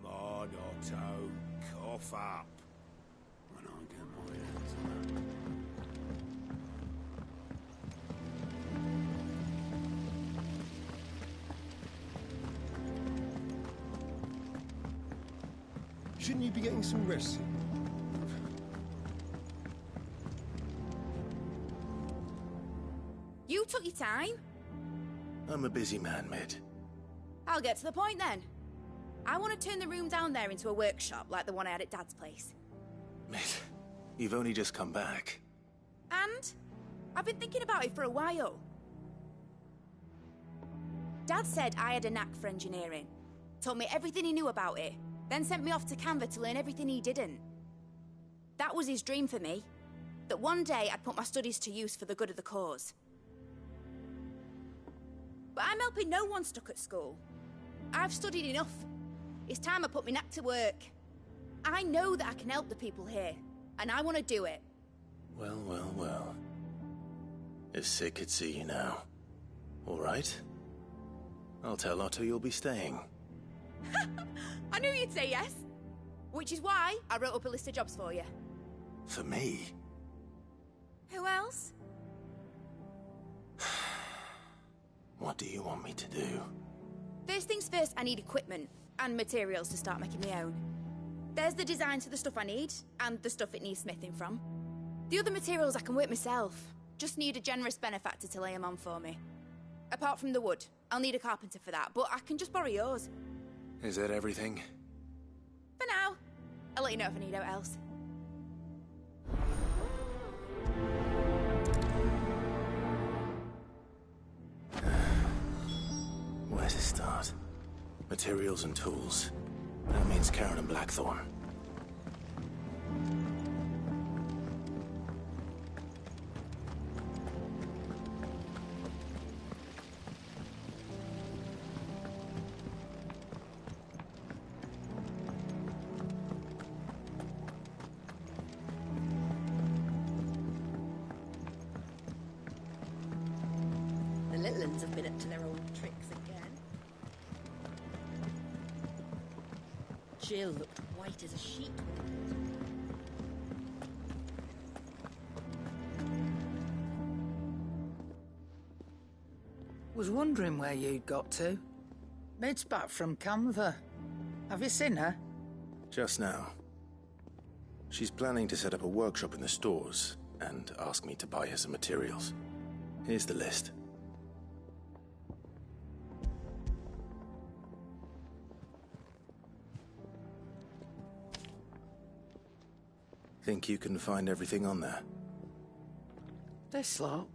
Come on, Otto. Cough up. When I get my hands on it. Shouldn't you be getting some rest? You took your time. I'm a busy man, Mid. I'll get to the point then. I want to turn the room down there into a workshop like the one I had at Dad's place. Mid, you've only just come back. And? I've been thinking about it for a while. Dad said I had a knack for engineering. Told me everything he knew about it. Then sent me off to Canva to learn everything he didn't. That was his dream for me. That one day I'd put my studies to use for the good of the cause. But I'm helping no one stuck at school. I've studied enough. It's time I put my knack to work. I know that I can help the people here, and I want to do it. Well, well, well. If Sid could see you now. All right? I'll tell Otto you'll be staying. I knew you'd say yes. Which is why I wrote up a list of jobs for you. For me? Who else? What do you want me to do? First things first, I need equipment and materials to start making my own. There's the designs for the stuff I need, and the stuff it needs smithing from. The other materials I can work myself. Just need a generous benefactor to lay them on for me. Apart from the wood, I'll need a carpenter for that, but I can just borrow yours. Is that everything? For now. I'll let you know if I need out else. Where to start? Materials and tools. That means Karen and Blackthorn. The little ones have been up to their old tricks again. Jill looked white as a sheet. Was wondering where you'd got to. Mid's back from Canva. Have you seen her? Just now. She's planning to set up a workshop in the stores and ask me to buy her some materials. Here's the list. Think you can find everything on there? This lot.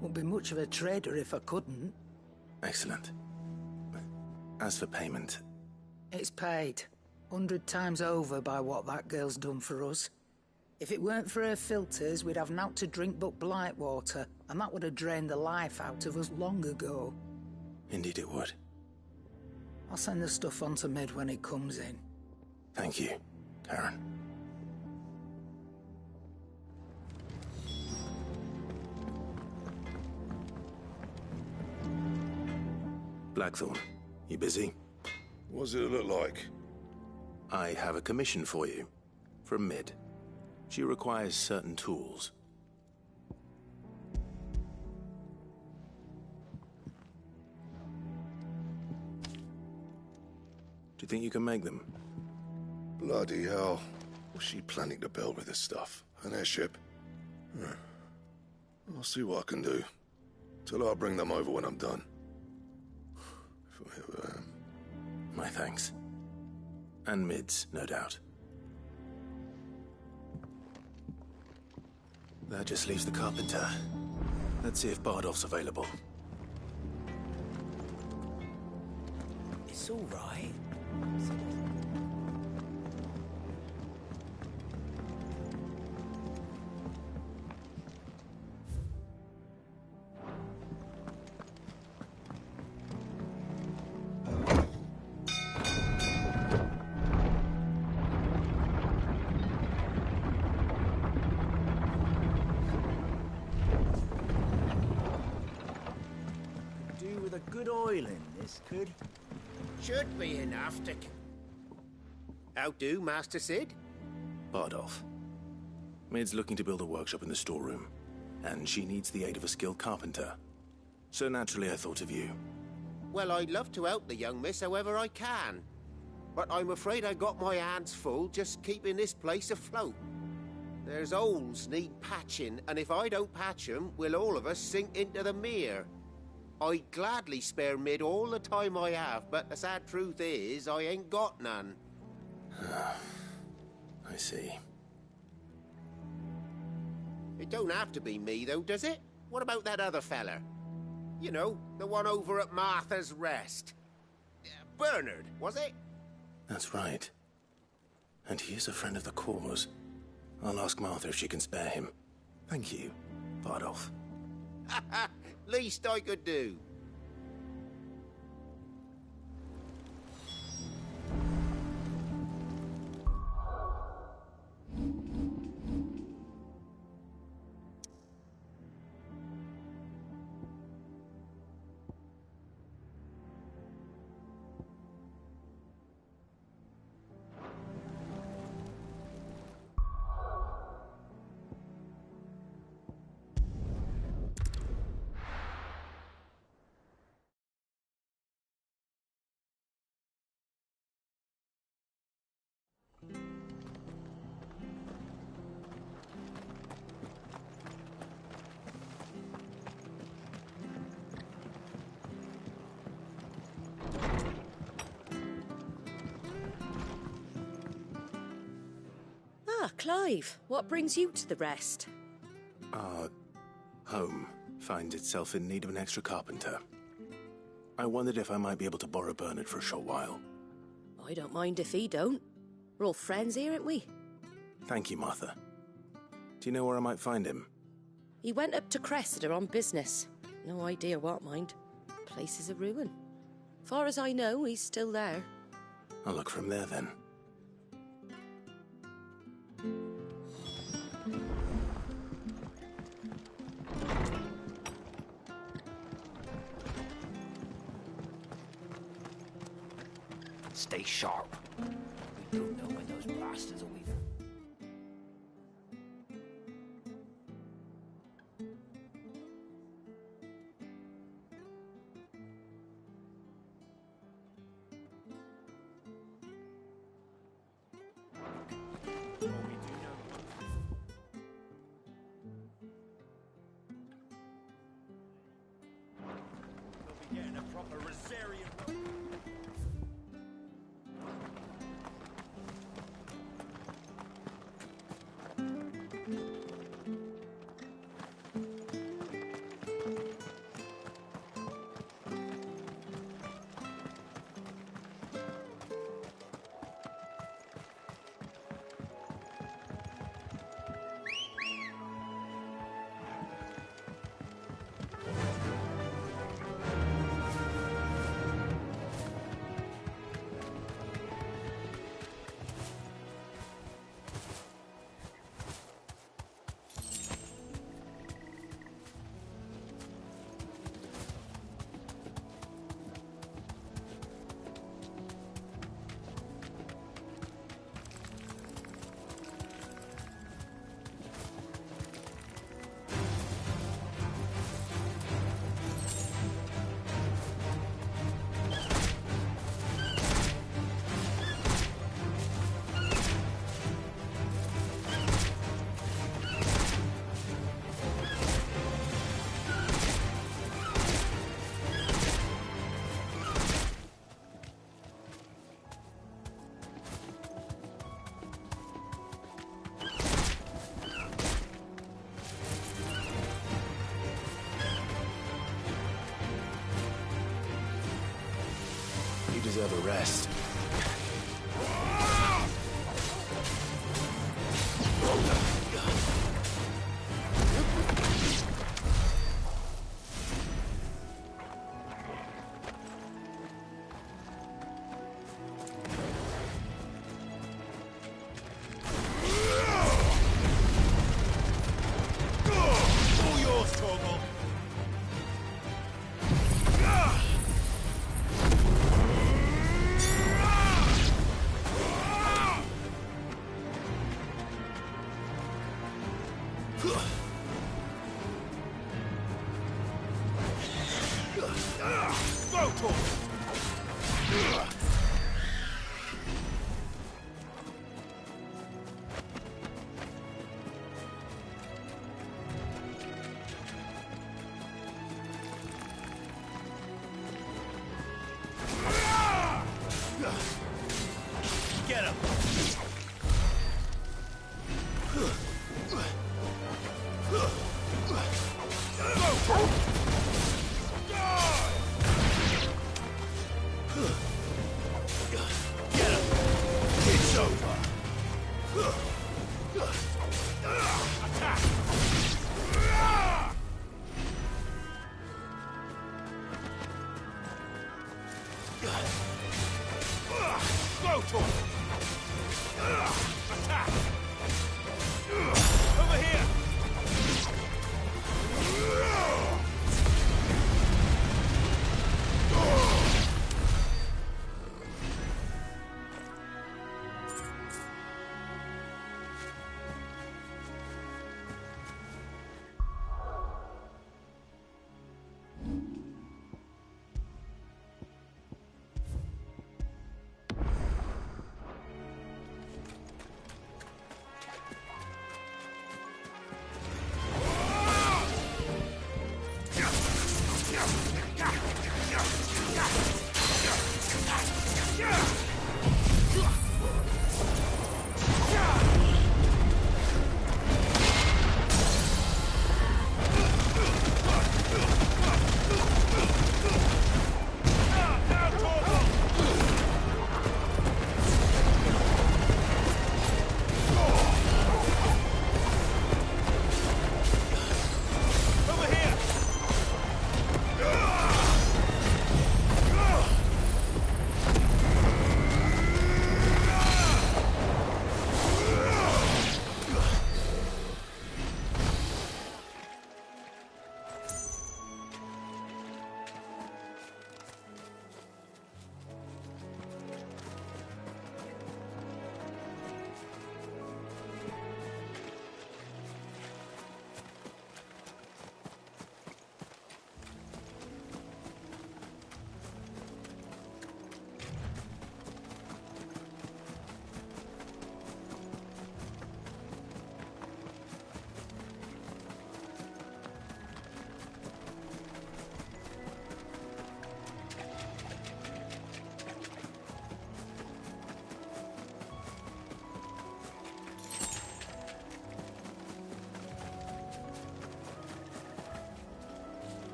Wouldn't be much of a trader if I couldn't. Excellent. As for payment... It's paid. 100 times over by what that girl's done for us. If it weren't for her filters, we'd have naught to drink but blight water, and that would have drained the life out of us long ago. Indeed it would. I'll send the stuff on to Mid when it comes in. Thank you, Karen. Blackthorn, you busy? What does it look like? I have a commission for you. From Mid. She requires certain tools. Do you think you can make them? Bloody hell. What's she planning to build with this stuff? An airship? I'll see what I can do. Tell her I'll bring them over when I'm done. If I ever am. My thanks. And Mid's, no doubt. That just leaves the carpenter. Let's see if Bardolph's available. It's all right. Good oil in this, could? Should be enough to... How do, Master Sid? Bardolph. Mid's looking to build a workshop in the storeroom, and she needs the aid of a skilled carpenter. So naturally I thought of you. Well, I'd love to help the young miss however I can. But I'm afraid I got my hands full just keeping this place afloat. There's holes need patching, and if I don't patch them, we'll all of us sink into the mere. I'd gladly spare Mid all the time I have, but the sad truth is, I ain't got none. I see. It don't have to be me, though, does it? What about that other fella? You know, the one over at Martha's Rest. Bernard, was it? That's right. And he is a friend of the cause. I'll ask Martha if she can spare him. Thank you, Bardolph. Least I could do. Ah, Clive, what brings you to the Rest? Our home finds itself in need of an extra carpenter. I wondered if I might be able to borrow Bernard for a short while. I don't mind if he don't. We're all friends here, aren't we? Thank you, Martha. Do you know where I might find him? He went up to Cressida on business. No idea what, mind. Place is a ruin. Far as I know, he's still there. I'll look for him there, then. Stay sharp. We don't know when those bastards will be... Getting a proper Rosarian. You deserve a rest. Get him! It's over. Go to him! Attack! Over here!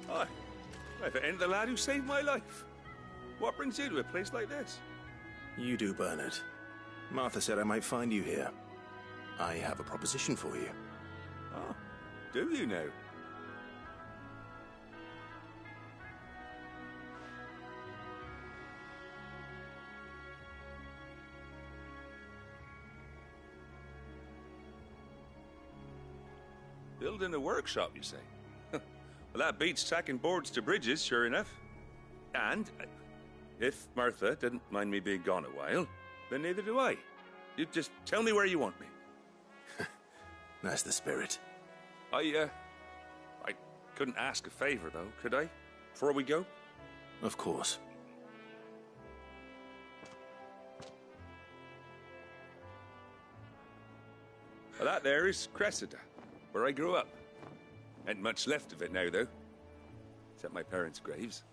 Hi. If it ain't the lad who saved my life. What brings you to a place like this? You do, Bernard. Martha said I might find you here. I have a proposition for you. Oh, do you now? Building a workshop, you say? Well, that beats tacking boards to bridges, sure enough. And if Martha didn't mind me being gone a while, then neither do I. You just tell me where you want me. That's the spirit. I couldn't ask a favor, though, could I? Before we go? Of course. Well, that there is Cressida, where I grew up. Ain't much left of it now, though. Except my parents' graves.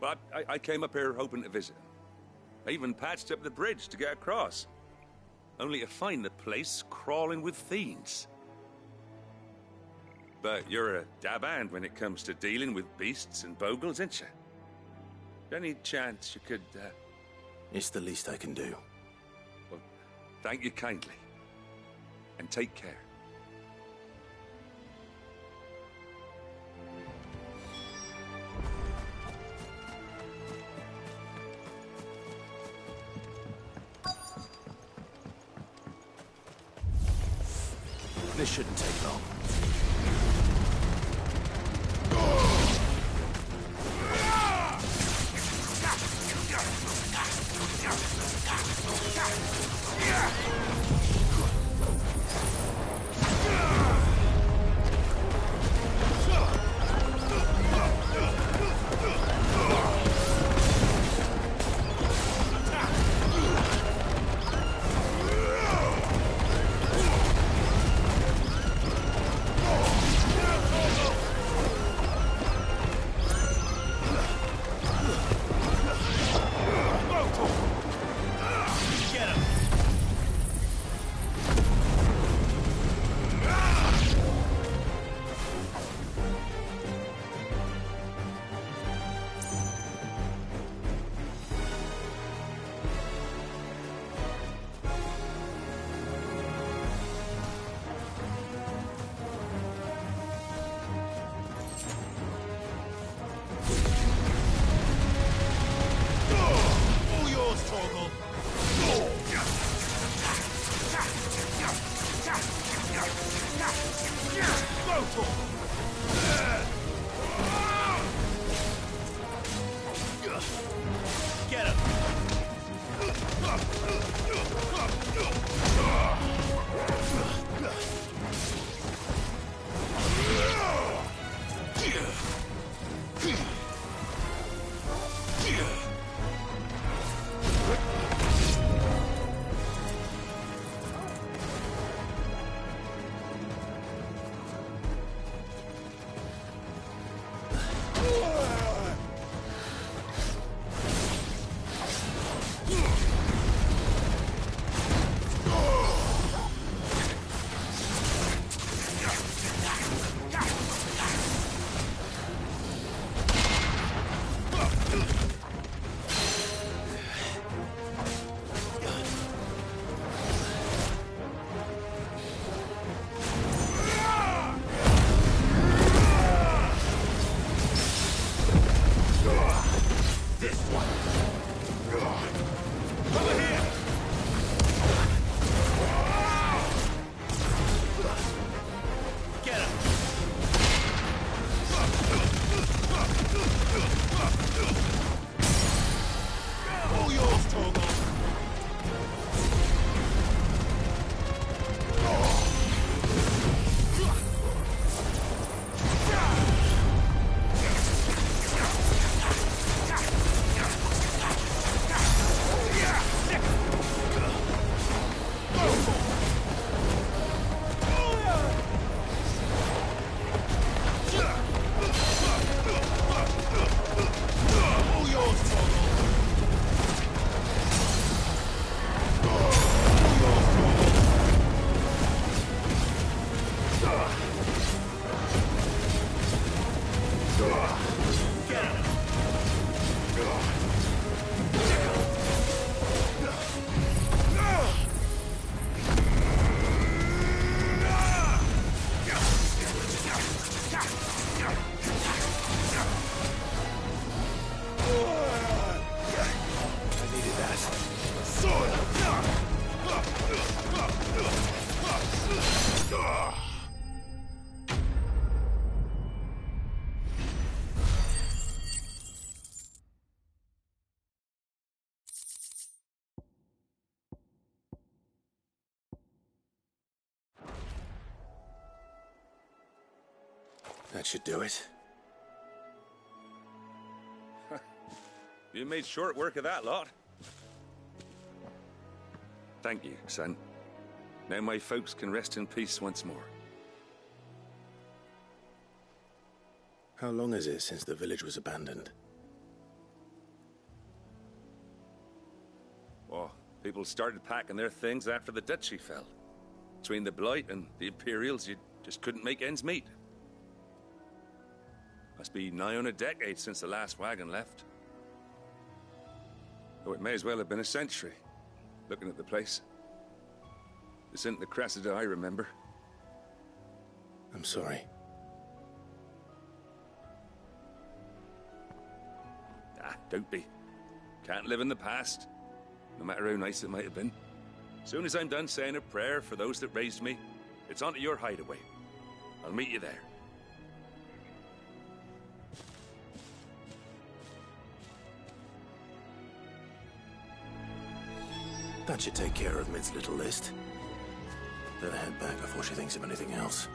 But I came up here hoping to visit. I even patched up the bridge to get across. Only to find the place crawling with fiends. But you're a dab hand when it comes to dealing with beasts and bogles, ain't you? Any chance you could, It's the least I can do. Well, thank you kindly. And take care. This shouldn't take long. That should do it. You made short work of that lot. Thank you, son. Now my folks can rest in peace once more. How long is it since the village was abandoned? Oh, people started packing their things after the duchy fell. Between the Blight and the Imperials, you just couldn't make ends meet. Must be nigh on a decade since the last wagon left. Though it may as well have been a century, looking at the place. This isn't the Cressida I remember. I'm sorry. Ah, don't be. Can't live in the past, no matter how nice it might have been. Soon as I'm done saying a prayer for those that raised me, It's onto your hideaway. I'll meet you there. That should take care of Mid's little list. Better head back before she thinks of anything else.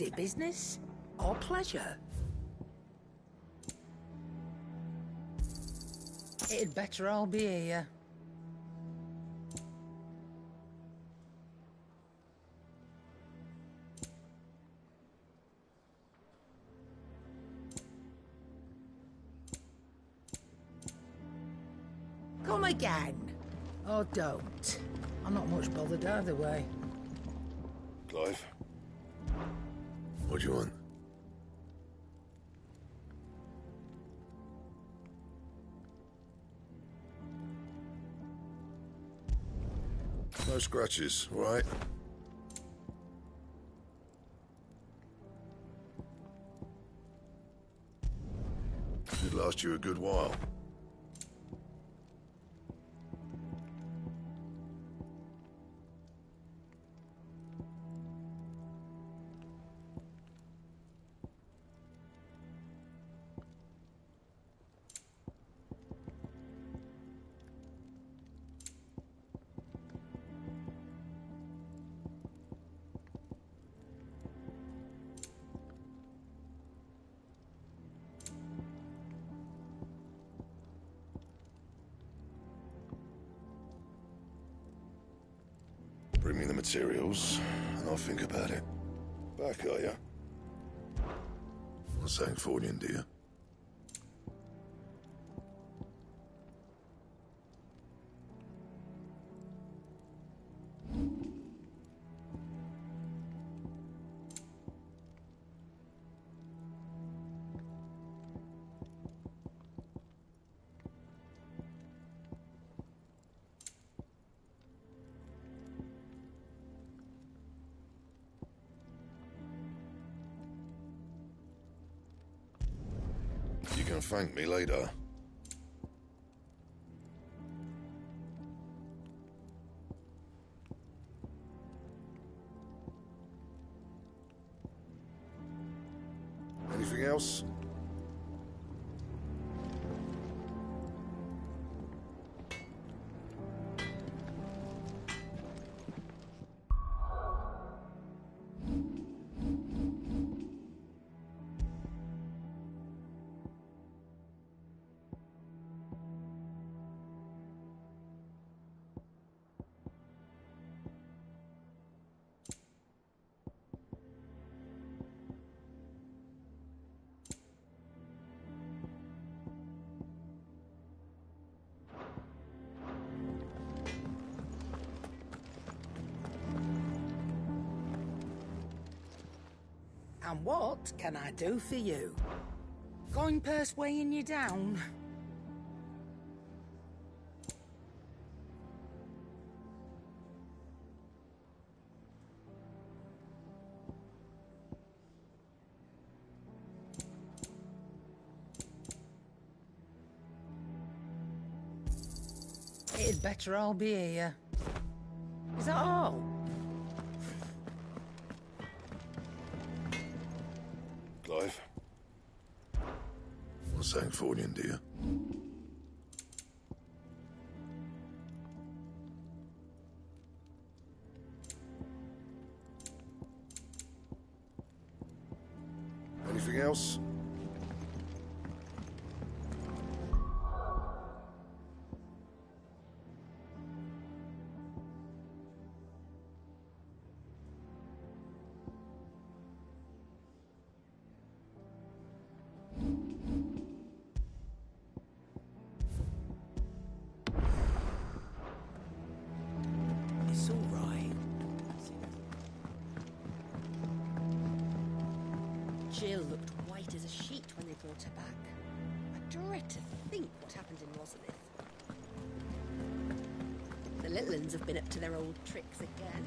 Is it business or pleasure? It'd better all be here. Come again. Or don't. I'm not much bothered either way. Clive? What do you want? No scratches, all right? Should last you a good while. Bring me the materials, and I'll think about it. Back, are ya? Not saying forwarding, do you? You can thank me later. Anything else? And what can I do for you? Coin purse weighing you down? It'd better all be here. Is that all? Clive? Not saying forwarding, do you? Anything else? It's all right. Jill looked white as a sheet when they brought her back. I dread to think what happened in Rosalith. The little uns have been up to their old tricks again.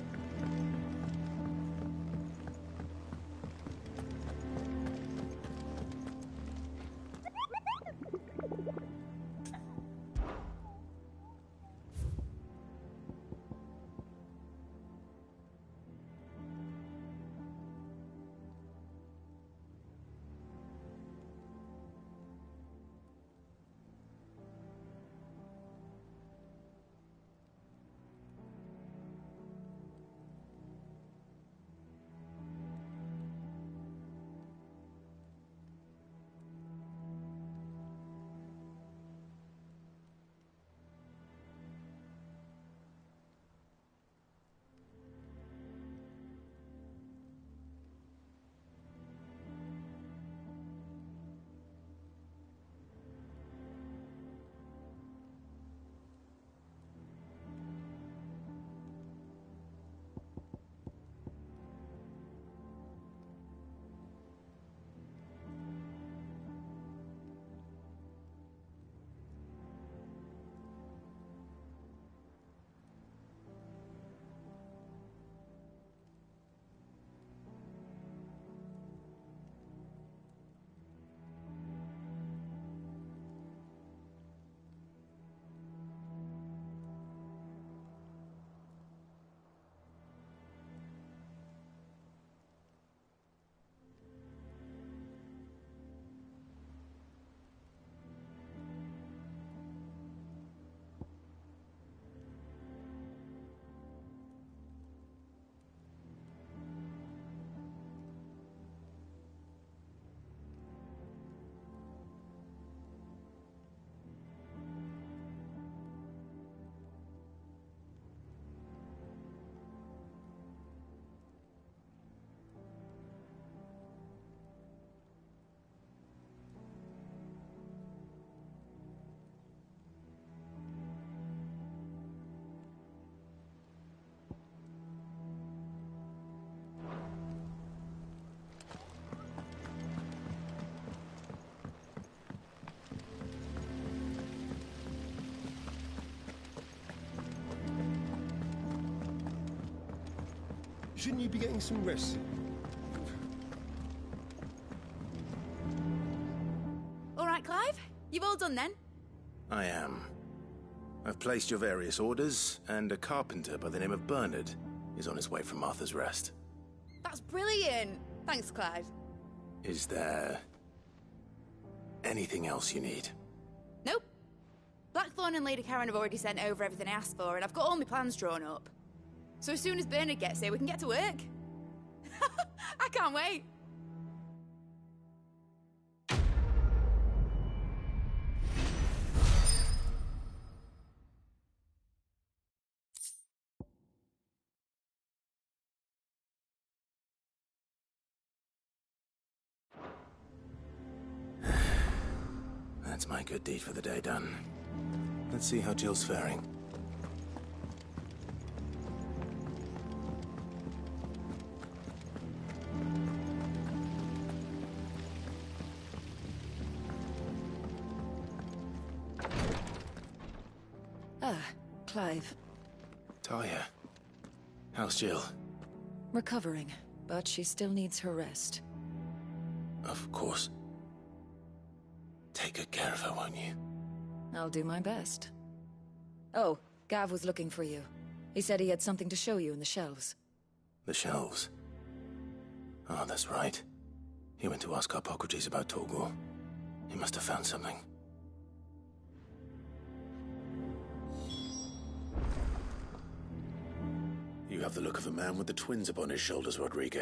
Shouldn't you be getting some rest? All right, Clive. You've all done then? I am. I've placed your various orders, and a carpenter by the name of Bernard is on his way from Martha's Rest. That's brilliant. Thanks, Clive. Is there anything else you need? Nope. Blackthorn and Lady Karen have already sent over everything I asked for, and I've got all my plans drawn up. So as soon as Bernard gets here, we can get to work. I can't wait. That's my good deed for the day done. Let's see how Jill's faring. Ah, Clive. Talia, how's Jill? Recovering, but she still needs her rest. Of course. Take good care of her, won't you? I'll do my best. Oh, Gav was looking for you. He said he had something to show you in the shelves. The shelves? Oh, that's right. He went to ask Harpocrates about Torgor. He must have found something. You have the look of a man with the twins upon his shoulders, Rodrigue.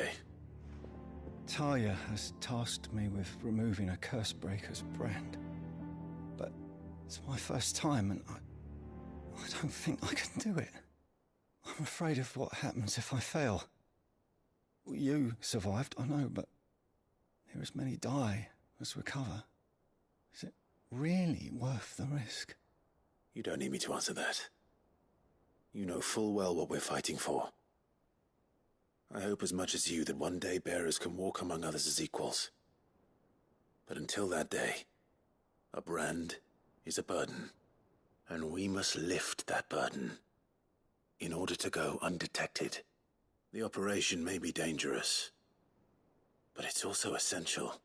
Talia has tasked me with removing a Cursebreaker's brand. But it's my first time, and I don't think I can do it. I'm afraid of what happens if I fail. You survived, I know, but there are as many die as recover. Is it really worth the risk? You don't need me to answer that. You know full well what we're fighting for. I hope as much as you that one day bearers can walk among others as equals. But until that day, a brand is a burden, and we must lift that burden in order to go undetected. The operation may be dangerous, but it's also essential,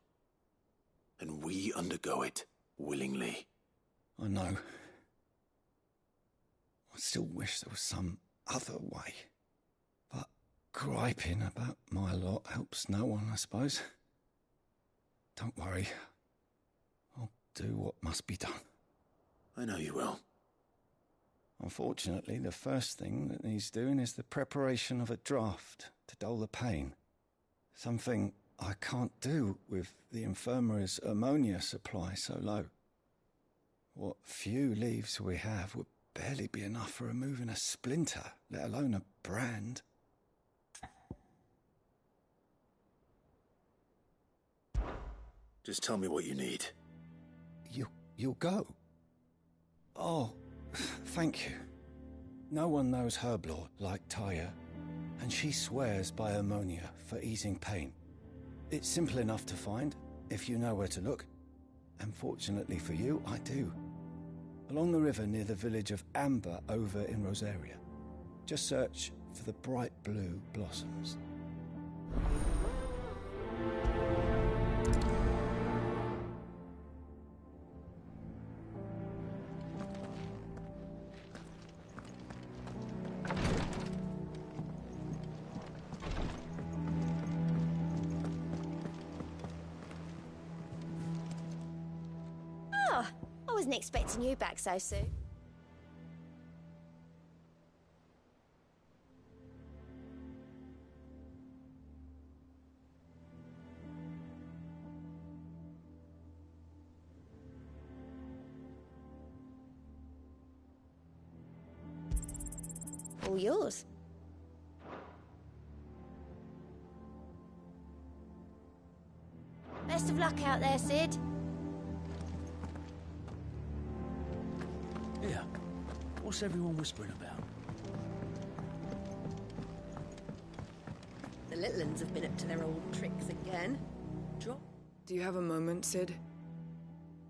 and we undergo it willingly. I know. I still wish there was some other way. But griping about my lot helps no one, I suppose. Don't worry. I'll do what must be done. I know you will. Unfortunately, the first thing that needs doing is the preparation of a draft to dull the pain. Something I can't do with the infirmary's ammonia supply so low. What few leaves we have would barely be enough for removing a splinter, let alone a brand. Just tell me what you need. You'll go? Oh, thank you. No one knows Herblore like Talia, and she swears by ammonia for easing pain. It's simple enough to find, if you know where to look. And fortunately for you, I do. Along the river near the village of Amber over in Rosaria. Just search for the bright blue blossoms. I wasn't expecting you back so soon. All yours. Best of luck out there, Sid. Yeah. What's everyone whispering about? The little uns have been up to their old tricks again. Drop. Do you have a moment, Sid?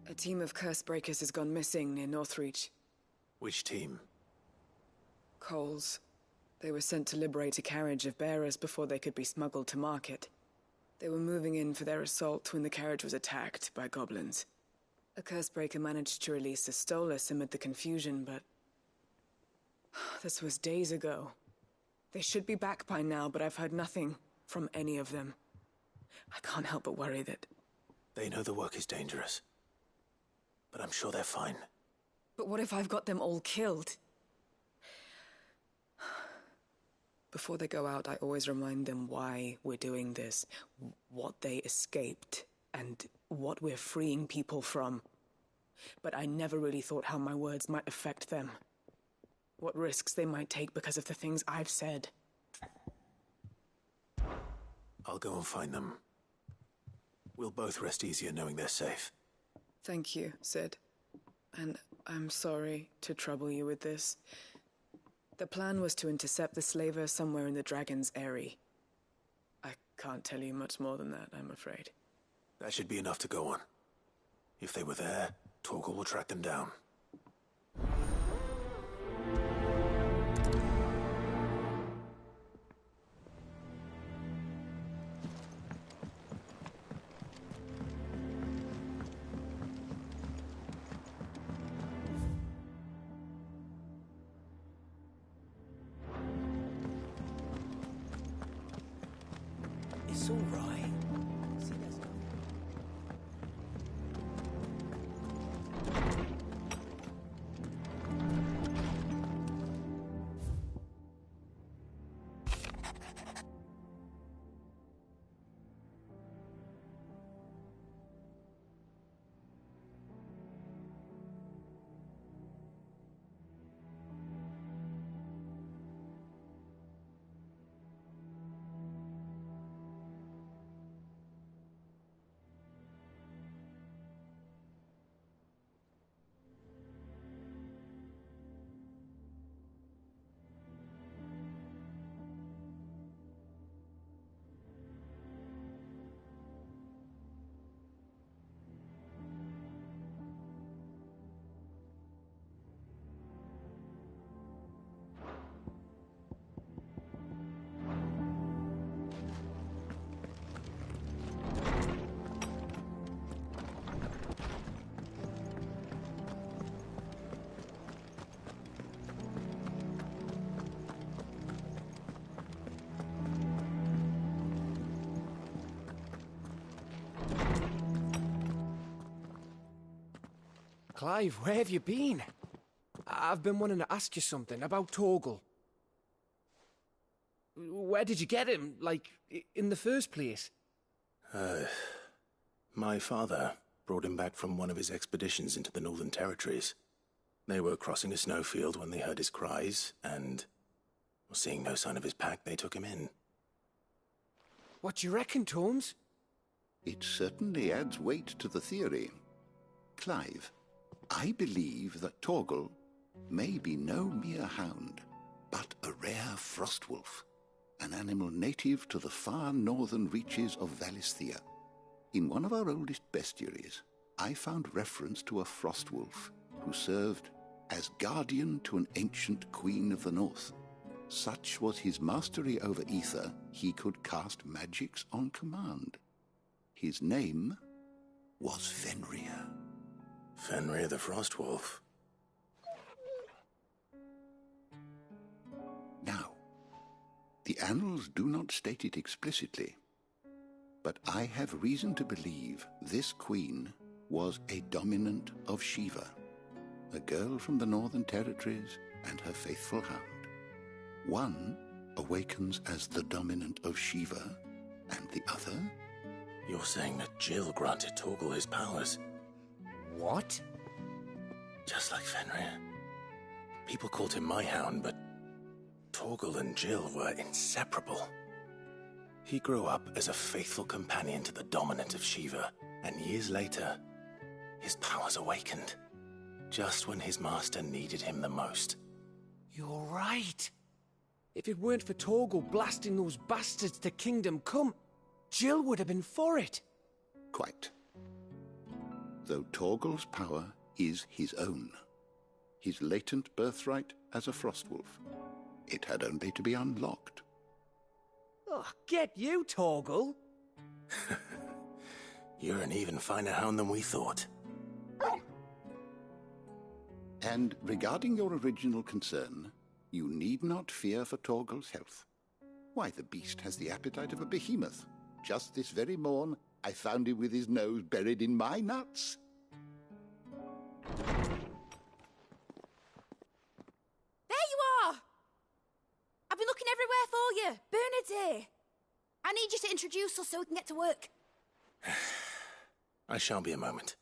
A team of Cursebreakers has gone missing near Northreach. Which team? Coles. They were sent to liberate a carriage of bearers before they could be smuggled to market. They were moving in for their assault when the carriage was attacked by goblins. A Cursebreaker managed to release a Stolas amid the confusion, but... this was days ago. They should be back by now, but I've heard nothing from any of them. I can't help but worry that... They know the work is dangerous. But I'm sure they're fine. But what if I've got them all killed? Before they go out, I always remind them why we're doing this, what they escaped, and what we're freeing people from. But I never really thought how my words might affect them. What risks they might take because of the things I've said. I'll go and find them. We'll both rest easier knowing they're safe. Thank you, Sid. And I'm sorry to trouble you with this. The plan was to intercept the slaver somewhere in the Dragon's Eyrie. I can't tell you much more than that, I'm afraid. That should be enough to go on. If they were there, Torgal will track them down. It's all right. See, there's nothing. Clive, where have you been? I've been wanting to ask you something about Torgal. Where did you get him, like, in the first place? My father brought him back from one of his expeditions into the Northern Territories. They were crossing a snowfield when they heard his cries, and, seeing no sign of his pack, they took him in. What do you reckon, Tomes? It certainly adds weight to the theory. Clive, I believe that Torgal may be no mere hound, but a rare frostwolf, an animal native to the far northern reaches of Valisthea. In one of our oldest bestiaries, I found reference to a frostwolf who served as guardian to an ancient queen of the north. Such was his mastery over ether, he could cast magics on command. His name was Fenrir. Fenrir the Frostwolf. Now, the annals do not state it explicitly, but I have reason to believe this queen was a dominant of Shiva, a girl from the Northern Territories and her faithful hound. One awakens as the dominant of Shiva, and the other... You're saying that Jill granted Torgal his powers? What? Just like Fenrir. People called him my hound, but Torgal and Jill were inseparable. He grew up as a faithful companion to the dominant of Shiva, and years later, his powers awakened, just when his master needed him the most. You're right. If it weren't for Torgal blasting those bastards to Kingdom Come, Jill would have been for it. Quite. Though Torgal's power is his own, his latent birthright as a Frostwolf, It had only to be unlocked. Oh, get you, Torgal! You're an even finer hound than we thought. And regarding your original concern, you need not fear for Torgal's health. Why, the beast has the appetite of a behemoth. Just this very morn, I found him with his nose buried in my nuts. There you are! I've been looking everywhere for you. Bernard's here. I need you to introduce us so we can get to work. I shan't be a moment.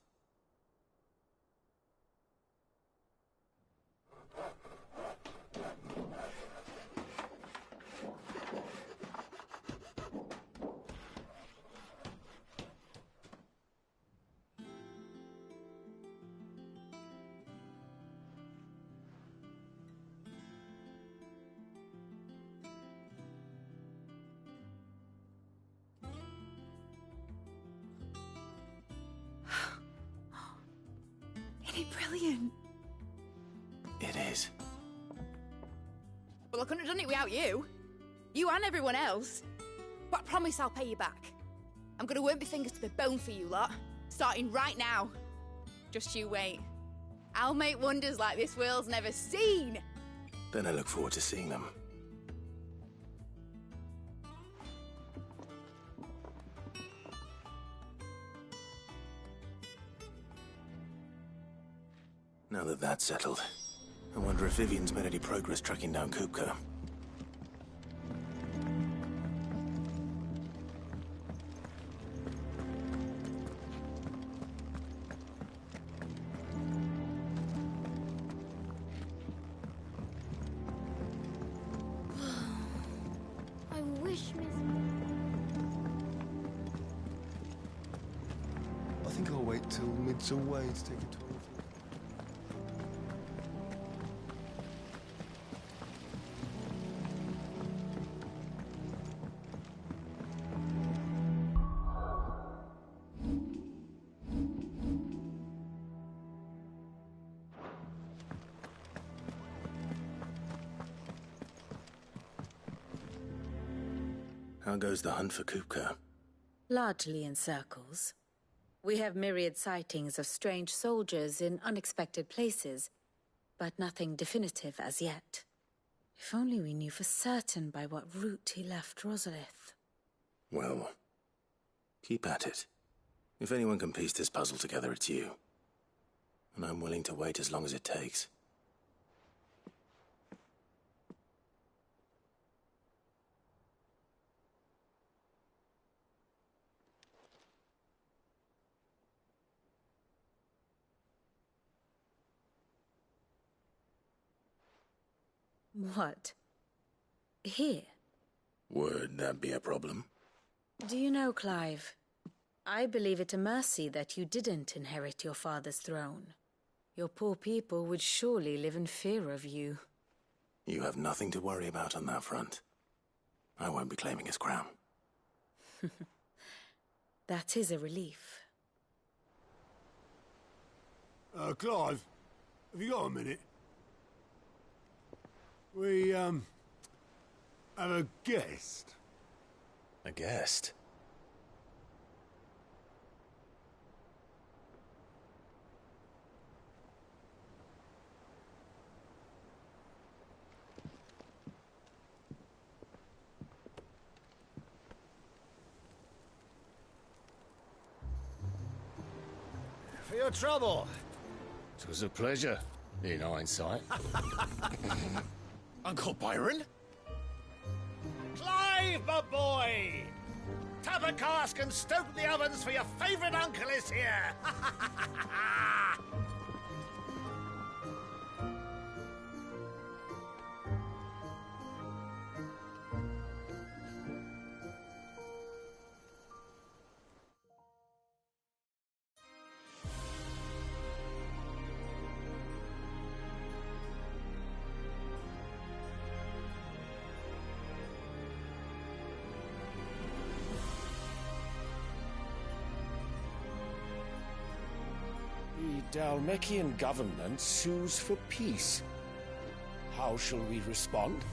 Isn't it brilliant? It is. Well, I couldn't have done it without you. You and everyone else. But I promise I'll pay you back. I'm gonna work my fingers to the bone for you lot. Starting right now. Just you wait. I'll make wonders like this world's never seen. Then I look forward to seeing them. Now that that's settled, I wonder if Vivian's made any progress tracking down Kupka. I wish Miss... I think I'll wait till mid's away to take a tour. How goes the hunt for Kupka? Largely in circles. We have myriad sightings of strange soldiers in unexpected places, but nothing definitive as yet. If only we knew for certain by what route he left Rosalith. Well, keep at it. If anyone can piece this puzzle together, it's you. And I'm willing to wait as long as it takes. What? Here? Would that be a problem? Do you know, Clive, I believe it a mercy that you didn't inherit your father's throne. Your poor people would surely live in fear of you. You have nothing to worry about on that front. I won't be claiming his crown. That is a relief. Clive, have you got a minute? We, have a guest. A guest? For your trouble. It was a pleasure, in hindsight. Uncle Byron? Clive, my boy! Tap a cask and stoke the ovens, for your favourite uncle is here! The Dalmekian government sues for peace. How shall we respond?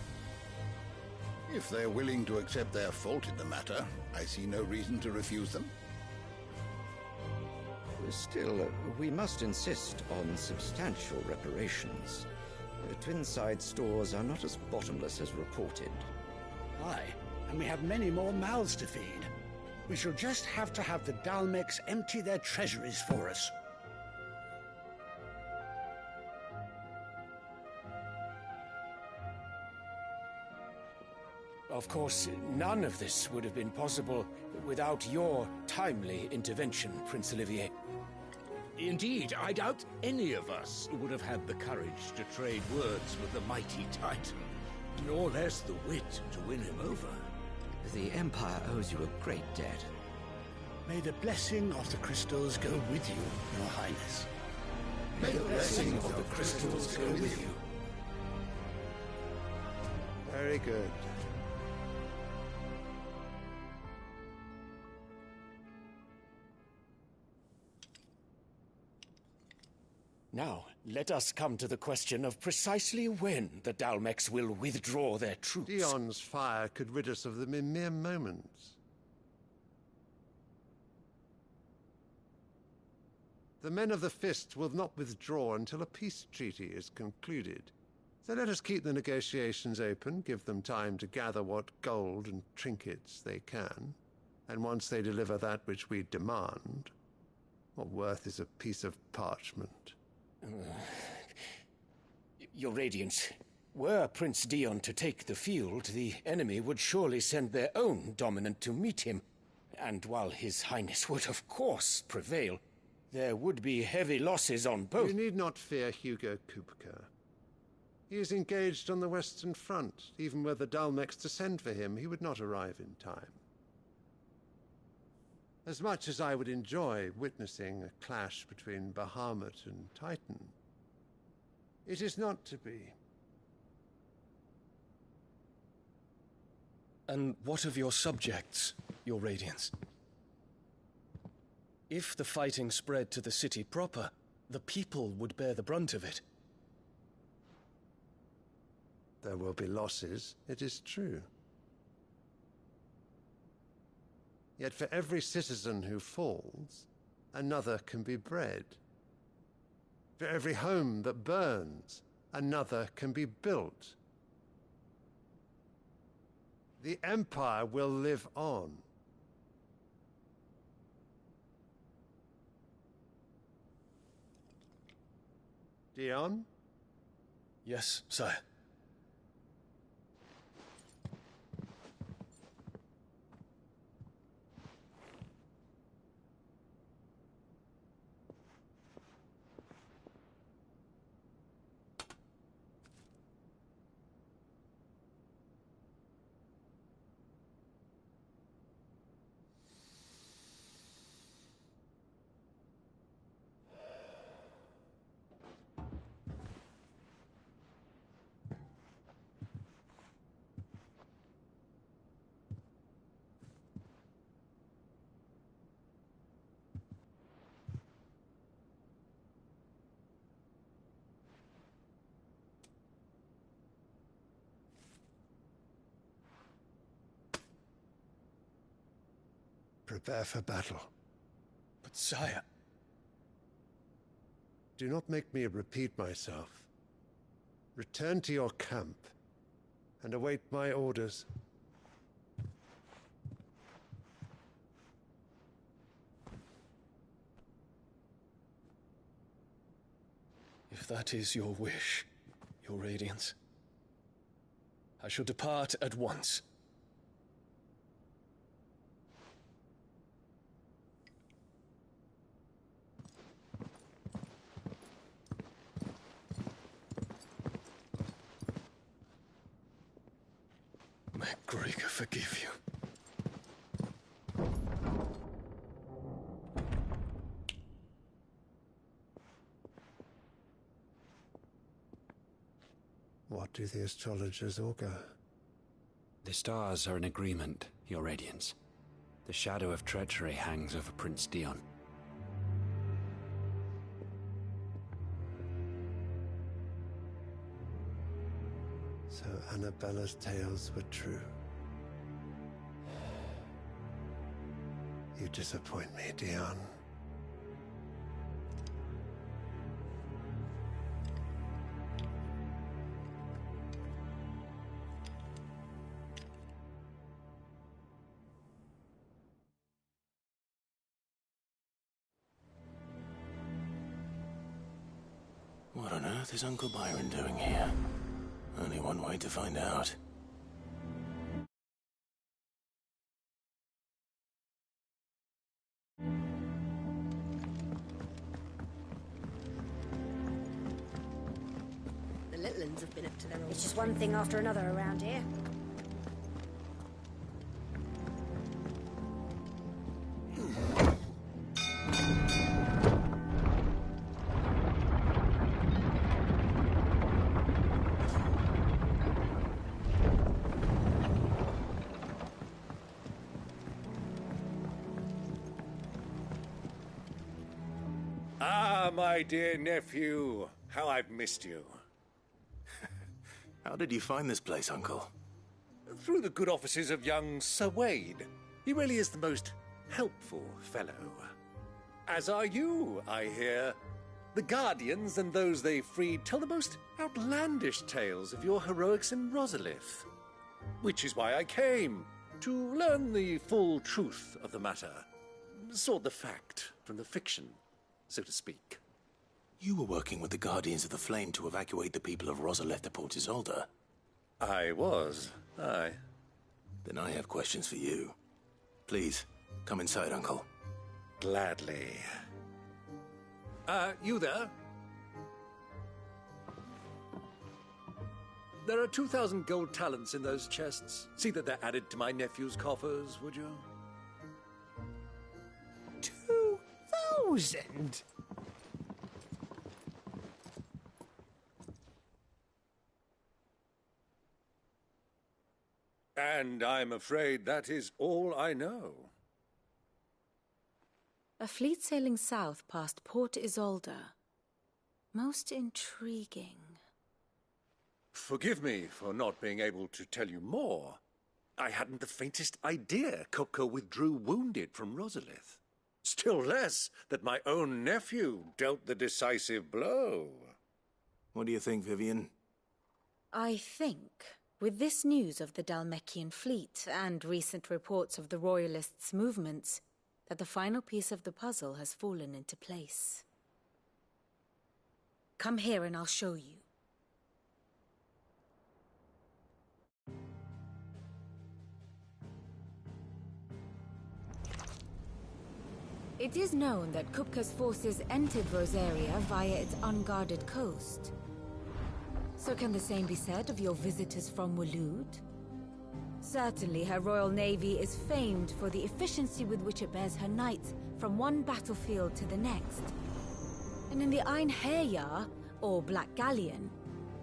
If they're willing to accept their fault in the matter, I see no reason to refuse them. Still, we must insist on substantial reparations. Twinside stores are not as bottomless as reported. Aye, and we have many more mouths to feed. We shall just have to have the Dalmex empty their treasuries for us. Of course, none of this would have been possible without your timely intervention, Prince Olivier. Indeed, I doubt any of us would have had the courage to trade words with the mighty Titan, nor less the wit to win him over. The Empire owes you a great debt. May the blessing of the crystals go with you, Your Highness. May the blessing of the crystals go with you. Very good. Now, let us come to the question of precisely when the Dalmex will withdraw their troops. Dion's fire could rid us of them in mere moments. The men of the Fist will not withdraw until a peace treaty is concluded. So let us keep the negotiations open, give them time to gather what gold and trinkets they can, and once they deliver that which we demand, what worth is a piece of parchment? Your Radiance, were Prince Dion to take the field, the enemy would surely send their own dominant to meet him. And while His Highness would of course prevail, there would be heavy losses on both. You need not fear Hugo Kupka. He is engaged on the Western Front. Even were the Dalmex to send for him, he would not arrive in time. As much as I would enjoy witnessing a clash between Bahamut and Titan, it is not to be. And what of your subjects, Your Radiance? If the fighting spread to the city proper, the people would bear the brunt of it. There will be losses, it is true. Yet for every citizen who falls, another can be bred. For every home that burns, another can be built. The Empire will live on. Dion? Yes, sire. Prepare for battle. But sire... Do not make me repeat myself. Return to your camp and await my orders. If that is your wish, Your Radiance, I shall depart at once. May Gregor forgive you. What do the astrologers augur? The stars are in agreement, Your Radiance. The shadow of treachery hangs over Prince Dion. So Annabella's tales were true. You disappoint me, Dion. What on earth is Uncle Byron doing here? Only one way to find out. The little uns have been up to their old... It's just one thing after another around here. Ah, my dear nephew. How I've missed you. How did you find this place, Uncle? Through the good offices of young Sir Wade. He really is the most helpful fellow. As are you, I hear. The Guardians and those they freed tell the most outlandish tales of your heroics in Rosalith. Which is why I came, to learn the full truth of the matter. Sort the fact from the fiction, so to speak. You were working with the Guardians of the Flame to evacuate the people of Rosalith to Port Isolde. I was, aye. Then I have questions for you. Please, come inside, Uncle. Gladly. You there? There are 2,000 gold talents in those chests. See that they're added to my nephew's coffers, would you? 2,000? And I'm afraid that is all I know. A fleet sailing south past Port Isolde. Most intriguing. Forgive me for not being able to tell you more. I hadn't the faintest idea Kupka withdrew wounded from Rosalith. Still less that my own nephew dealt the decisive blow. What do you think, Vivian? I think, with this news of the Dalmekian fleet and recent reports of the Royalists' movements, that the final piece of the puzzle has fallen into place. Come here and I'll show you. It is known that Kupka's forces entered Rosaria via its unguarded coast. So can the same be said of your visitors from Waloed? Certainly her Royal Navy is famed for the efficiency with which it bears her knights from one battlefield to the next. And in the Einherjar, or Black Galleon,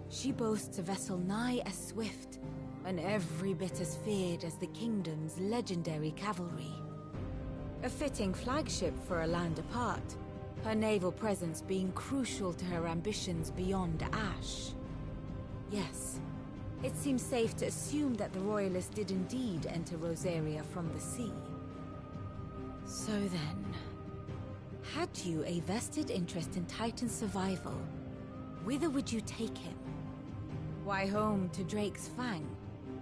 she boasts a vessel nigh as swift and every bit as feared as the kingdom's legendary cavalry. A fitting flagship for a land apart, her naval presence being crucial to her ambitions beyond Ash. Yes, it seems safe to assume that the Royalists did indeed enter Rosaria from the sea. So then, had you a vested interest in Titan's survival, whither would you take him? Why, home to Drake's Fang,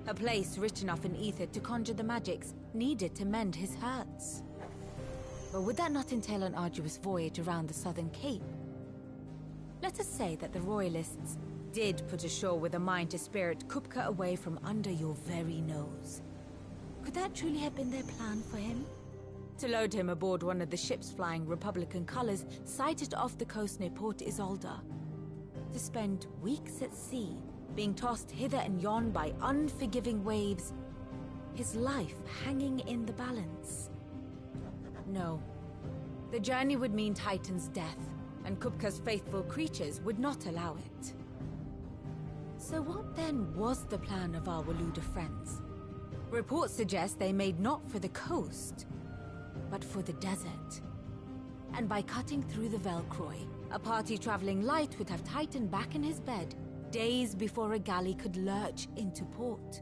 a place rich enough in ether to conjure the magics needed to mend his hurts. But would that not entail an arduous voyage around the southern cape? Let us say that the Royalists did put ashore with a mind to spirit Kupka away from under your very nose. Could that truly have been their plan for him? To load him aboard one of the ships flying Republican colors sighted off the coast near Port Isolde. To spend weeks at sea, being tossed hither and yon by unforgiving waves, his life hanging in the balance. No. The journey would mean Titan's death, and Kupka's faithful creatures would not allow it. So what then was the plan of our Waluda friends? Reports suggest they made not for the coast, but for the desert. And by cutting through the Velcroy, a party traveling light would have Titan back in his bed days before a galley could lurch into port.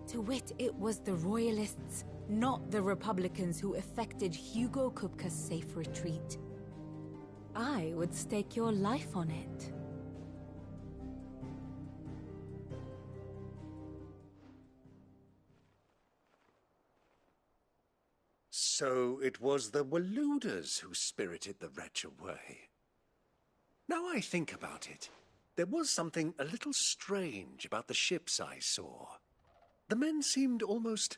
To wit, it was the Royalists' not the Republicans who effected Hugo Kupka's safe retreat. I would stake your life on it. So it was the Waluders who spirited the wretch away. Now I think about it, there was something a little strange about the ships I saw. The men seemed almost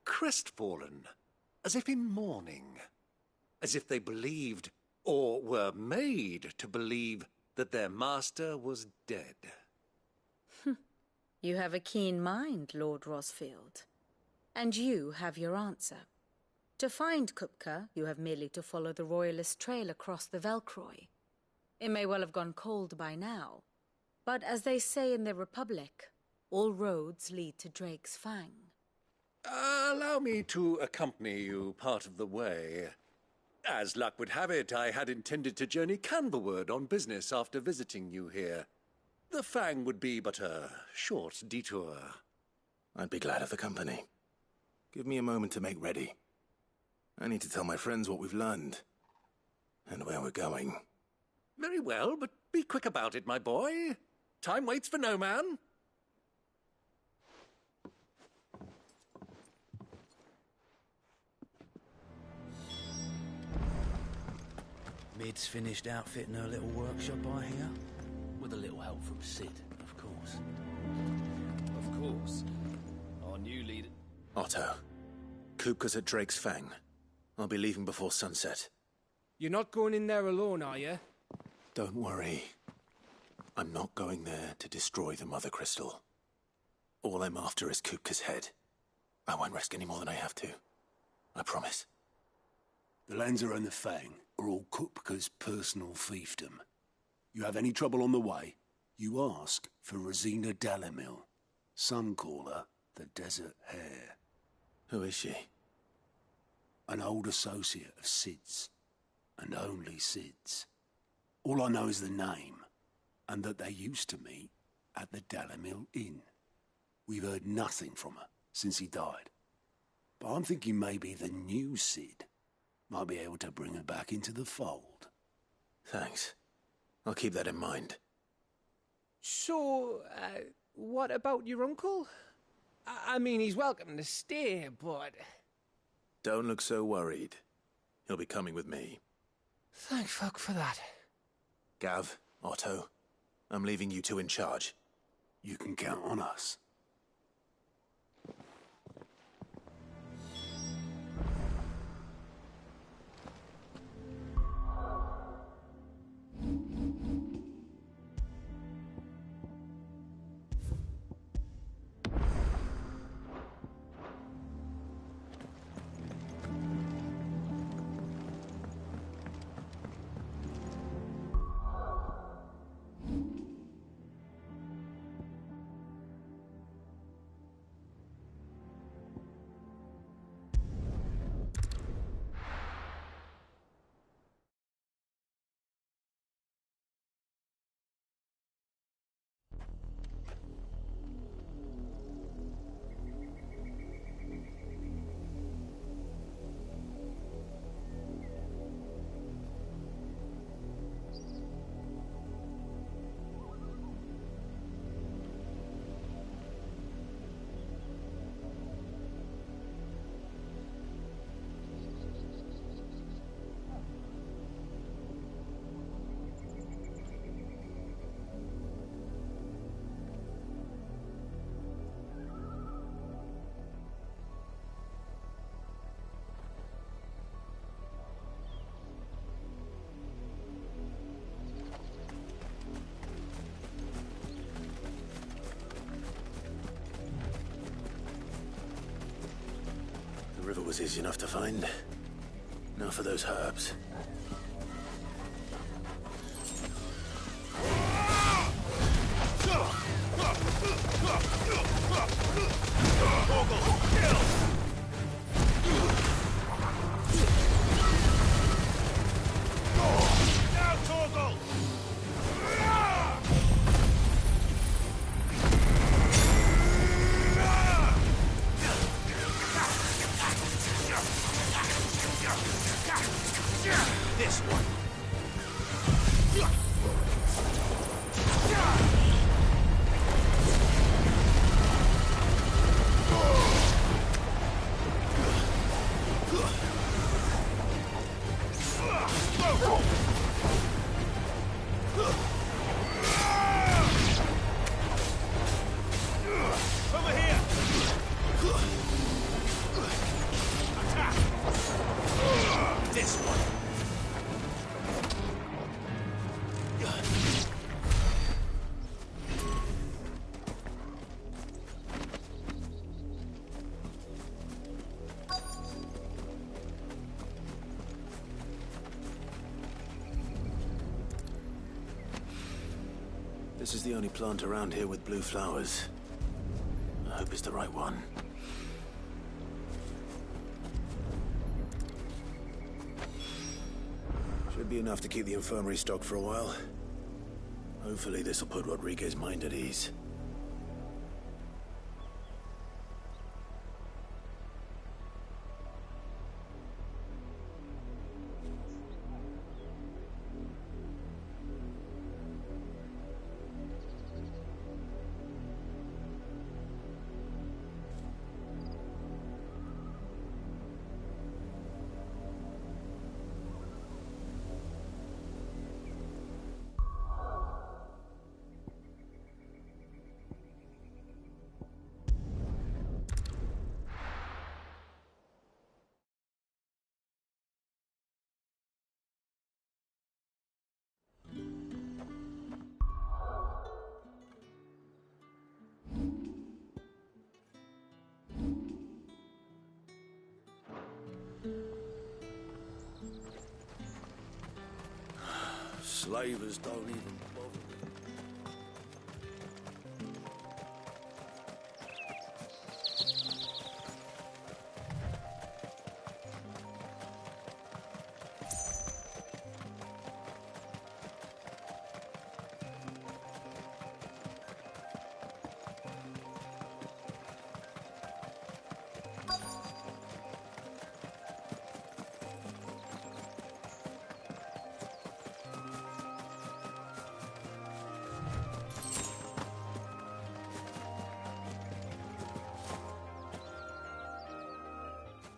crestfallen, as if in mourning, as if they believed, or were made to believe, that their master was dead. You have a keen mind, Lord Rosfield. And you have your answer. To find Kupka, you have merely to follow the Royalist trail across the Velcroy. It may well have gone cold by now, but as they say in the Republic, all roads lead to Drake's Fang. Allow me to accompany you part of the way. As luck would have it, I had intended to journey Canberward on business after visiting you here. The Fang would be but a short detour. I'd be glad of the company. Give me a moment to make ready. I need to tell my friends what we've learned, and where we're going. Very well, but be quick about it, my boy. Time waits for no man. Mid's finished outfitting her little workshop, I hear. With a little help from Sid, of course. Of course. Our new leader... Otto, Kupka's at Drake's Fang. I'll be leaving before sunset. You're not going in there alone, are you? Don't worry. I'm not going there to destroy the Mother Crystal. All I'm after is Kupka's head. I won't risk any more than I have to. I promise. The Lanza and the Fang are all Kupka's personal fiefdom. You have any trouble on the way, you ask for Rosina Dalamil. Some call her the Desert Hare. Who is she? An old associate of Sid's, and only Sid's. All I know is the name, and that they used to meet at the Dalamil Inn. We've heard nothing from her since he died. But I'm thinking maybe the new Sid might be able to bring her back into the fold. Thanks. I'll keep that in mind. So, what about your uncle? I mean, he's welcome to stay, but... Don't look so worried. He'll be coming with me. Thank fuck for that. Gav, Otto, I'm leaving you two in charge. You can count on us. The river was easy enough to find. Now for those herbs. This is the only plant around here with blue flowers. I hope it's the right one. Should be enough to keep the infirmary stocked for a while. Hopefully this will put Rodriguez's mind at ease. Slavers don't even bother.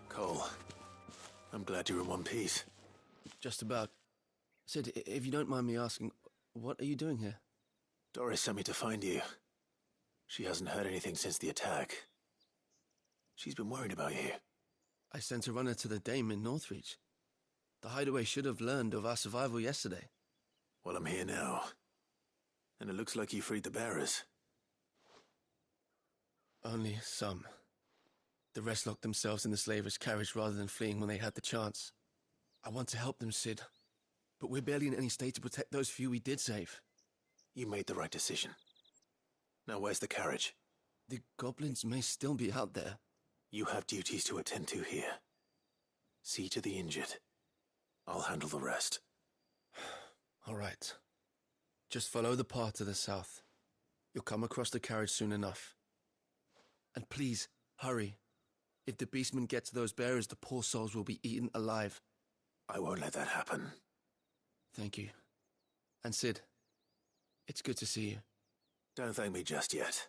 Cole, I'm glad you're in one piece. Just about. Sid, if you don't mind me asking, what are you doing here? Doris sent me to find you. She hasn't heard anything since the attack. She's been worried about you. I sent a runner to the Dame in Northreach. The hideaway should have learned of our survival yesterday. Well, I'm here now. And it looks like you freed the bearers. Only some. The rest locked themselves in the slavers' carriage rather than fleeing when they had the chance. I want to help them, Sid. But we're barely in any state to protect those few we did save. You made the right decision. Now where's the carriage? The goblins may still be out there. You have duties to attend to here. See to the injured. I'll handle the rest. All right. Just follow the path to the south. You'll come across the carriage soon enough. And please, hurry. If the beastmen get to those bearers, the poor souls will be eaten alive. I won't let that happen. Thank you. And Sid, it's good to see you. Don't thank me just yet.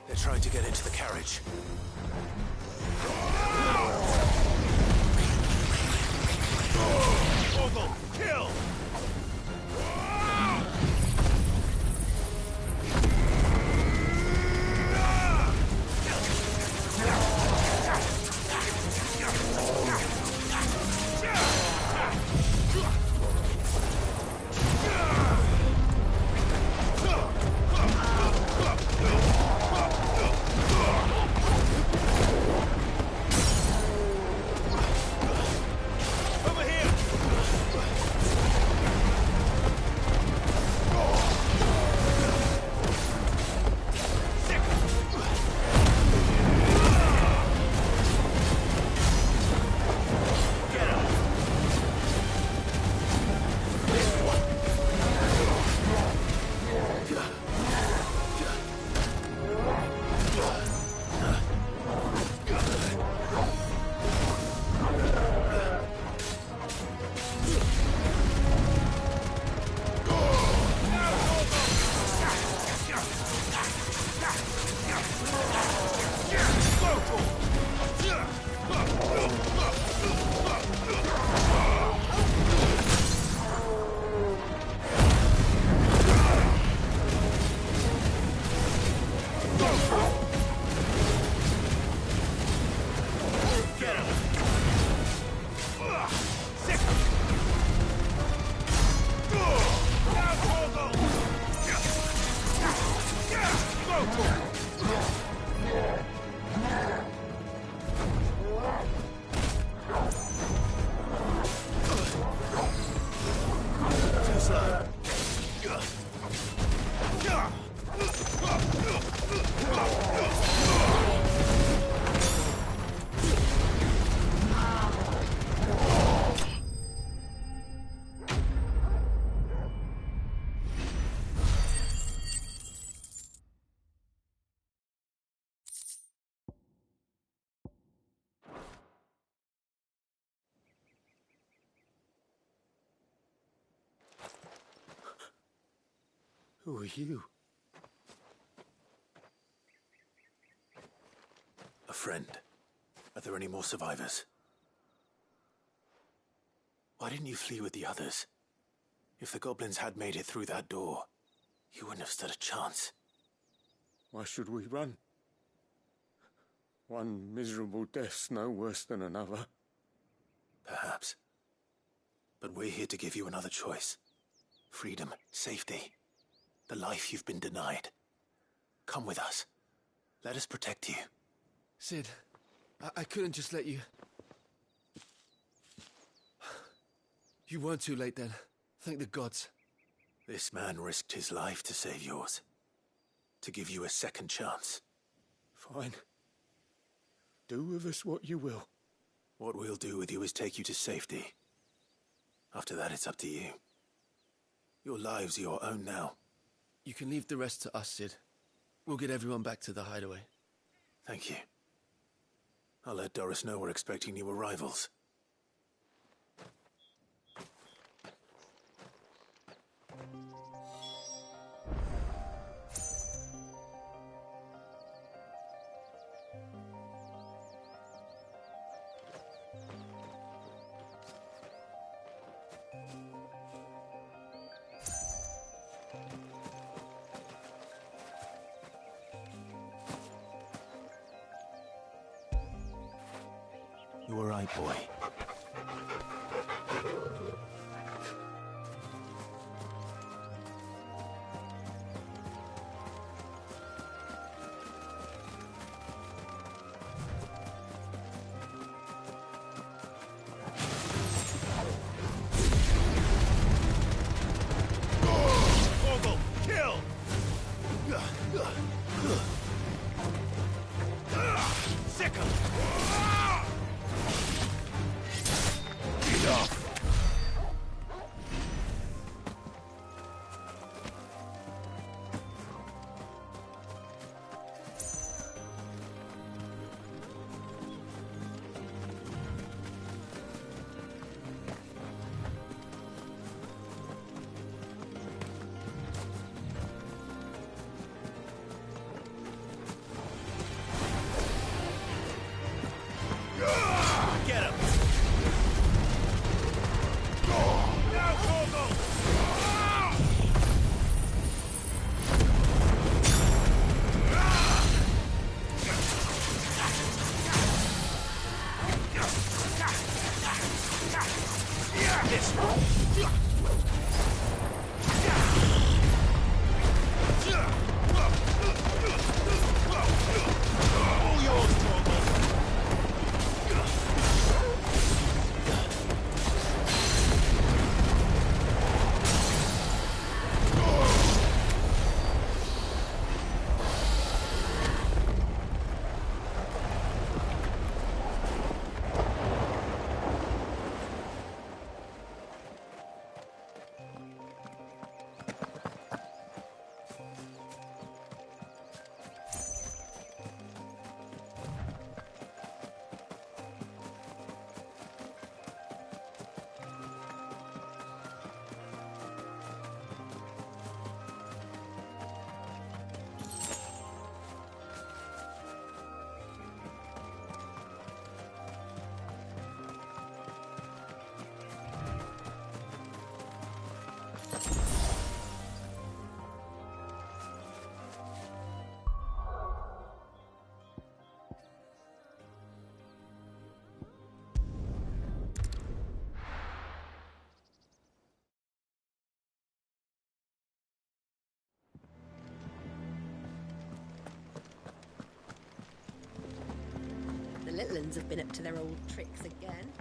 They're trying to get into the carriage. Ogle, kill! Get him! Sick! Down, Torgal! Go, too slow. Who are you? A friend. Are there any more survivors? Why didn't you flee with the others? If the goblins had made it through that door, you wouldn't have stood a chance. Why should we run? One miserable death's no worse than another. Perhaps. But we're here to give you another choice. Freedom, safety, the life you've been denied. Come with us. Let us protect you. Sid, I couldn't just let you... You weren't too late then. Thank the gods. This man risked his life to save yours. To give you a second chance. Fine. Do with us what you will. What we'll do with you is take you to safety. After that, it's up to you. Your lives are your own now. You can leave the rest to us, Sid. We'll get everyone back to the hideaway. Thank you. I'll let Doris know we're expecting new arrivals. You were right, boy. Torgal, kill! Sick him! Get him! Now, Torgal! This all yours, Torgal! goblins have been up to their old tricks again.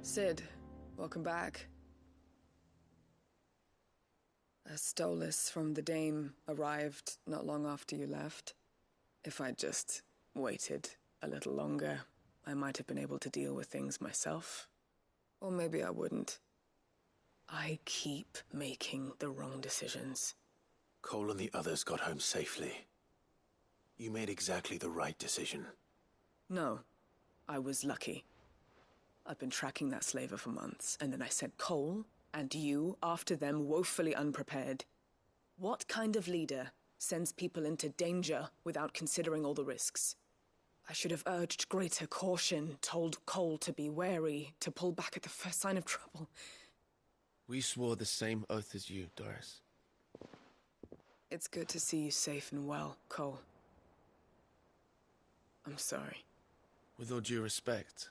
Sid, welcome back. A Stolas from the Dame arrived not long after you left. If I'd just waited a little longer, I might have been able to deal with things myself. Or maybe I wouldn't. I keep making the wrong decisions. Cole and the others got home safely. You made exactly the right decision. No, I was lucky. I've been tracking that slaver for months, and then I sent Cole and you after them woefully unprepared. What kind of leader sends people into danger without considering all the risks? I should have urged greater caution, told Cole to be wary, to pull back at the first sign of trouble. We swore the same oath as you, Doris. It's good to see you safe and well, Cole. I'm sorry. With all due respect,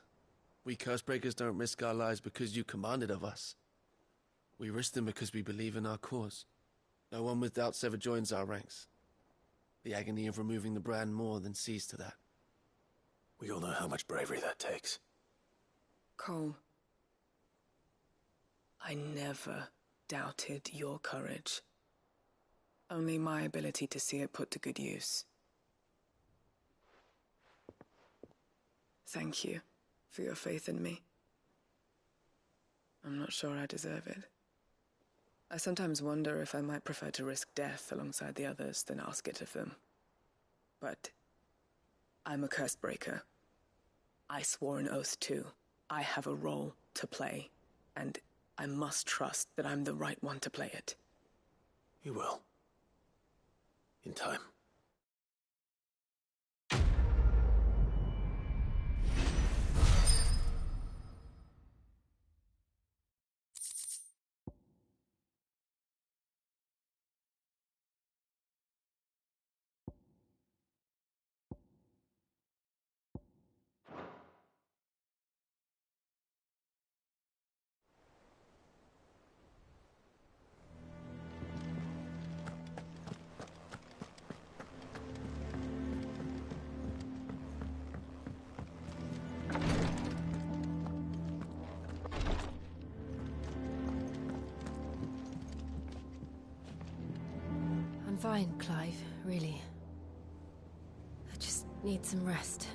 we Cursebreakers don't risk our lives because you commanded of us. We risk them because we believe in our cause. No one with doubts ever joins our ranks. The agony of removing the brand more than sees to that. We all know how much bravery that takes. Cole, I never doubted your courage. Only my ability to see it put to good use. Thank you for your faith in me. I'm not sure I deserve it. I sometimes wonder if I might prefer to risk death alongside the others than ask it of them. But I'm a Cursebreaker. I swore an oath too. I have a role to play, and I must trust that I'm the right one to play it. You will. In time. I'm fine, Clive, really. I just need some rest.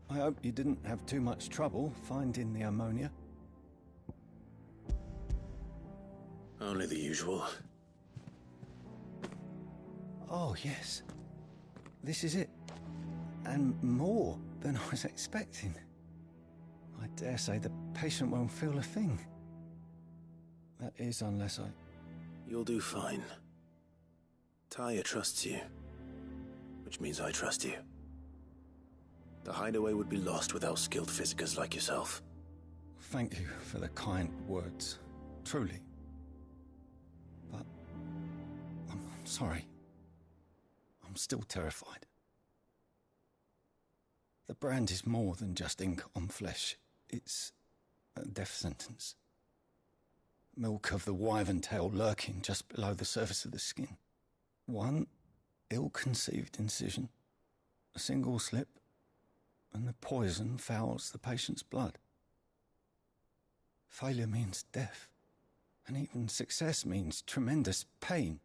I hope you didn't have too much trouble finding the ammonia. Only the usual. Oh, yes. This is it. And more than I was expecting. I dare say the patient won't feel a thing. That is, unless I... You'll do fine. Tyre trusts you, which means I trust you. The hideaway would be lost without skilled physicers like yourself. Thank you for the kind words. Truly. But... I'm sorry. I'm still terrified. The brand is more than just ink on flesh. It's a death sentence. Milk of the wyvern tail lurking just below the surface of the skin. One ill-conceived incision, a single slip, and the poison fouls the patient's blood. Failure means death, and even success means tremendous pain.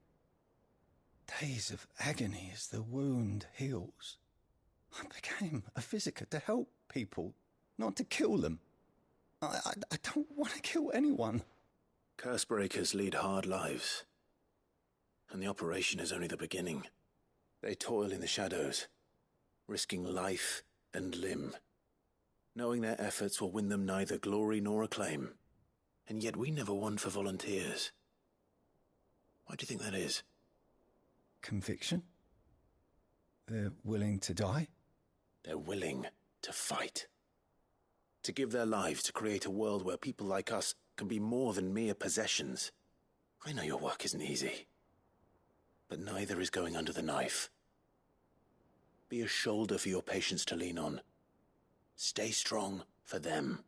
Days of agony as the wound heals. I became a physiker to help people, not to kill them. I don't want to kill anyone. Cursebreakers lead hard lives. And the operation is only the beginning. They toil in the shadows, risking life and limb, knowing their efforts will win them neither glory nor acclaim. And yet we never won for volunteers. Why do you think that is? Conviction? They're willing to die? They're willing to fight. To give their lives to create a world where people like us can be more than mere possessions. I know your work isn't easy. But neither is going under the knife. Be a shoulder for your patients to lean on. Stay strong for them.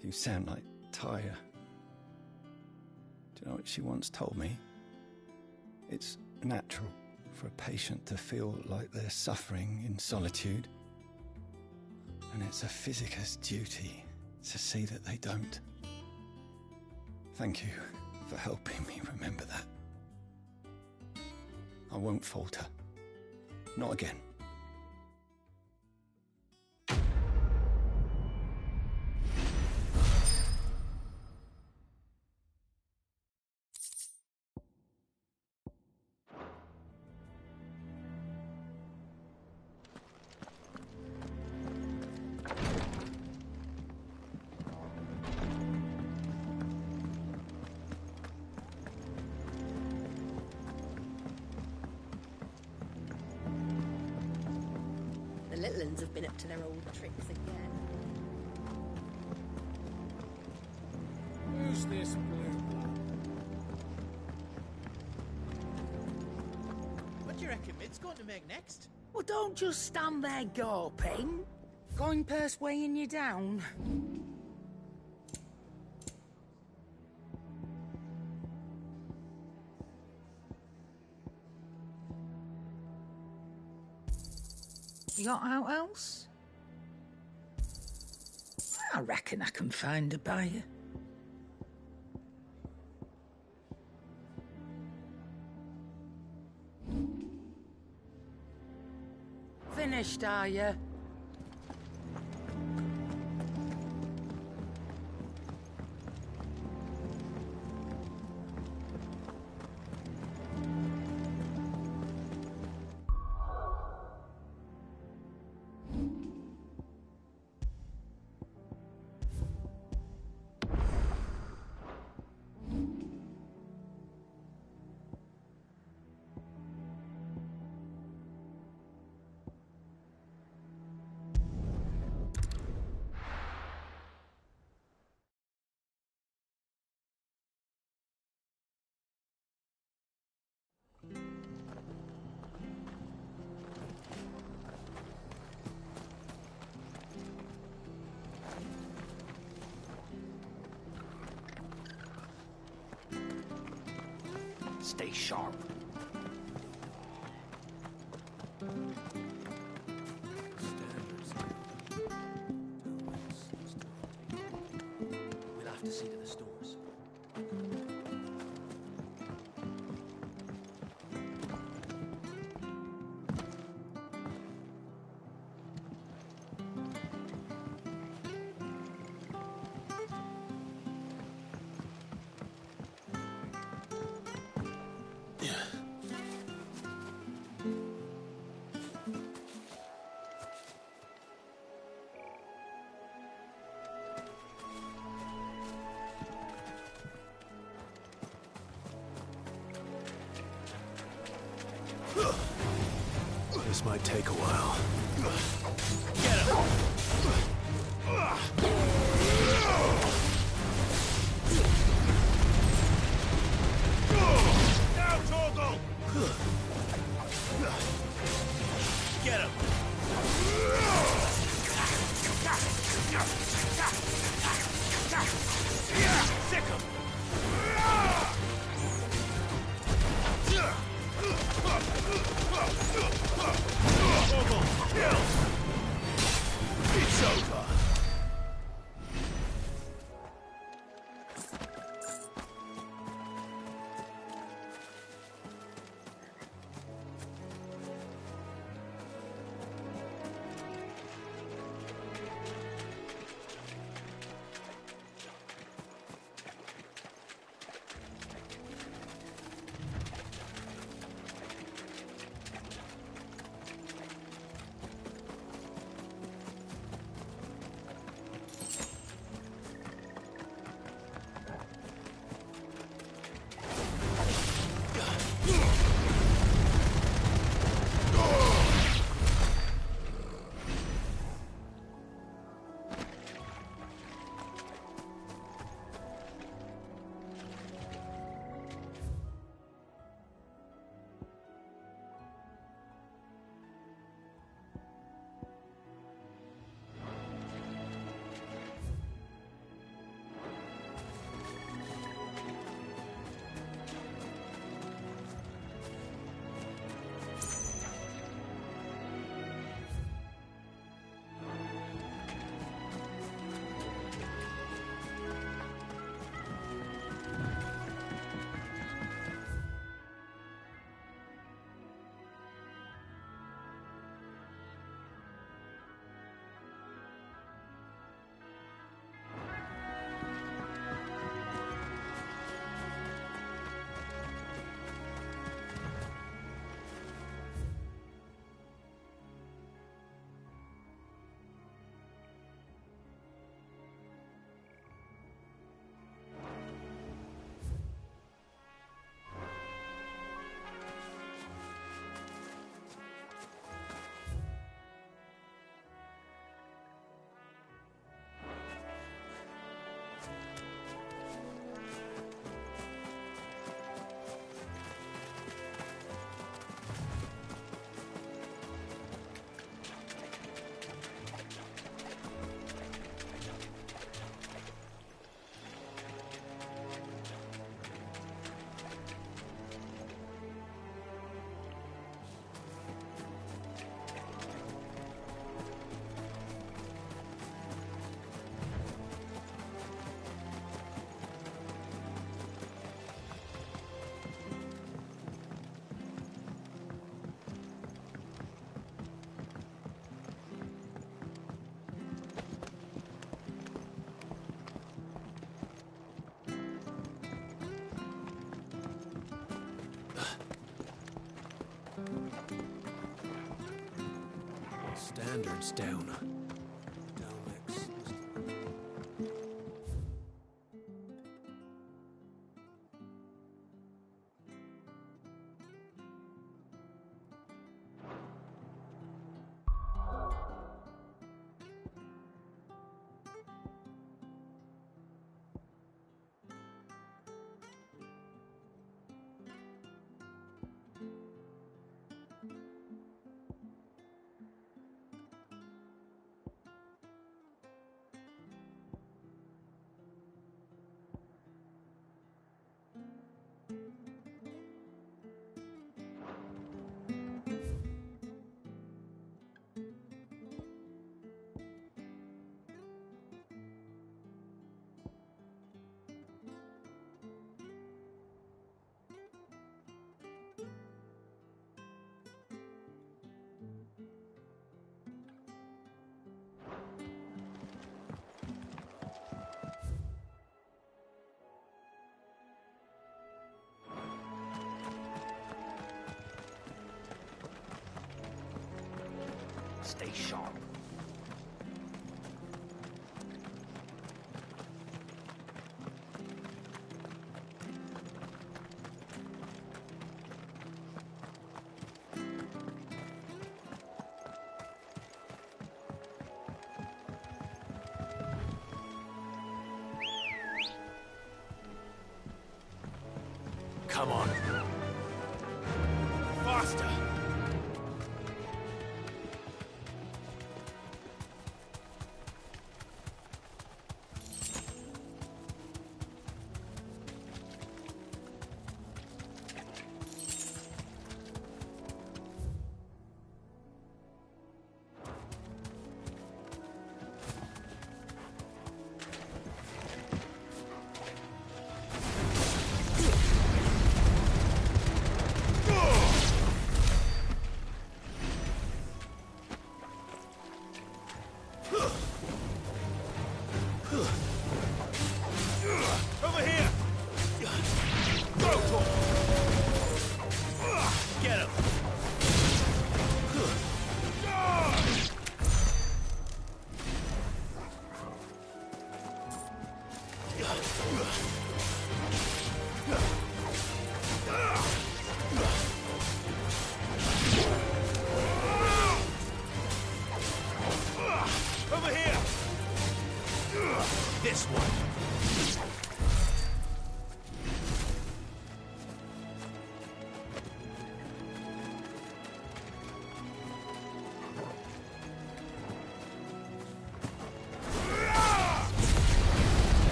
You sound like Tyre. Do you know what she once told me? It's natural for a patient to feel like they're suffering in solitude. And it's a physicist's duty to see that they don't. Thank you for helping me remember that. I won't falter. Not again. The little uns have been up to their old tricks again. Who's this blue blood? What do you reckon Mid's going to make next? Well, don't just stand there gawping. Going purse weighing you down. You got out else? I reckon I can find a buyer. Finished, are you? Stay sharp. We'll have to see to the stores. This might take a while. Get him! Now, Torgal! Get him! Sick him! Torgal, kill! It's over. Standards down. Stay sharp. Come on. Faster!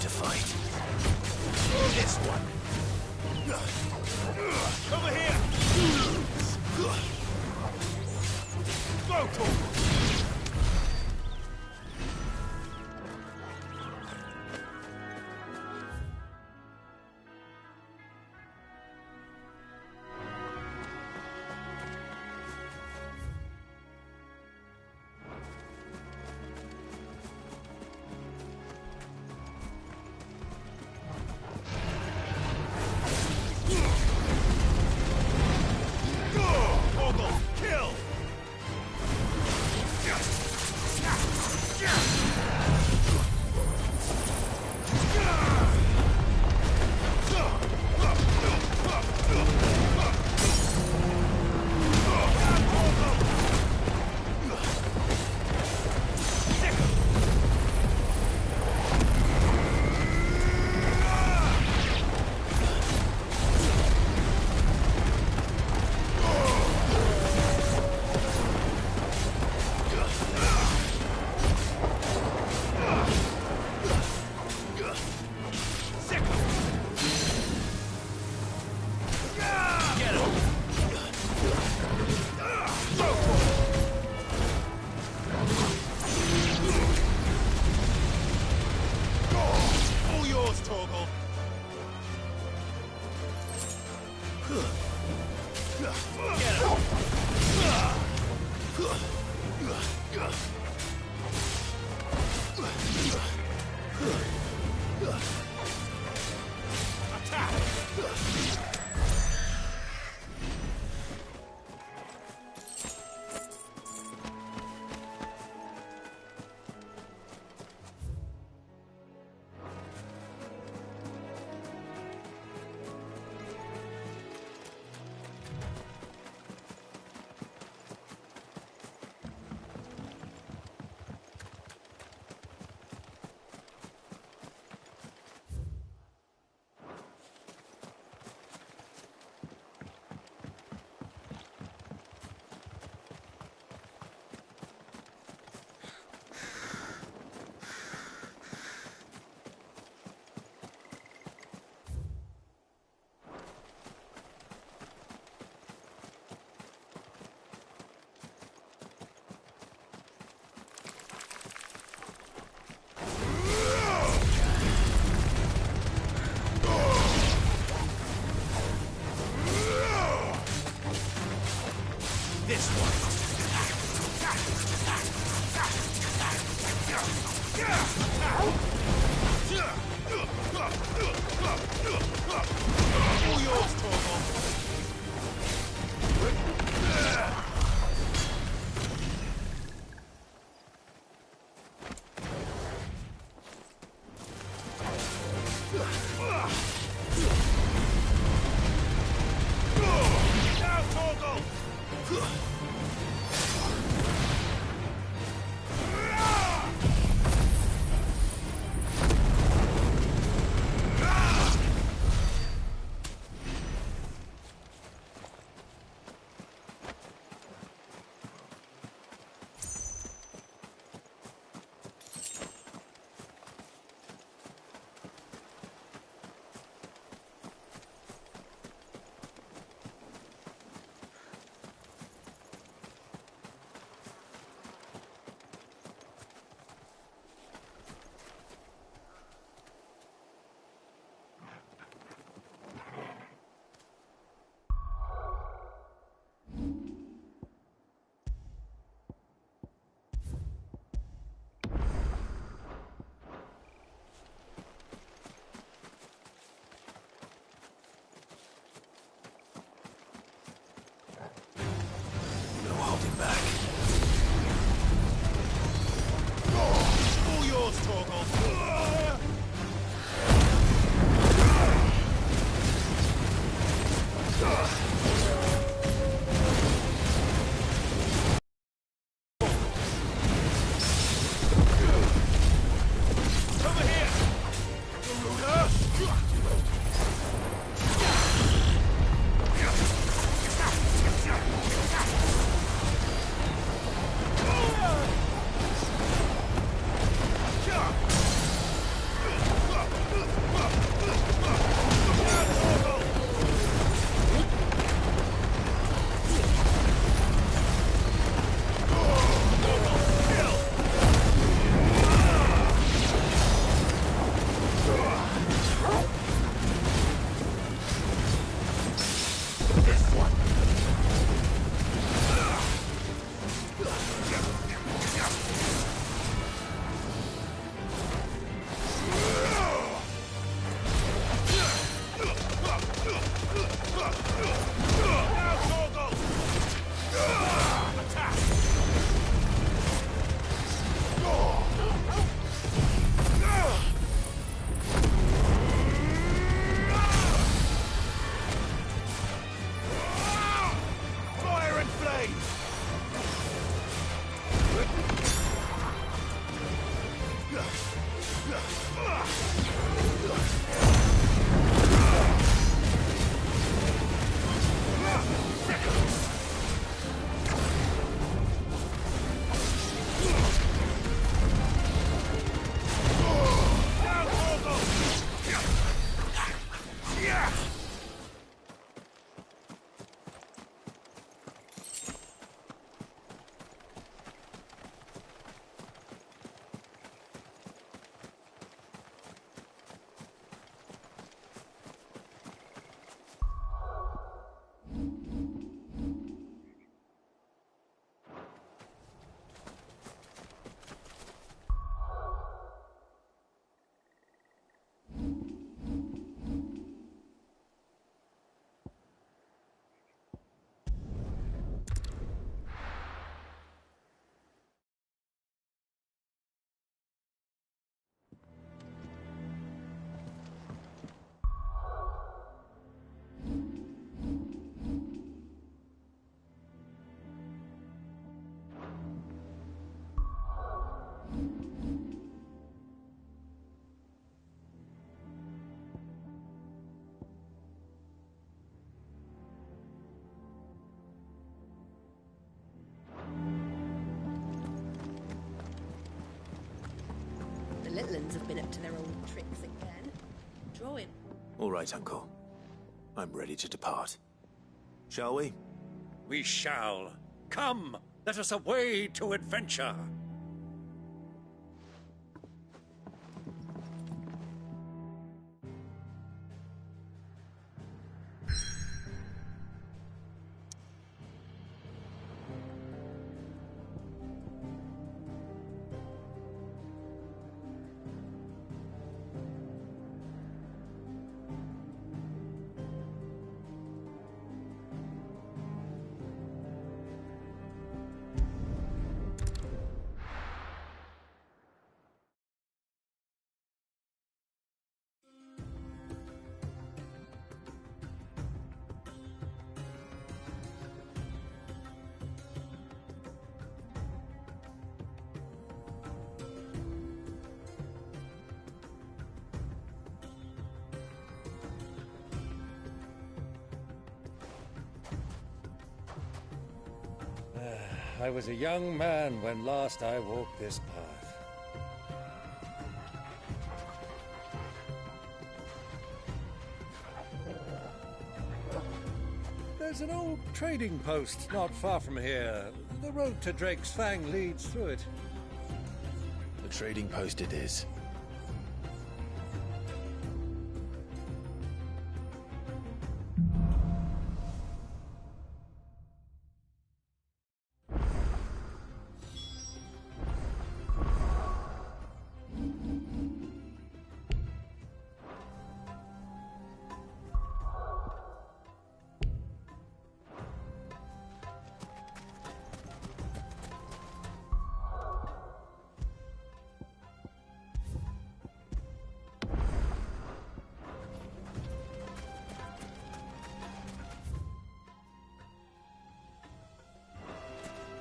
to fight. This one. Over here! Go, Torgal! Guardians have been up to their old tricks again. Drawing. All right, Uncle. I'm ready to depart. Shall we? We shall. Come, let us away to adventure. I was a young man when last I walked this path. There's an old trading post not far from here. The road to Drake's Fang leads through it. The trading post it is.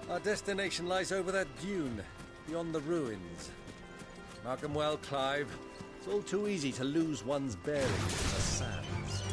Our destination lies over that dune, beyond the ruins. Mark 'em well, Clive. It's all too easy to lose one's bearings in the sands.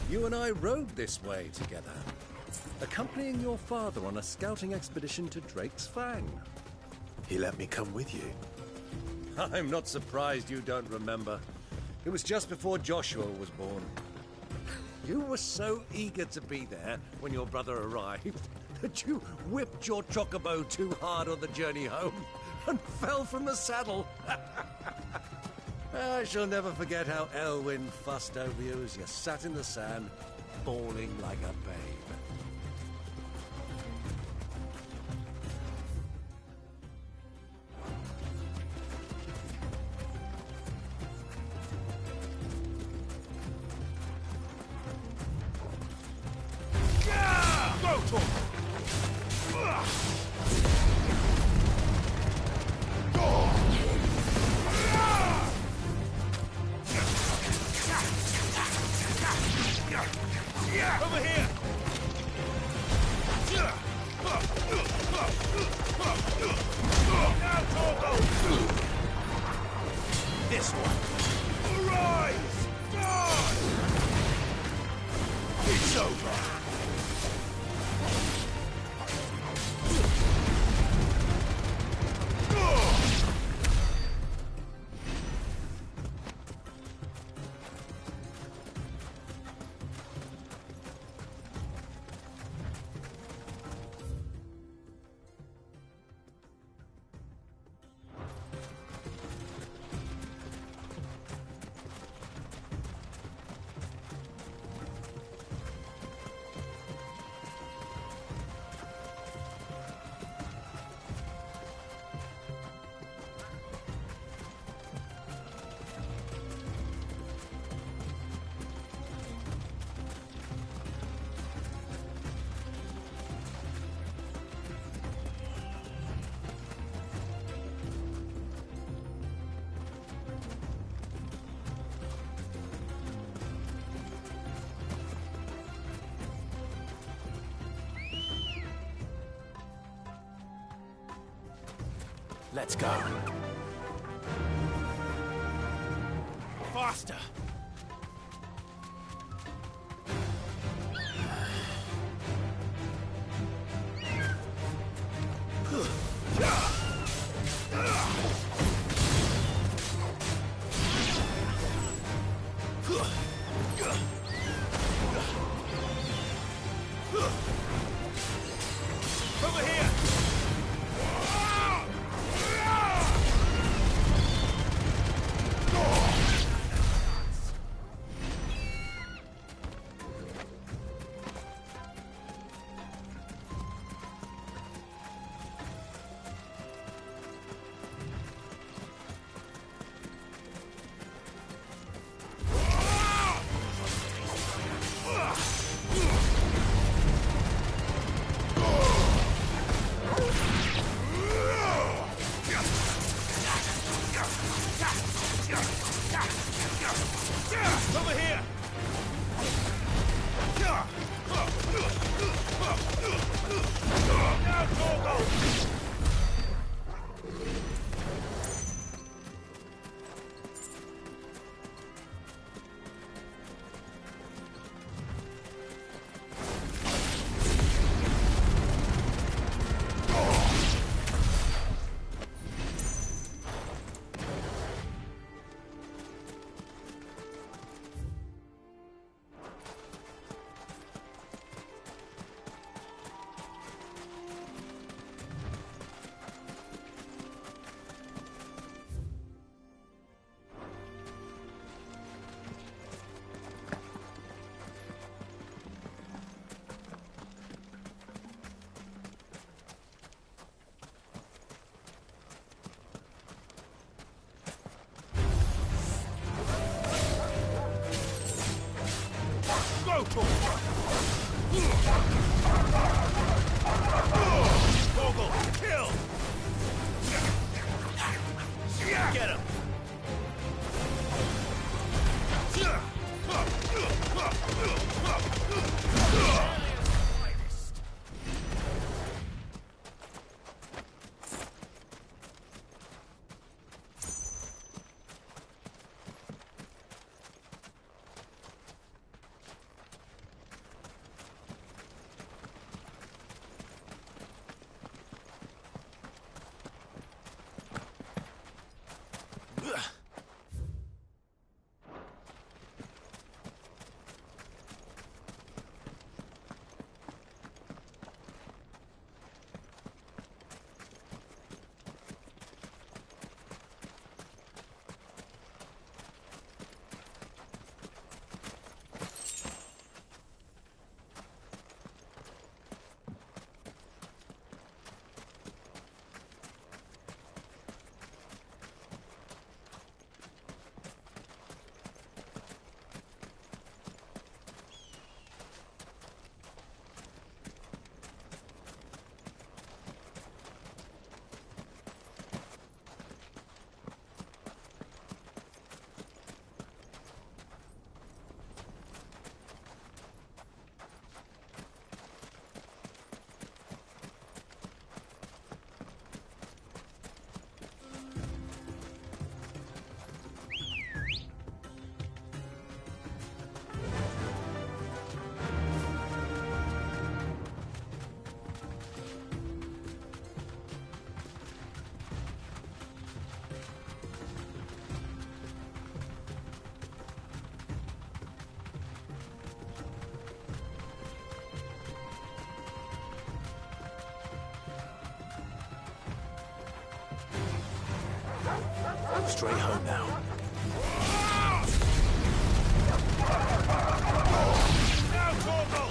You and I rode this way together, accompanying your father on a scouting expedition to Drake's Fang. He let me come with you. I'm not surprised you don't remember. It was just before Joshua was born. You were so eager to be there when your brother arrived that you whipped your chocobo too hard on the journey home and fell from the saddle. I shall never forget how Elwyn fussed over you as you sat in the sand, bawling like a babe. Over here! Now, Torgo! This one. Arise! Die! It's over! Let's go. Faster! Over here! Over here! Now, Torgo! Go, Torgo! Torgo, kill! Get him! straight home now. Now, Torgal!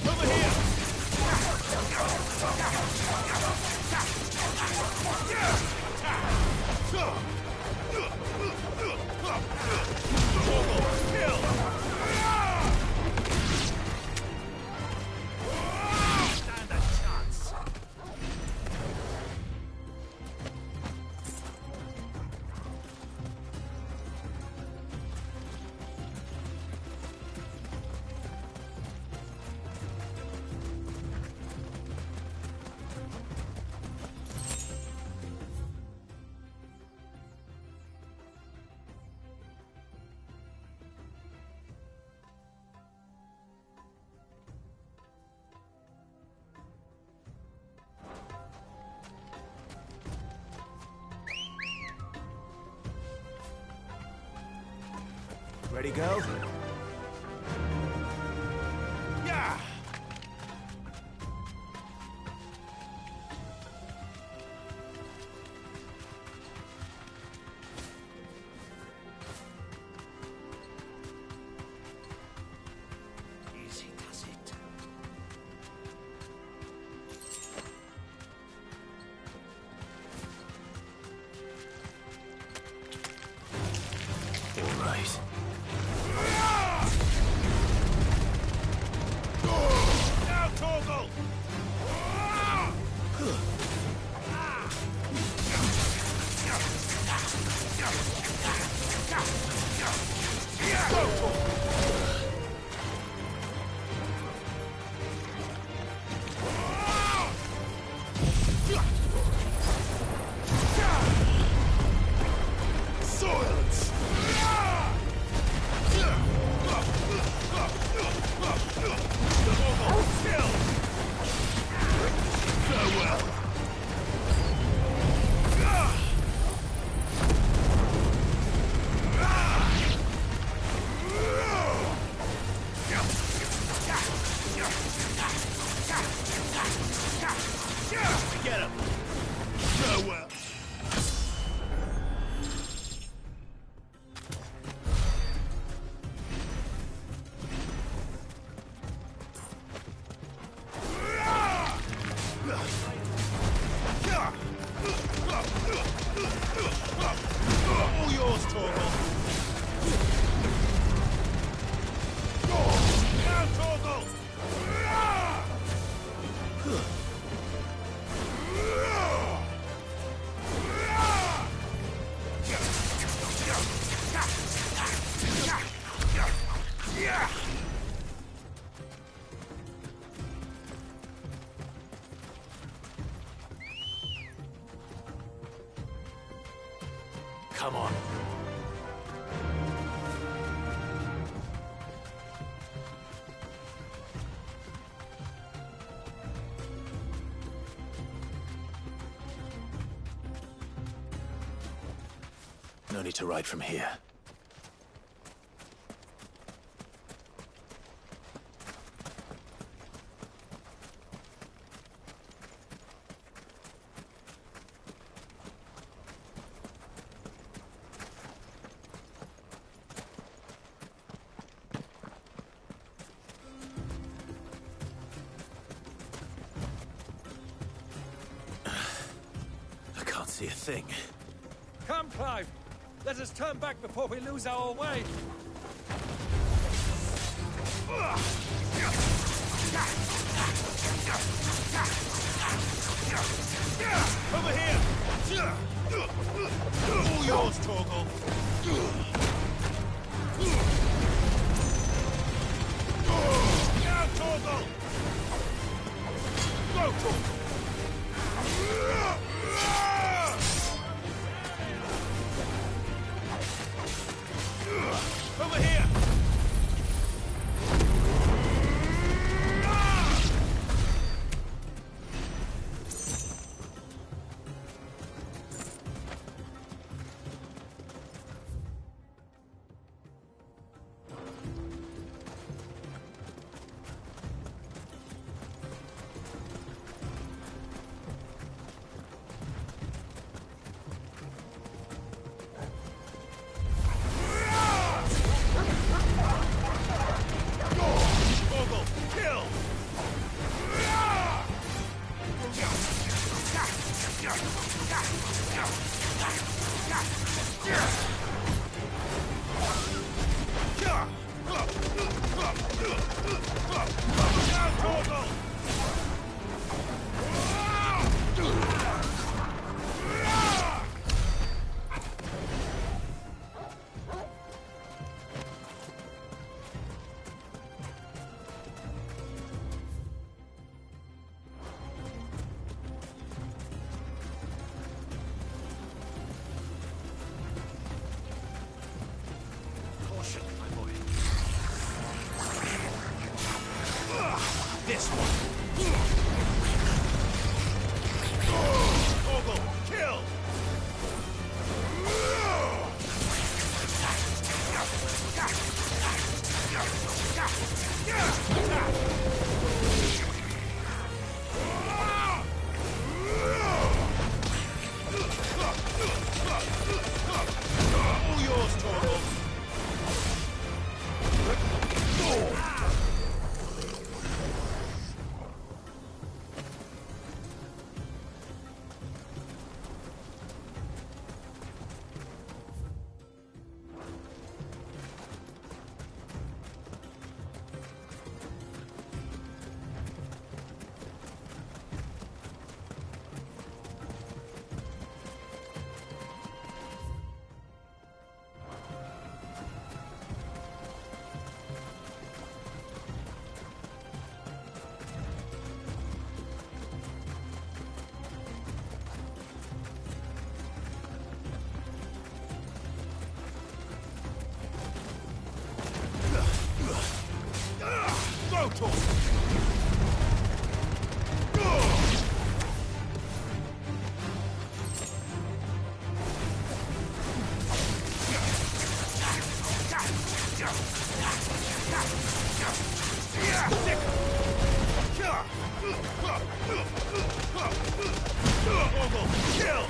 Over here! Stand a chance. Ready, go? Yeah! Easy does it. All right. Now, Torgal! Silence! Farewell! Get him! Farewell! All yours, Torgal! Now, Torgal! Come on. No need to ride from here. I can't see a thing. Come, Clive! Let us turn back before we lose our way! Over here! All yours, Torgal! Now, Torgal! Go, Torgal! Over here! course, Torgal. Go, Torgal. Kill!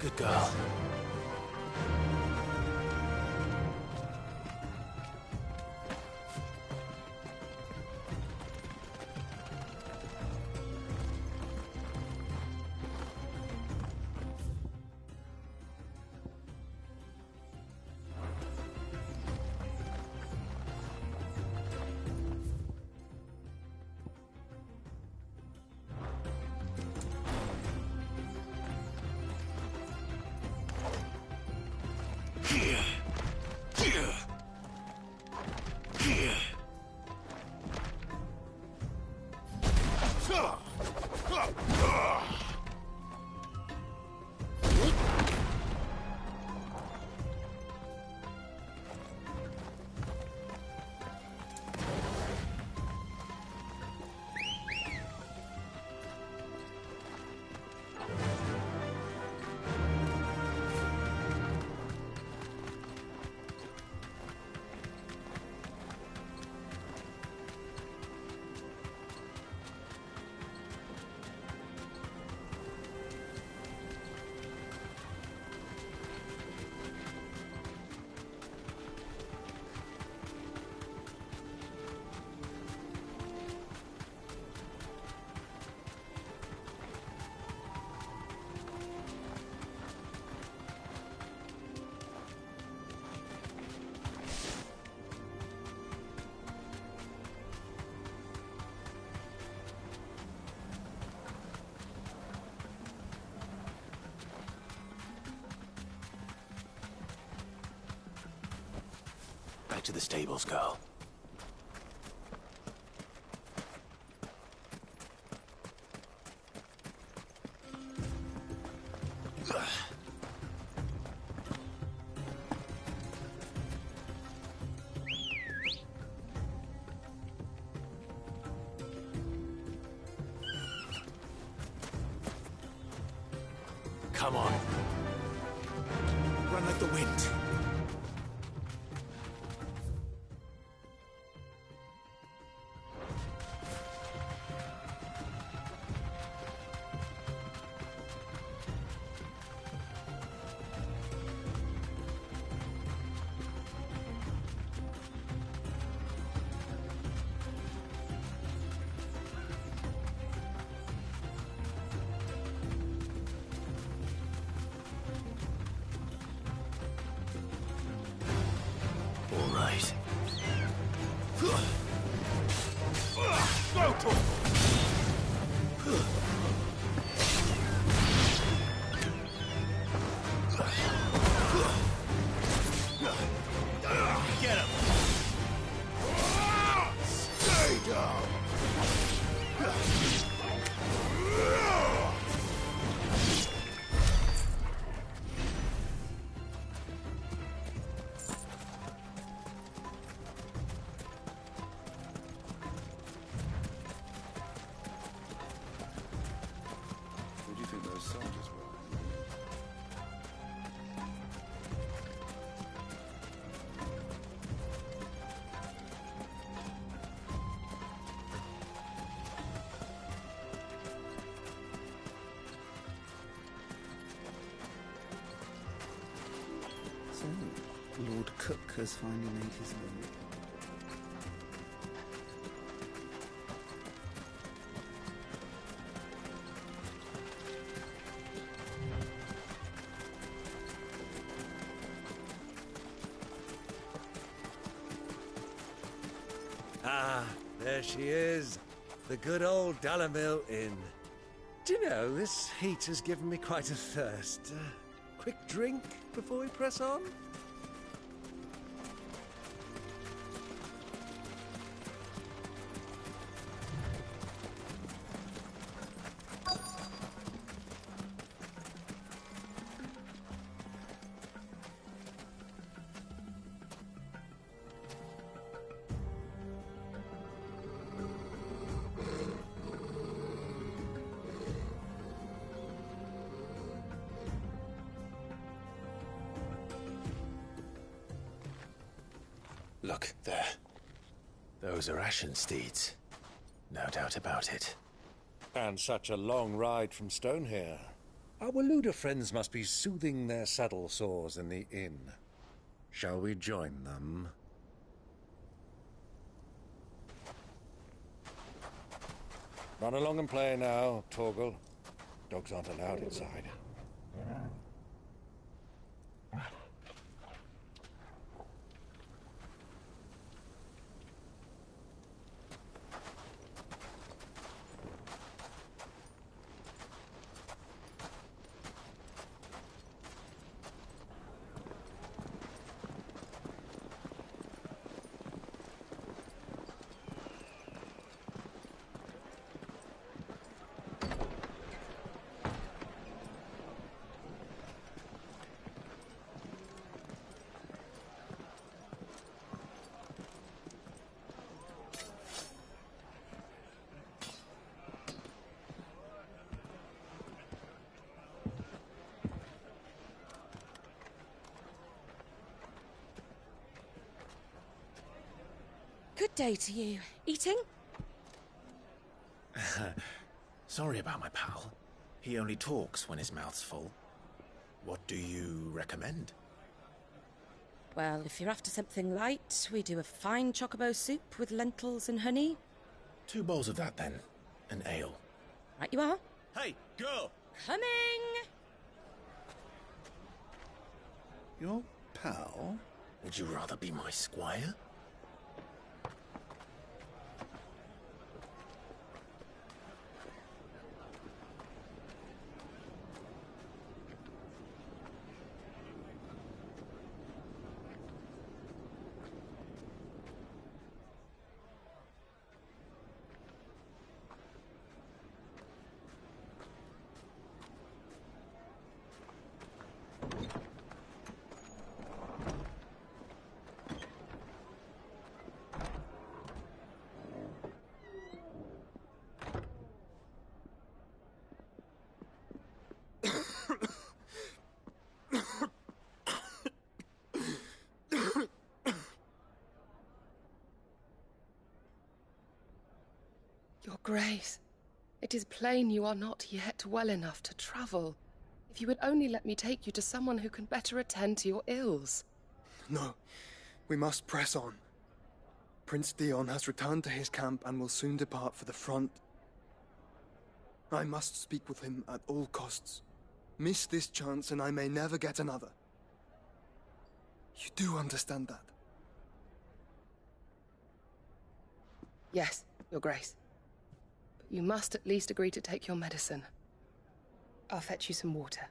Good girl. back to the stables, girl. Come on. Run like the wind. All right. Go, Torgal! Get him! Stay down! Who do you think those soldiers were? So, Lord Cook has finally made his move. Ah, there she is. The good old Dalamil Inn. Do you know, this heat has given me quite a thirst. Quick drink before we press on? Look, there. Those are Ashen steeds. No doubt about it. And such a long ride from Stonehair. Our Waluda friends must be soothing their saddle sores in the inn. Shall we join them? Run along and play now, Torgal. Dogs aren't allowed inside. Good day to you. Eating? Sorry about my pal. He only talks when his mouth's full. What do you recommend? Well, if you're after something light, we do a fine chocobo soup with lentils and honey. 2 bowls of that, then. An ale. Right you are. Hey, girl! Coming! Your pal? Would you rather be my squire? Grace, it is plain you are not yet well enough to travel. If you would only let me take you to someone who can better attend to your ills. No, we must press on. Prince Dion has returned to his camp and will soon depart for the front. I must speak with him at all costs. Miss this chance and I may never get another. You do understand that? Yes, Your Grace. But you must at least agree to take your medicine. I'll fetch you some water.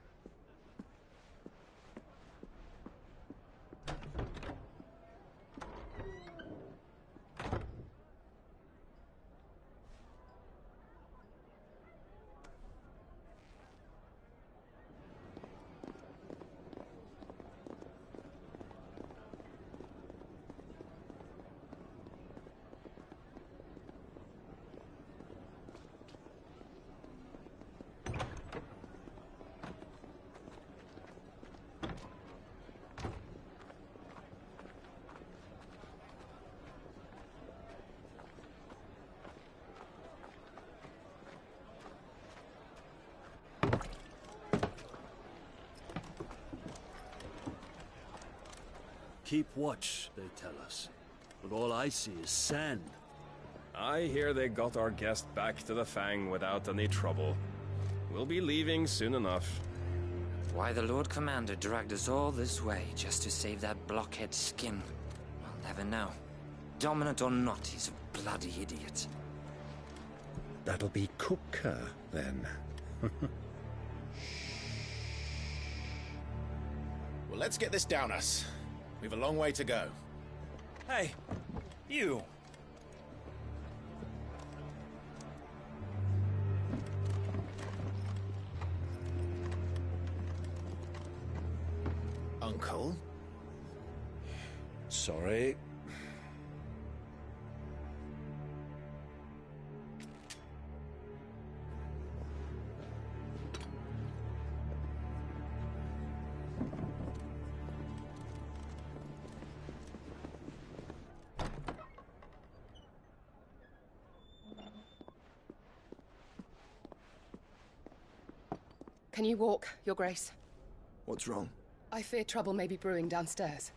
Keep watch, they tell us. But all I see is sand. I hear they got our guest back to the Fang without any trouble. We'll be leaving soon enough. Why the Lord Commander dragged us all this way just to save that blockhead skin, I'll never know. Dominant or not, he's a bloody idiot. That'll be Cooker, then. Well, let's get this down us. We've a long way to go. Hey, you! Uncle? Sorry. Can you walk, Your Grace? What's wrong? I fear trouble may be brewing downstairs.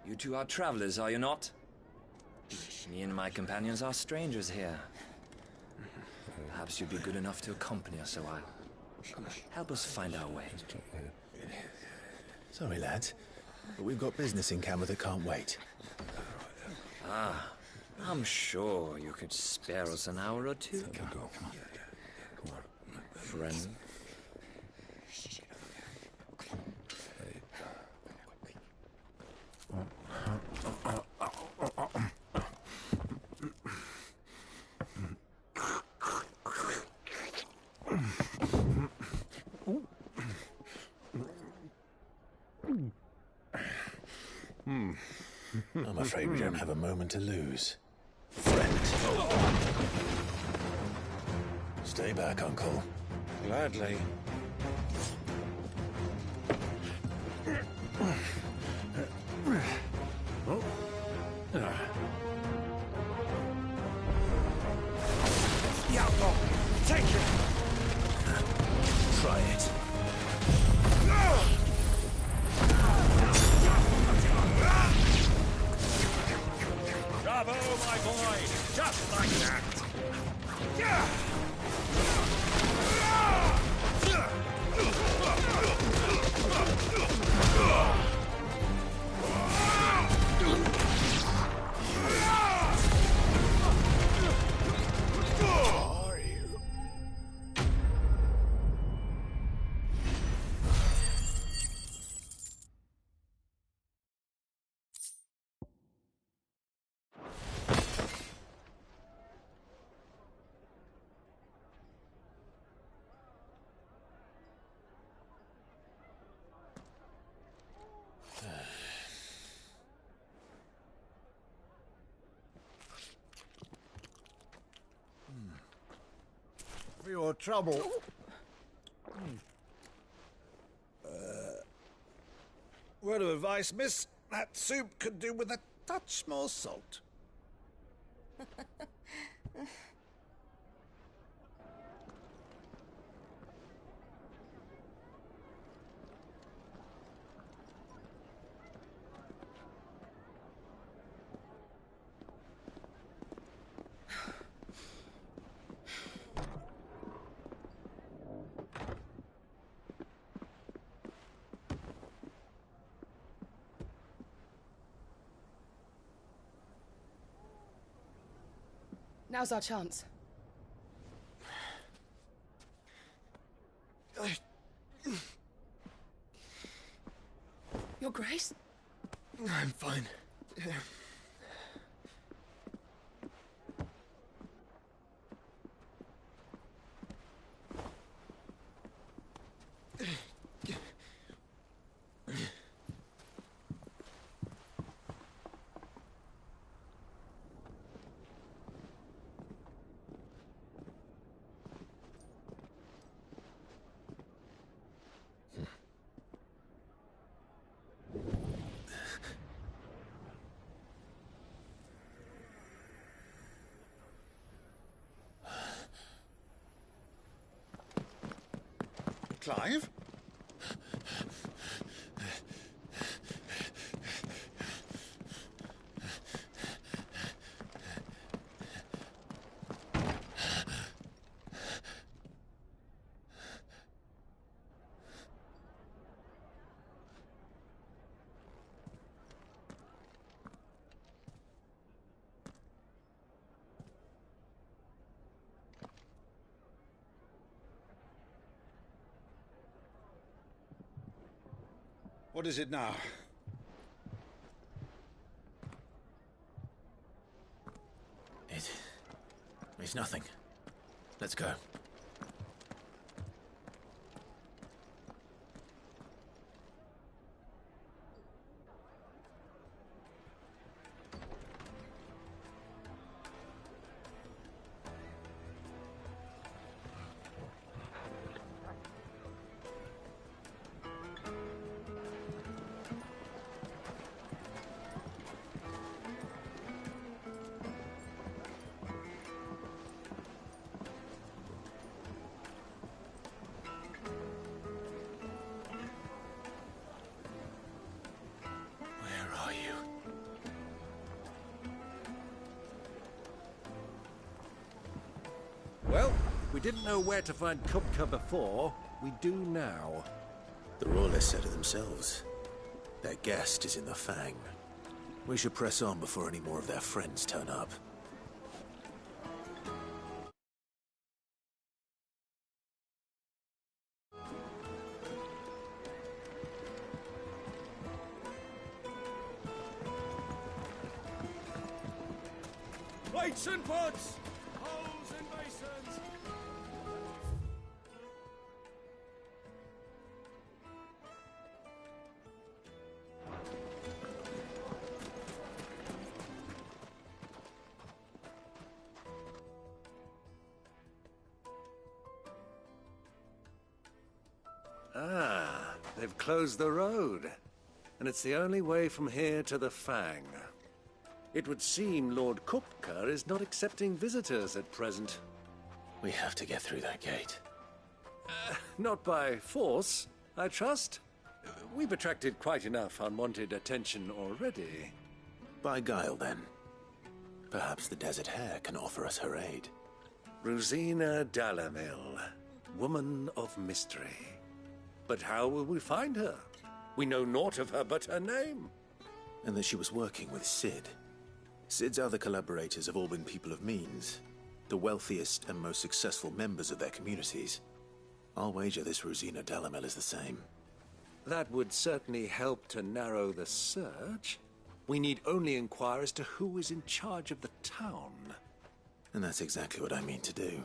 You two are travelers, are you not? Me and my companions are strangers here. Perhaps you'd be good enough to accompany us a while. Help us find our way. Sorry, lads, but we've got business in camera that can't wait. Ah, I'm sure you could spare us an hour or two. Come on. Friend. I'm afraid we don't have a moment to lose. Friend. Stay back, Uncle. Gladly. The outlaw! Take it! Try it. Bravo, my boy! Just like that! For your trouble. Word of advice, miss. That soup could do with a touch more salt. Now's our chance. Your Grace? I'm fine. Clive? What is it now? It's nothing. Let's go. Well, we didn't know where to find Kupka before. We do now. The Royalists said it themselves. Their guest is in the Fang. We should press on before any more of their friends turn up. Plates and pots! Holes and basins! Ah, they've closed the road. And it's the only way from here to the Fang. It would seem Lord Kupka is not accepting visitors at present. We have to get through that gate. Not by force, I trust. We've attracted quite enough unwanted attention already. By guile, then. Perhaps the Desert Hare can offer us her aid. Rosina Dalamil, woman of mystery. But how will we find her? We know naught of her but her name. And that she was working with Sid. Sid's other collaborators have all been people of means, the wealthiest and most successful members of their communities. I'll wager this Rosina Dalamel is the same. That would certainly help to narrow the search. We need only inquire as to who is in charge of the town. And that's exactly what I mean to do.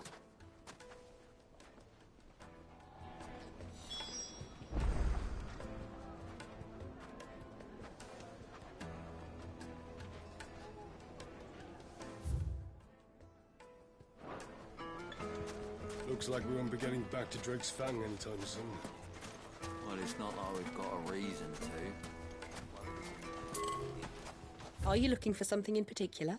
Looks like we won't be getting back to Drake's Fang anytime soon. Well, it's not like we've got a reason to. Are you looking for something in particular?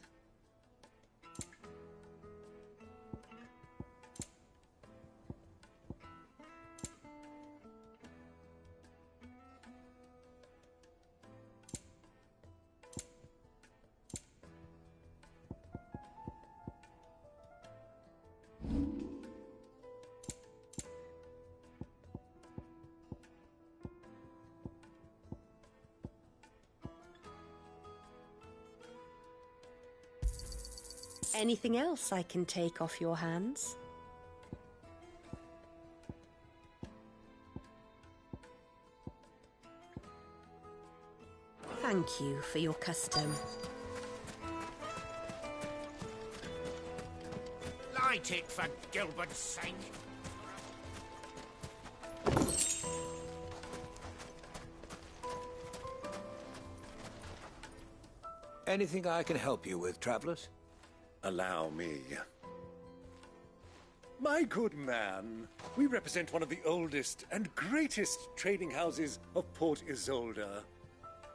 Anything else I can take off your hands? Thank you for your custom. Light it, for Gilbert's sake. Anything I can help you with, travelers? Allow me. My good man, we represent one of the oldest and greatest trading houses of Port Isolde.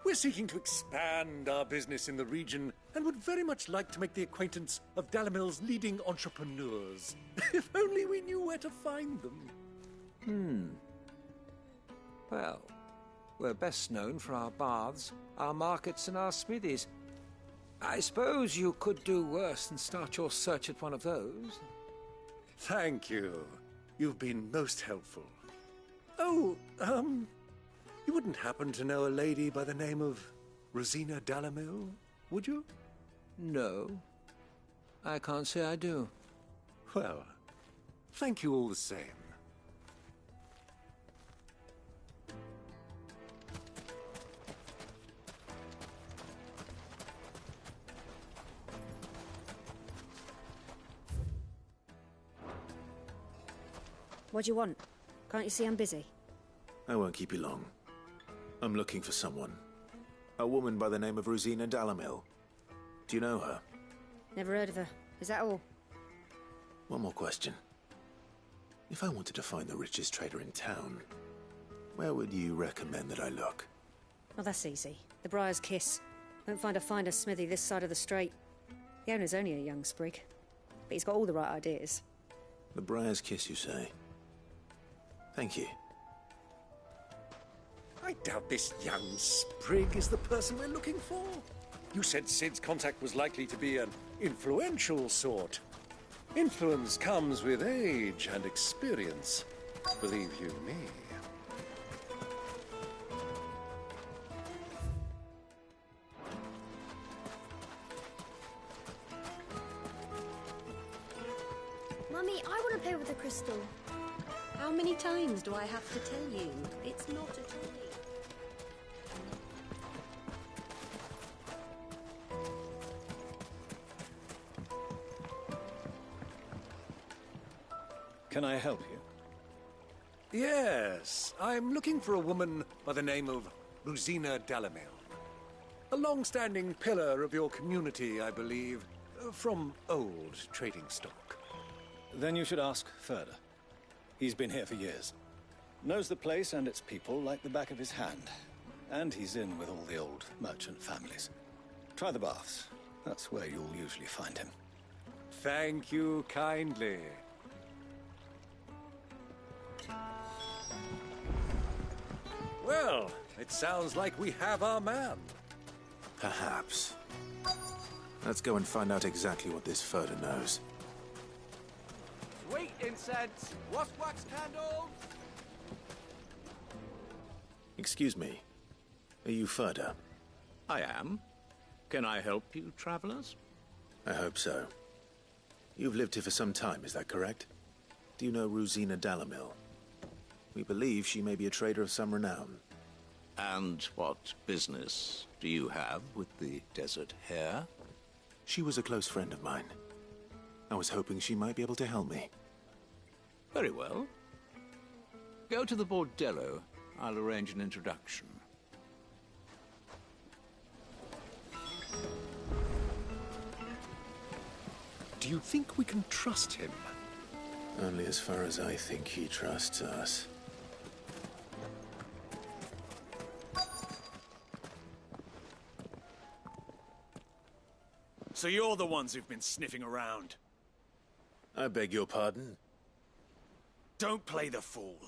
We're seeking to expand our business in the region and would very much like to make the acquaintance of Dalamil's leading entrepreneurs. If only we knew where to find them. Well, we're best known for our baths, our markets, and our smithies. I suppose you could do worse than start your search at one of those. Thank you. You've been most helpful. Oh, you wouldn't happen to know a lady by the name of Rosina Dalamil, would you? No. I can't say I do. Well, thank you all the same. What do you want? Can't you see I'm busy? I won't keep you long. I'm looking for someone. A woman by the name of Rosina Dalamil. Do you know her? Never heard of her. Is that all? One more question. If I wanted to find the richest trader in town, where would you recommend that I look? Oh, that's easy. The Briar's Kiss. Won't find a finer smithy this side of the strait. The owner's only a young sprig, but he's got all the right ideas. The Briar's Kiss, you say? Thank you. I doubt this young sprig is the person we're looking for. You said Sid's contact was likely to be an influential sort. Influence comes with age and experience, believe you me. Mummy, I want to play with the crystal. How many times do I have to tell you? It's not a toy. Can I help you? Yes, I'm looking for a woman by the name of Rosina Dalamil. A long-standing pillar of your community, I believe, from old trading stock. Then you should ask Furder. He's been here for years. Knows the place and its people like the back of his hand. And he's in with all the old merchant families. Try the baths. That's where you'll usually find him. Thank you kindly. Well, it sounds like we have our man. Perhaps. Let's go and find out exactly what this Furder knows. Sweet incense, wax candles. Excuse me. Are you Furder? I am. Can I help you, travelers? I hope so. You've lived here for some time, is that correct? Do you know Rosina Dalamil? We believe she may be a trader of some renown. And what business do you have with the desert hare? She was a close friend of mine. I was hoping she might be able to help me. Very well. Go to the bordello. I'll arrange an introduction. Do you think we can trust him? Only as far as I think he trusts us. So you're the ones who've been sniffing around. I beg your pardon? Don't play the fool.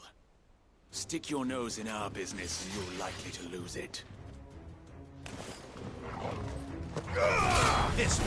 Stick your nose in our business and you're likely to lose it. This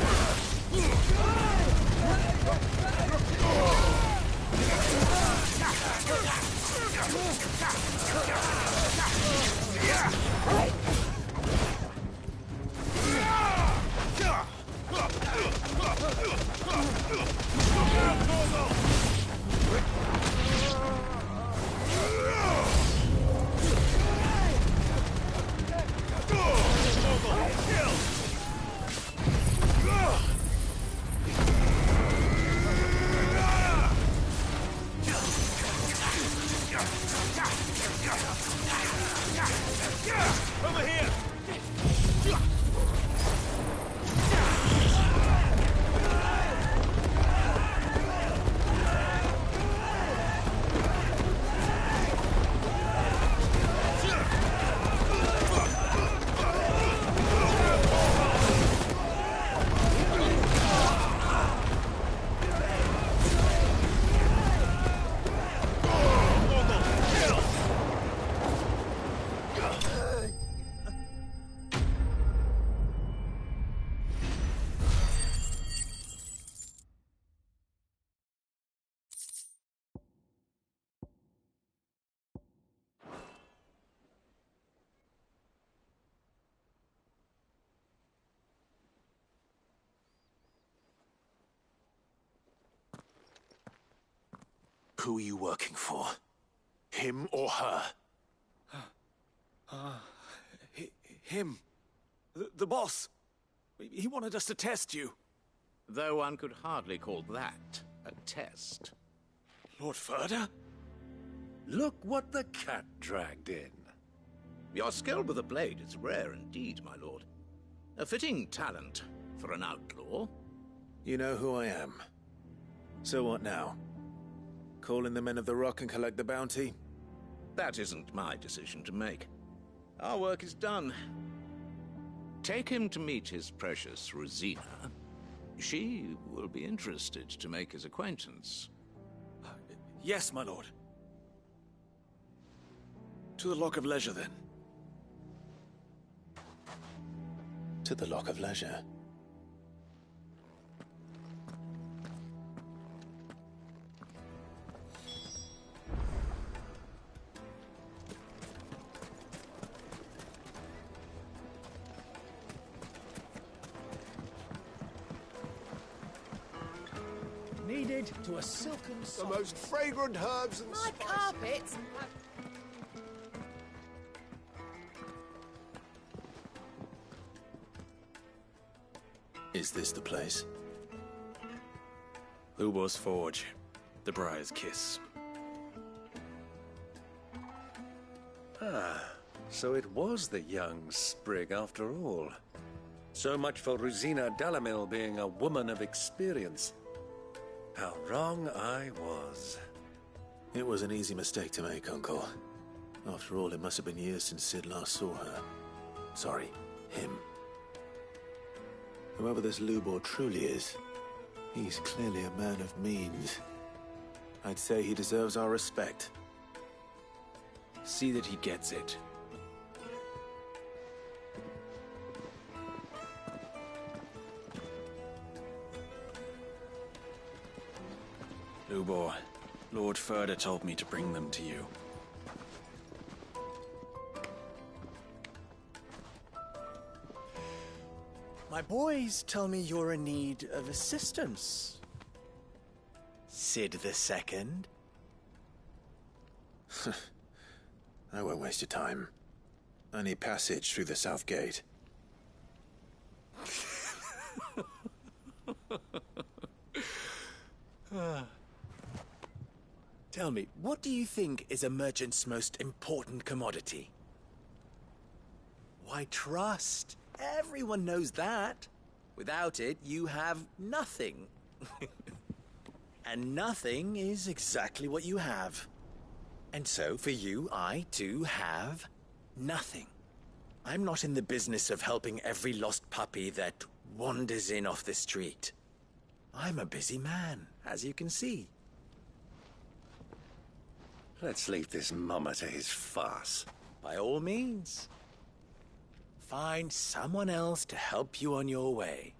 over here! Who are you working for? Him or her? Him. The boss. He wanted us to test you. Though one could hardly call that a test. Lord Furder? Look what the cat dragged in. Your skill with the blade is rare indeed, my lord. A fitting talent for an outlaw. You know who I am. So what now? Call in the Men of the Rock and collect the bounty? That isn't my decision to make. Our work is done. Take him to meet his precious Rosina. She will be interested to make his acquaintance. Yes, my lord. To the Lock of Leisure, then. To the Lock of Leisure. Needed to a silken The most fragrant herbs and My carpets. Is this the place? Lubor's Forge. The Briar's Kiss. Ah, so it was the young sprig after all. So much for Rosina Dalamil being a woman of experience. How wrong I was. It was an easy mistake to make, Uncle. After all, it must have been years since Sid last saw her. Sorry, him. Whoever this Lubor truly is, he's clearly a man of means. I'd say he deserves our respect. See that he gets it. Lubor, Lord Furder told me to bring them to you. My boys tell me you're in need of assistance. Sid II? I won't waste your time. I need passage through the south gate. Tell me, what do you think is a merchant's most important commodity? Why, trust. Everyone knows that. Without it, you have nothing. And nothing is exactly what you have. And so, for you, I, too, have nothing. I'm not in the business of helping every lost puppy that wanders in off the street. I'm a busy man, as you can see. Let's leave this mummer to his farce. By all means. Find someone else to help you on your way.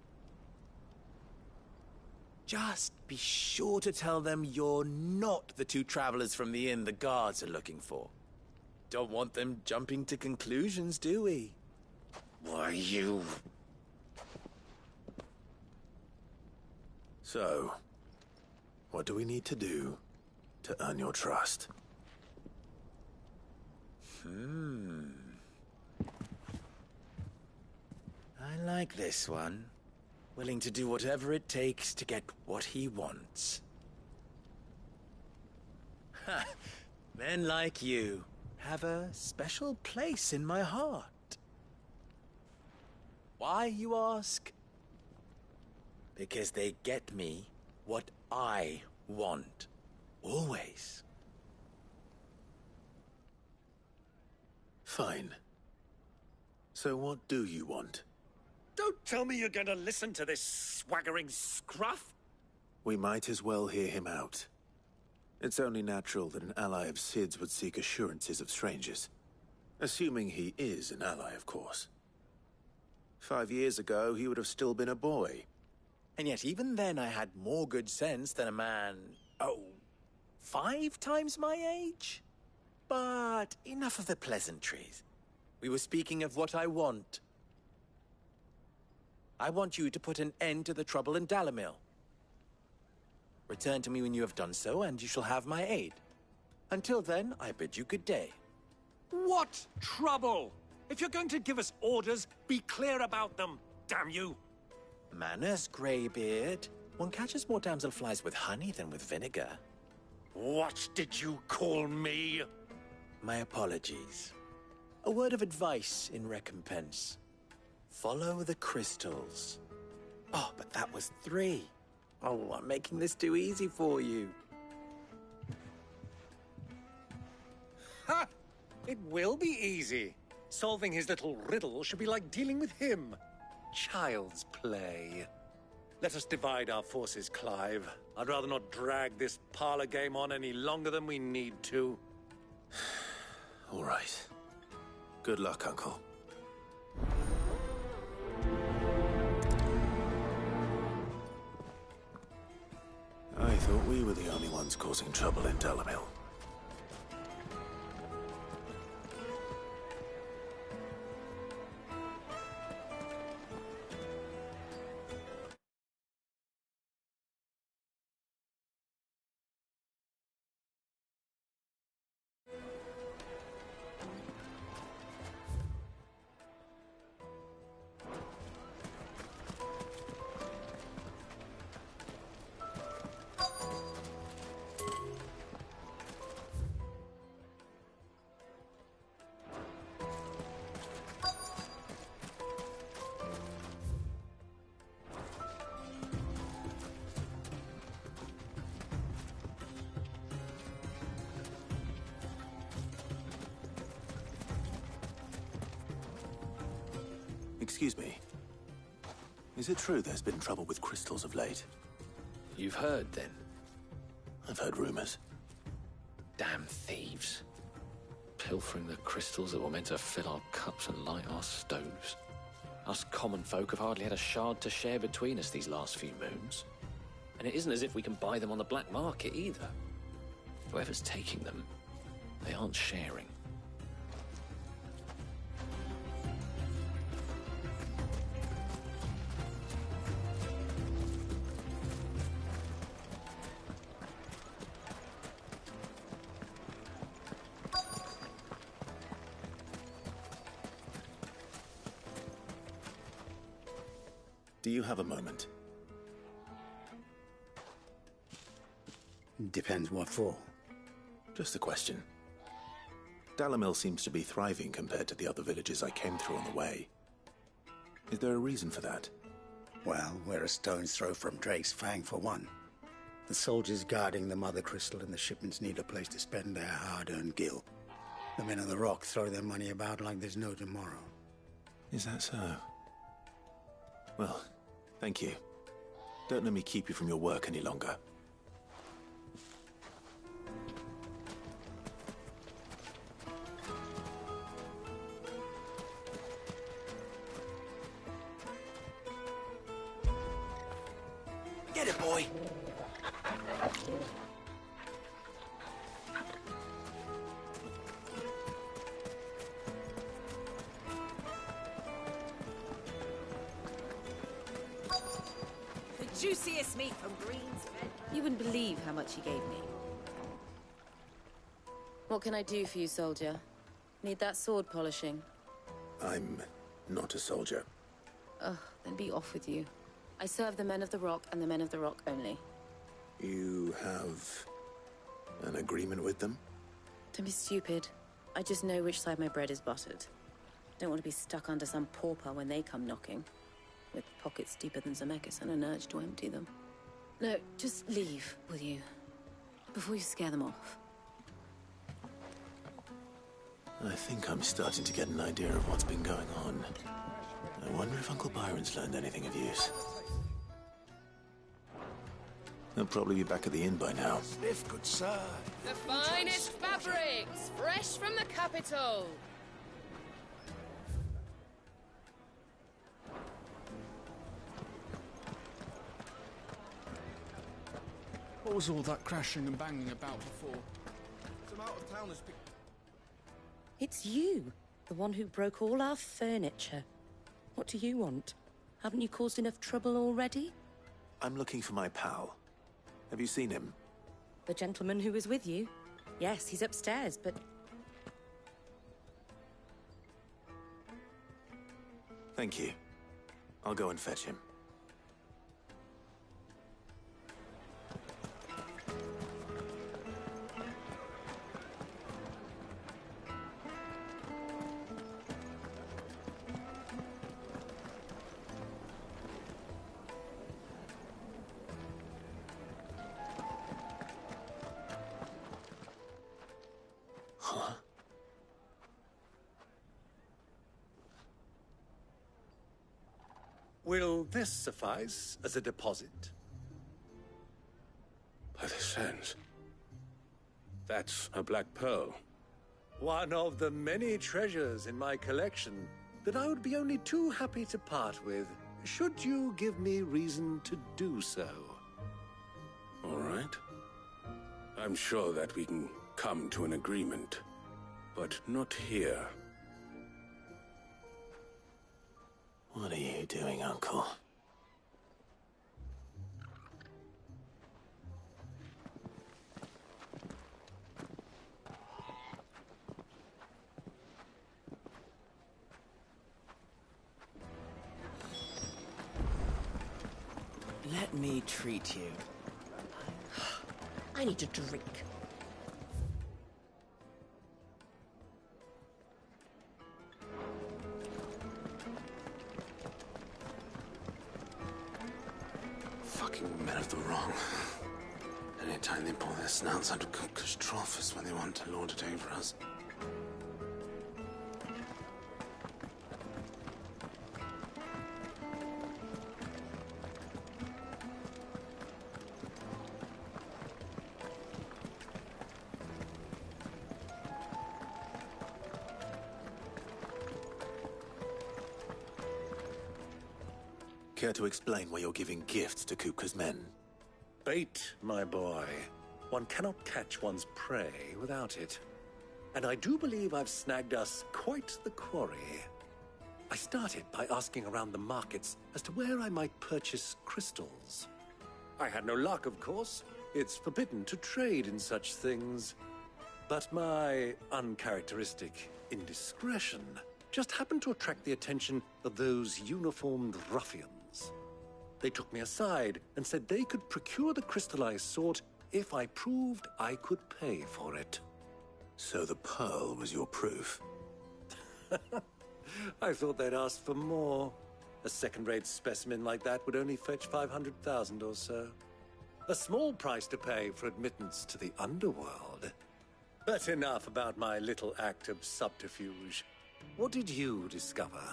Just be sure to tell them you're not the two travelers from the inn the guards are looking for. Don't want them jumping to conclusions, do we? Why, you... So, what do we need to do to earn your trust? I like this one. Willing to do whatever it takes to get what he wants. Ha! Men like you have a special place in my heart. Why, you ask? Because they get me what I want. Always. Fine. So what do you want? Don't tell me you're going to listen to this swaggering scruff! We might as well hear him out. It's only natural that an ally of Sid's would seek assurances of strangers. Assuming he is an ally, of course. 5 years ago, he would have still been a boy. And yet even then I had more good sense than a man, 5 times my age? But enough of the pleasantries. We were speaking of what I want. I want you to put an end to the trouble in Dalamil. Return to me when you have done so, and you shall have my aid. Until then, I bid you good day. What trouble? If you're going to give us orders, be clear about them, damn you! Manners, Greybeard. One catches more damselflies with honey than with vinegar. What did you call me? My apologies. A word of advice in recompense. Follow the crystals. Oh, but that was 3. Oh, I'm making this too easy for you. Ha! It will be easy. Solving his little riddle should be like dealing with him. Child's play. Let us divide our forces, Clive. I'd rather not drag this parlor game on any longer than we need to. All right. Good luck, Uncle. I thought we were the only ones causing trouble in Dalamil. Excuse me. Is it true there's been trouble with crystals of late? You've heard, then? I've heard rumors. Damn thieves. Pilfering the crystals that were meant to fill our cups and light our stoves. Us common folk have hardly had a shard to share between us these last few moons. And it isn't as if we can buy them on the black market, either. Whoever's taking them, they aren't sharing. Do you have a moment? Depends what for. Just a question. Dalamil seems to be thriving compared to the other villages I came through on the way. Is there a reason for that? Well, we're a stone's throw from Drake's Fang, for one. The soldiers guarding the Mother Crystal and the shipments need a place to spend their hard-earned gil. The men of the Rock throw their money about like there's no tomorrow. Is that so? Well, Thank you. Don't let me keep you from your work any longer. Get it, boy! The juiciest meat from Green's Bed. You wouldn't believe how much he gave me. What can I do for you, soldier? Need that sword polishing? I'm not a soldier. Ugh, then be off with you. I serve the men of the Rock and the men of the Rock only. You have an agreement with them? Don't be stupid. I just know which side my bread is buttered. Don't want to be stuck under some pauper when they come knocking. With pockets deeper than Zemeckis and an urge to empty them. No, just leave, will you? Before you scare them off. I think I'm starting to get an idea of what's been going on. I wonder if Uncle Byron's learned anything of use. They'll probably be back at the inn by now. Sniff, good sir. The finest fabrics, fresh from the capital. What was all that crashing and banging about before? Some out-of-towners picked... It's you, the one who broke all our furniture. What do you want? Haven't you caused enough trouble already? I'm looking for my pal. Have you seen him? The gentleman who was with you? Yes, he's upstairs, but... Thank you. I'll go and fetch him. Will this suffice as a deposit? By the sands. That's a black pearl. One of the many treasures in my collection that I would be only too happy to part with, should you give me reason to do so. All right. I'm sure that we can come to an agreement, but not here. What are you doing, Uncle? Let me treat you. I need a drink. Fucking men of the wrong. Anytime they pull their snouts out of cookers' trough is when they want to lord it over us. Care to explain why you're giving gifts to Kupka's men? Bait, my boy. One cannot catch one's prey without it. And I do believe I've snagged us quite the quarry. I started by asking around the markets as to where I might purchase crystals. I had no luck, of course. It's forbidden to trade in such things. But my uncharacteristic indiscretion just happened to attract the attention of those uniformed ruffians. They took me aside and said they could procure the crystal I sought if I proved I could pay for it. So the pearl was your proof? I thought they'd asked for more. A second-rate specimen like that would only fetch 500,000 or so. A small price to pay for admittance to the underworld. But enough about my little act of subterfuge. What did you discover?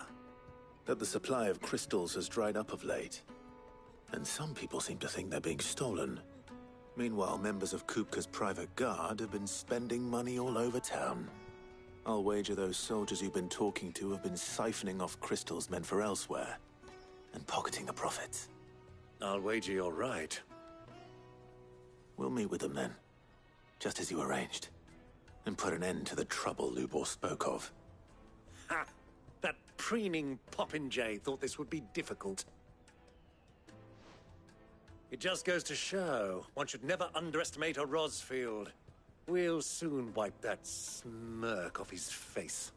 That the supply of crystals has dried up of late. And some people seem to think they're being stolen. Meanwhile, members of Kupka's private guard have been spending money all over town. I'll wager those soldiers you've been talking to have been siphoning off crystals meant for elsewhere, and pocketing the profits. I'll wager you're right. We'll meet with them then, just as you arranged, and put an end to the trouble Lubor spoke of. Ha! That preening popinjay thought this would be difficult. It just goes to show, one should never underestimate a Rosfield. We'll soon wipe that smirk off his face.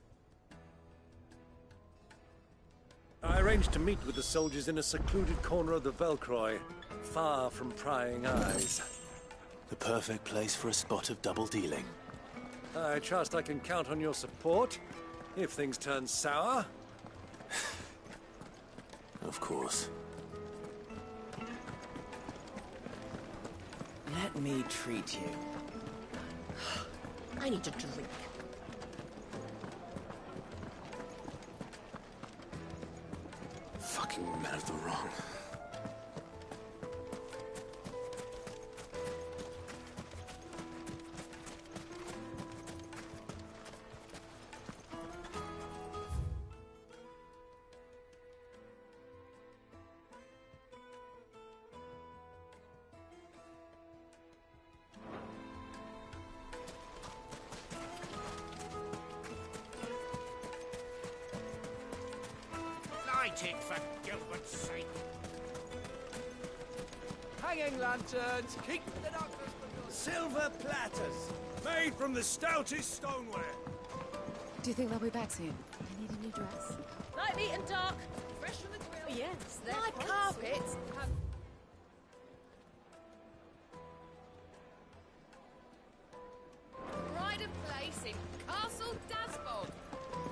I arranged to meet with the soldiers in a secluded corner of the Velcroy, far from prying eyes. The perfect place for a spot of double dealing. I trust I can count on your support, if things turn sour. Of course. Let me treat you. I need a drink. Fucking men of the wrong. Light it for Gilbert's sake. Hanging lanterns, keep the darkness from your... Silver platters, made from the stoutest stoneware. Do you think they'll be back soon? I need a new dress. Light, meat and dark. Fresh from the grill. Yes, they're My quite carpets. Pride of place in Castle Dasbog.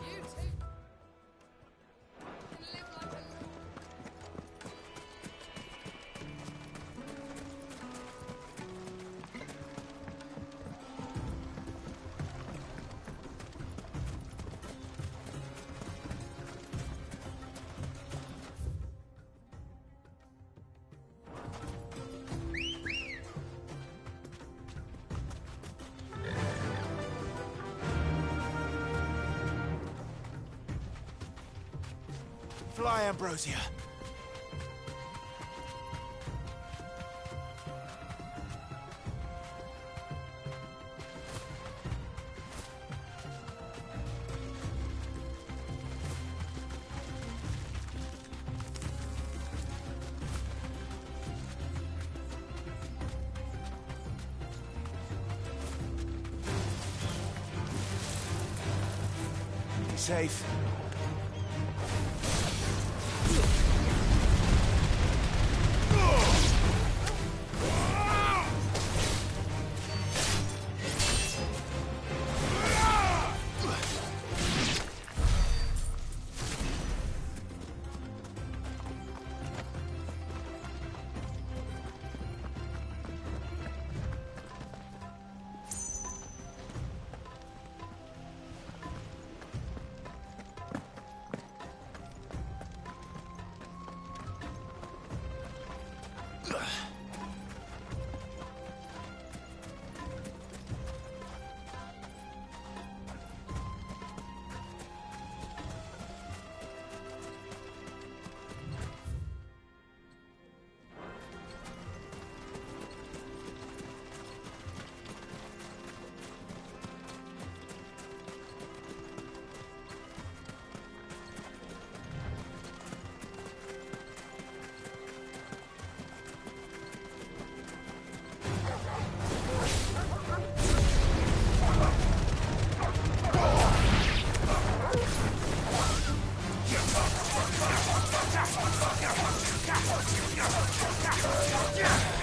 You two can live like a... Fly, Ambrosia. Be safe.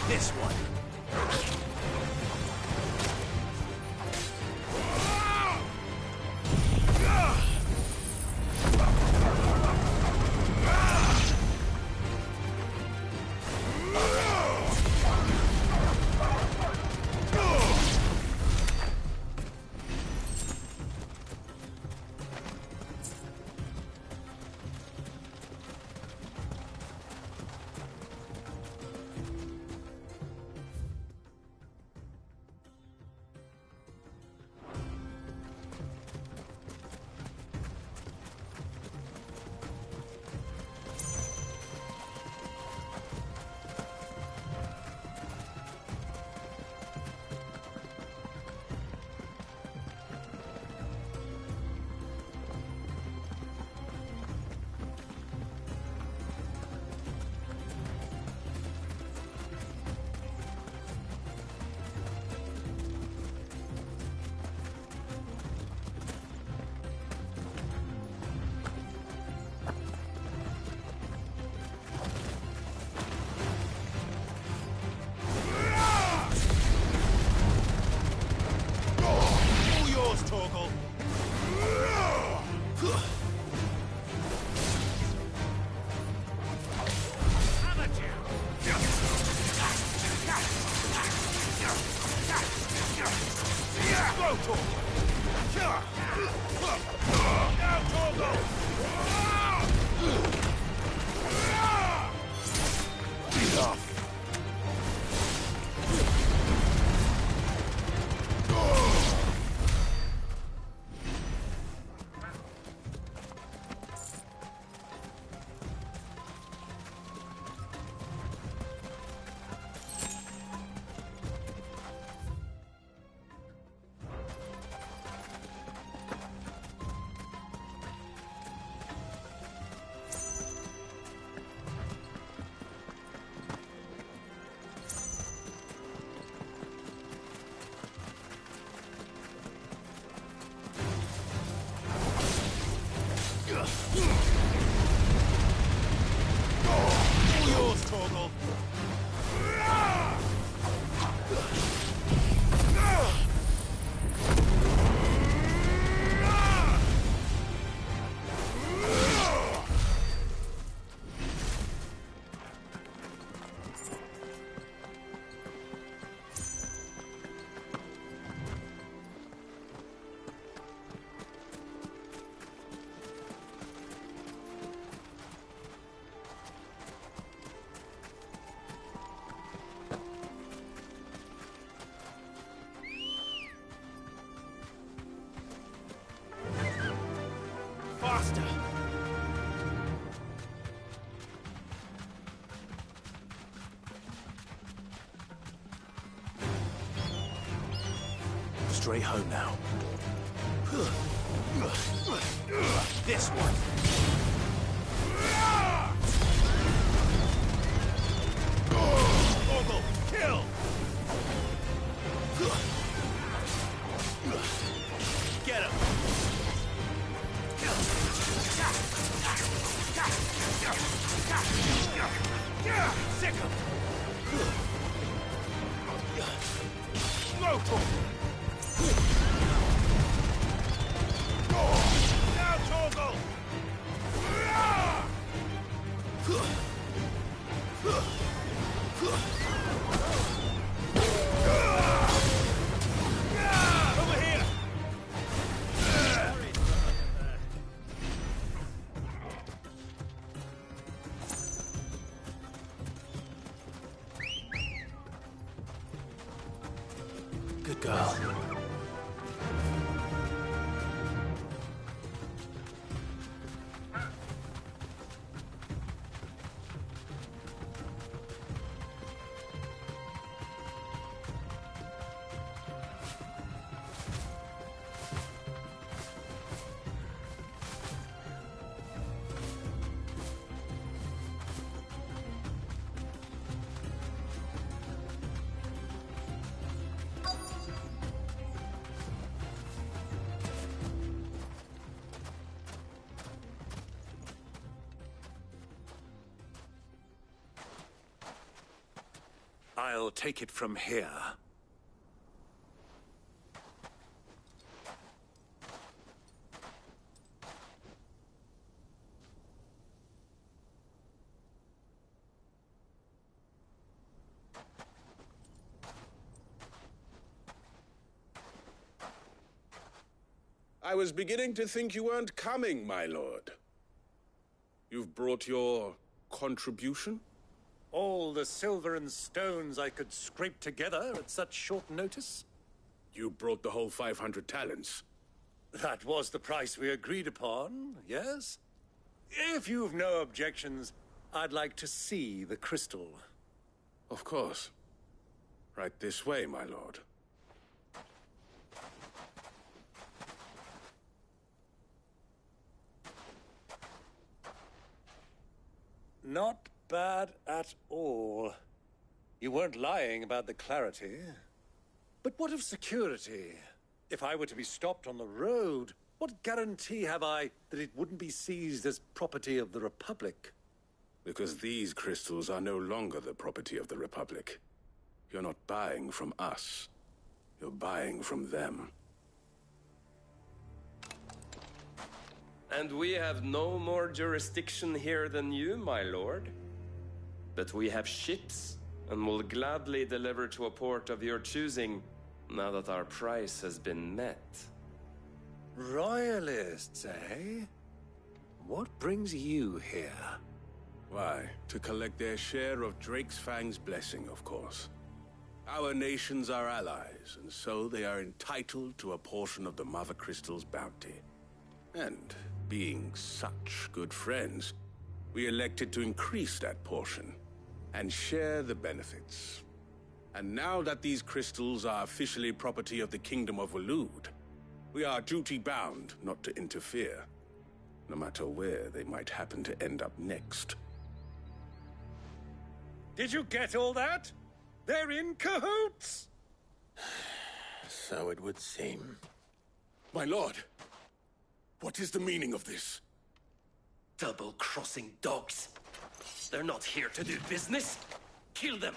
This one. Faster! Straight home now. This one! Ogle, kill! Get him! Sick him! Smoke him! Now, Torgal! Over here! Good girl. I'll take it from here. I was beginning to think you weren't coming, my lord. You've brought your contribution? All the silver and stones I could scrape together at such short notice? You brought the whole 500 talents. That was the price we agreed upon, yes? If you've no objections, I'd like to see the crystal. Of course. Right this way, my lord. Not bad at all. You weren't lying about the clarity. But what of security? If I were to be stopped on the road, what guarantee have I that it wouldn't be seized as property of the Republic? Because these crystals are no longer the property of the Republic. You're not buying from us. You're buying from them. And we have no more jurisdiction here than you, my lord. But we have ships, and will gladly deliver to a port of your choosing, now that our price has been met. Royalists, eh? What brings you here? Why, to collect their share of Drake's Fang's blessing, of course. Our nations are allies, and so they are entitled to a portion of the Mother Crystal's bounty. And, being such good friends, we elected to increase that portion and share the benefits. And now that these crystals are officially property of the Kingdom of Waloed, we are duty-bound not to interfere, no matter where they might happen to end up next. Did you get all that? They're in cahoots! So it would seem. My lord, what is the meaning of this? Double-crossing dogs. They're not here to do business. Kill them!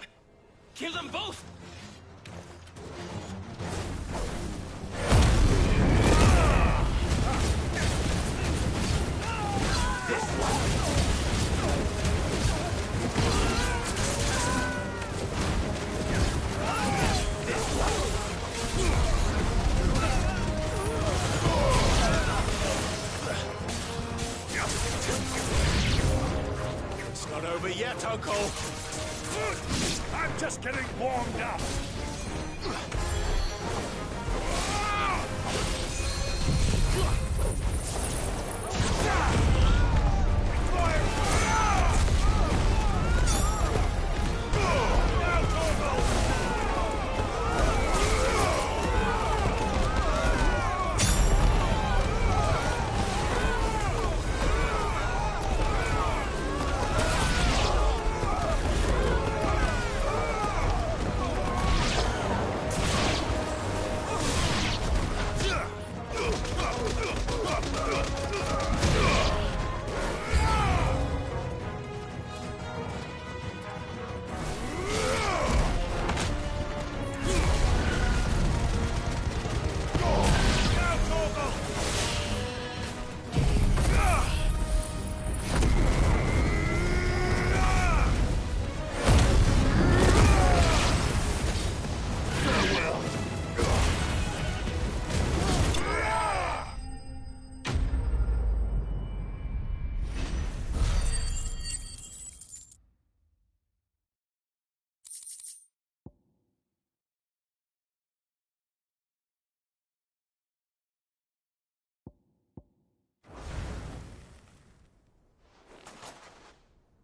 Kill them both! It's not over yet, Uncle. I'm just getting warmed up.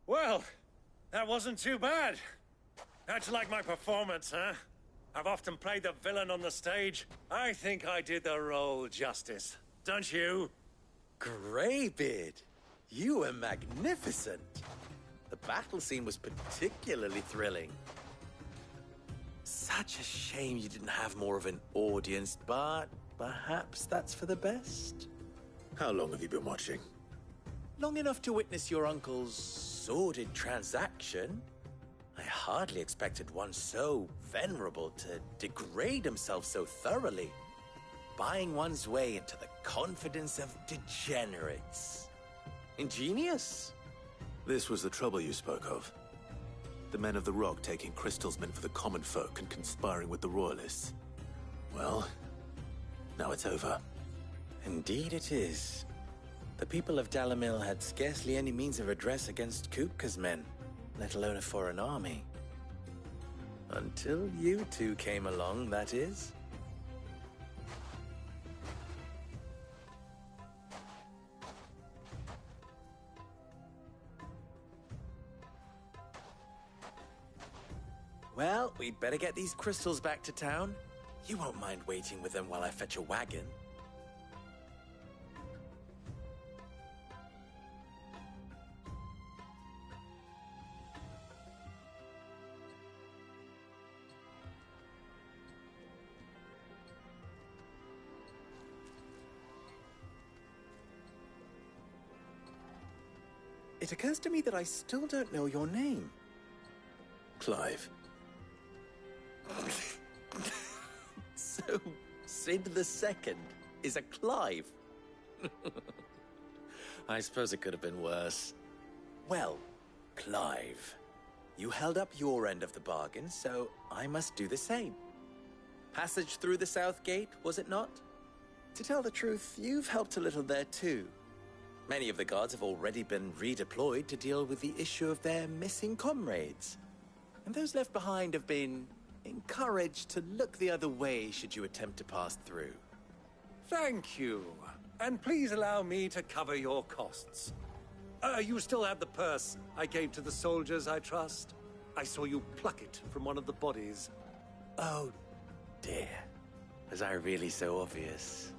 Well, that wasn't too bad. How'd you like my performance, huh? I've often played the villain on the stage. I think I did the role justice. Don't you? Greybeard, you were magnificent. The battle scene was particularly thrilling. Such a shame you didn't have more of an audience, but perhaps that's for the best. How long have you been watching? Long enough to witness your uncle's sordid transaction. I hardly expected one so venerable to degrade himself so thoroughly, buying one's way into the confidence of degenerates. Ingenious. This was the trouble you spoke of. The men of the Rock taking crystals meant for the common folk and conspiring with the Royalists. Well, now it's over. Indeed it is. The people of Dalamil had scarcely any means of redress against Kupka's men, let alone a foreign army. Until you two came along, that is. Well, we'd better get these crystals back to town. You won't mind waiting with them while I fetch a wagon. It occurs to me that I still don't know your name. Clive. So, Sid the Second is a Clive? I suppose it could have been worse. Well, Clive, you held up your end of the bargain, so I must do the same. Passage through the South Gate, was it not? To tell the truth, you've helped a little there too. Many of the guards have already been redeployed to deal with the issue of their missing comrades. And those left behind have been encouraged to look the other way should you attempt to pass through. Thank you. And please allow me to cover your costs. You still have the purse I gave to the soldiers, I trust? I saw you pluck it from one of the bodies. Oh, dear. Was I really so obvious?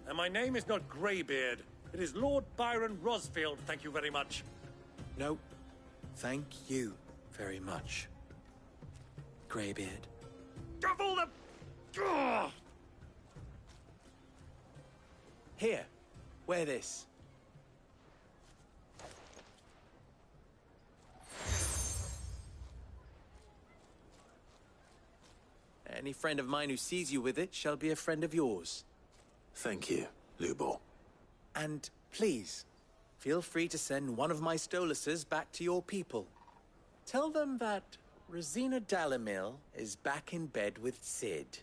And my name is not Greybeard. It is Lord Byron Rosfield, thank you very much. No, thank you very much, Greybeard. Of all the... Ugh! Here, wear this. Any friend of mine who sees you with it shall be a friend of yours. Thank you, Lubor. And please, feel free to send one of my Stoluses back to your people. Tell them that Rosina Dalamil is back in bed with Sid.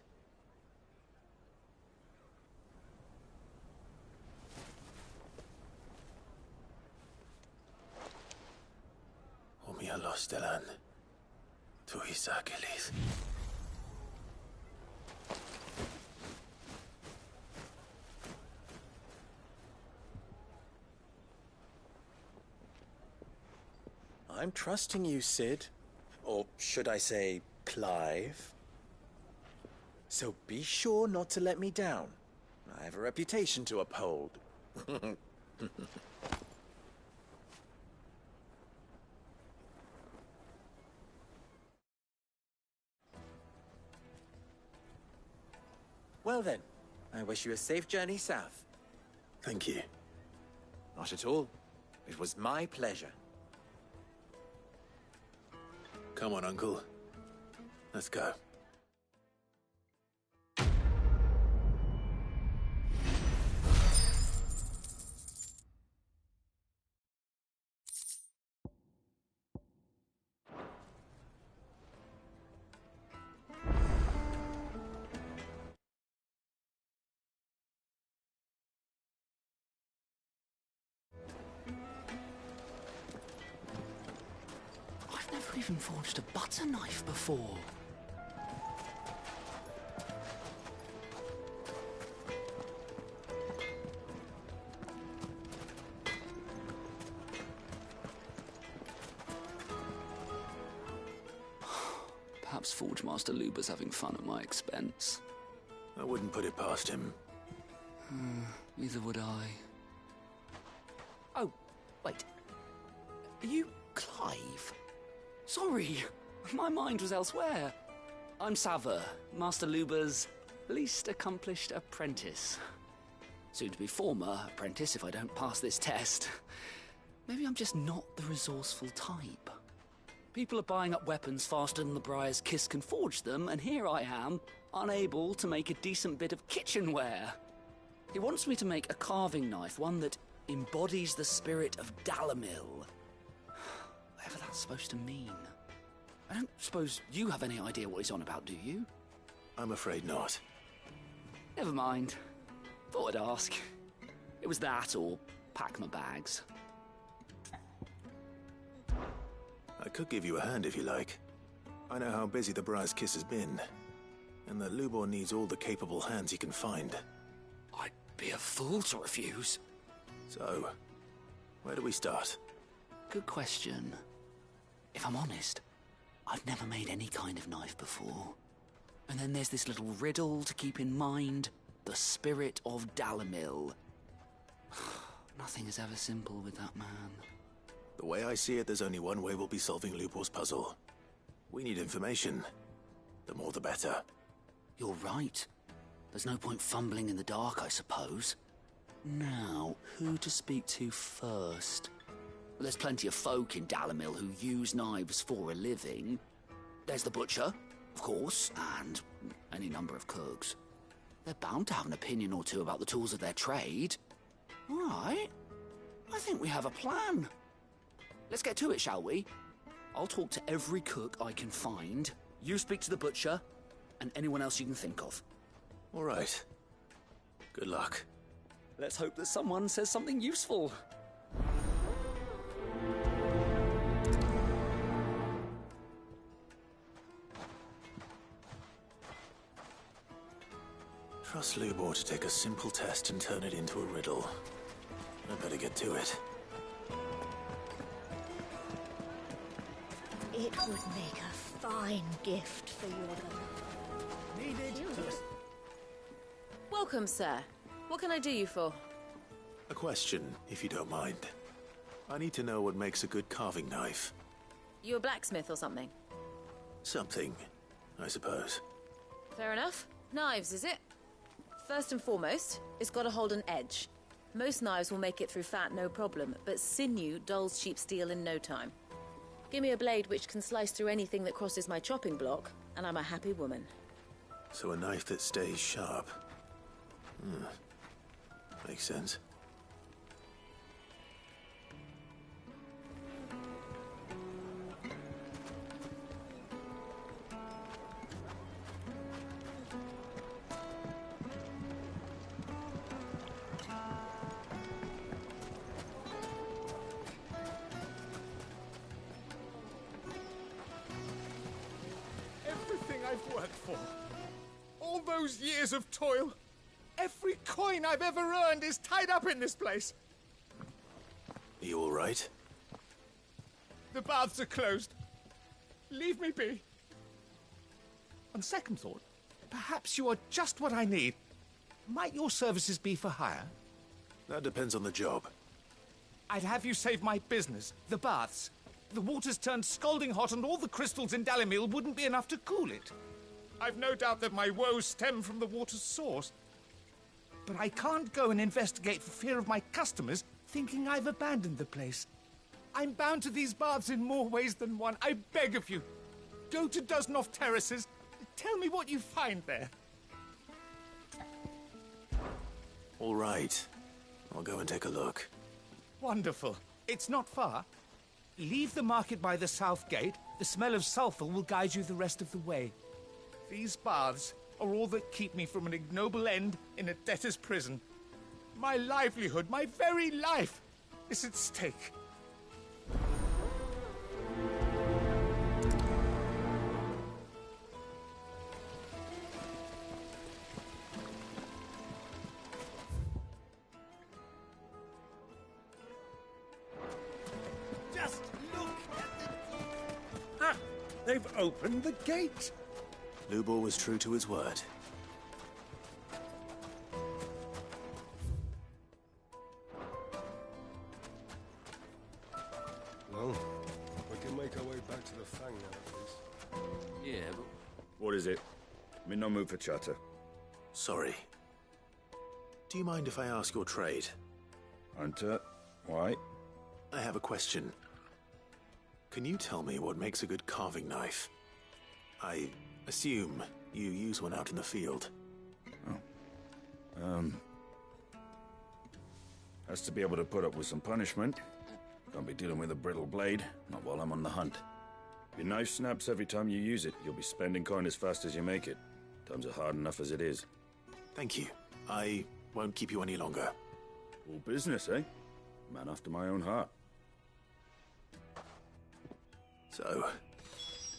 Omia los delan. Tu isakelis. I'm trusting you, Sid. Or should I say, Clive? So be sure not to let me down. I have a reputation to uphold. Well then, I wish you a safe journey south. Thank you. Not at all. It was my pleasure. Come on, Uncle. Let's go. I've never even forged a butter knife before. Perhaps Forge Master Luber's having fun at my expense. I wouldn't put it past him. Neither would I. Oh, wait. Are you Clive? Sorry, my mind was elsewhere. I'm Saver, Master Luber's least accomplished apprentice. Soon to be former apprentice if I don't pass this test. Maybe I'm just not the resourceful type. People are buying up weapons faster than the Briar's Kiss can forge them, and here I am, unable to make a decent bit of kitchenware. He wants me to make a carving knife, one that embodies the spirit of Dalamil. Whatever that's supposed to mean. I don't suppose you have any idea what he's on about, do you? I'm afraid not. Never mind. Thought I'd ask. It was that or pack my bags. I could give you a hand if you like. I know how busy the Briar's Kiss has been, and that Lubor needs all the capable hands he can find. I'd be a fool to refuse. So, where do we start? Good question. If I'm honest, I've never made any kind of knife before. And then there's this little riddle to keep in mind. The spirit of Dalamil. Nothing is ever simple with that man. The way I see it, there's only one way we'll be solving Lubor's puzzle. We need information. The more the better. You're right. There's no point fumbling in the dark, I suppose. Now, who to speak to first? Well, there's plenty of folk in Dalamil who use knives for a living. There's the butcher, of course, and any number of cooks. They're bound to have an opinion or two about the tools of their trade. All right. I think we have a plan. Let's get to it, shall we? I'll talk to every cook I can find. You speak to the butcher, and anyone else you can think of. All right. Good luck. Let's hope that someone says something useful. Trust Lubor to take a simple test and turn it into a riddle. I'd better get to it. It would make a fine gift for your love. Needed. Welcome, sir. What can I do you for? A question, if you don't mind. I need to know what makes a good carving knife. You a blacksmith or something? Something, I suppose. Fair enough. Knives, is it? First and foremost, it's got to hold an edge. Most knives will make it through fat, no problem, but sinew dulls cheap steel in no time. Give me a blade which can slice through anything that crosses my chopping block, and I'm a happy woman. So a knife that stays sharp. Makes sense. Everything I've worked for. All those years of toil. Every coin I've ever earned is tied up in this place. Are you all right? The baths are closed. Leave me be. On second thought, perhaps you are just what I need. Might your services be for hire? That depends on the job. I'd have you save my business, the baths. The water's turned scalding hot and all the crystals in Dalimil wouldn't be enough to cool it. I've no doubt that my woes stem from the water's source. But I can't go and investigate for fear of my customers thinking I've abandoned the place. I'm bound to these baths in more ways than one. I beg of you, go to Dusnoff Terraces. Tell me what you find there. All right. I'll go and take a look. Wonderful. It's not far. Leave the market by the south gate. The smell of sulphur will guide you the rest of the way. These baths are all that keep me from an ignoble end in a debtor's prison. My livelihood, my very life, is at stake. Just look at the... Ah! They've opened the gate! Lubor was true to his word. Well, we can make our way back to the Fang now, at least. Yeah, but... What is it? I'm in no mood for chatter. Sorry. Do you mind if I ask your trade? Hunter, why? I have a question. Can you tell me what makes a good carving knife? I assume you use one out in the field. Has to be able to put up with some punishment. Can't be dealing with a brittle blade, not while I'm on the hunt. If your knife snaps every time you use it, you'll be spending coin as fast as you make it. Times are hard enough as it is. Thank you. I won't keep you any longer. All business, eh? Man after my own heart. So,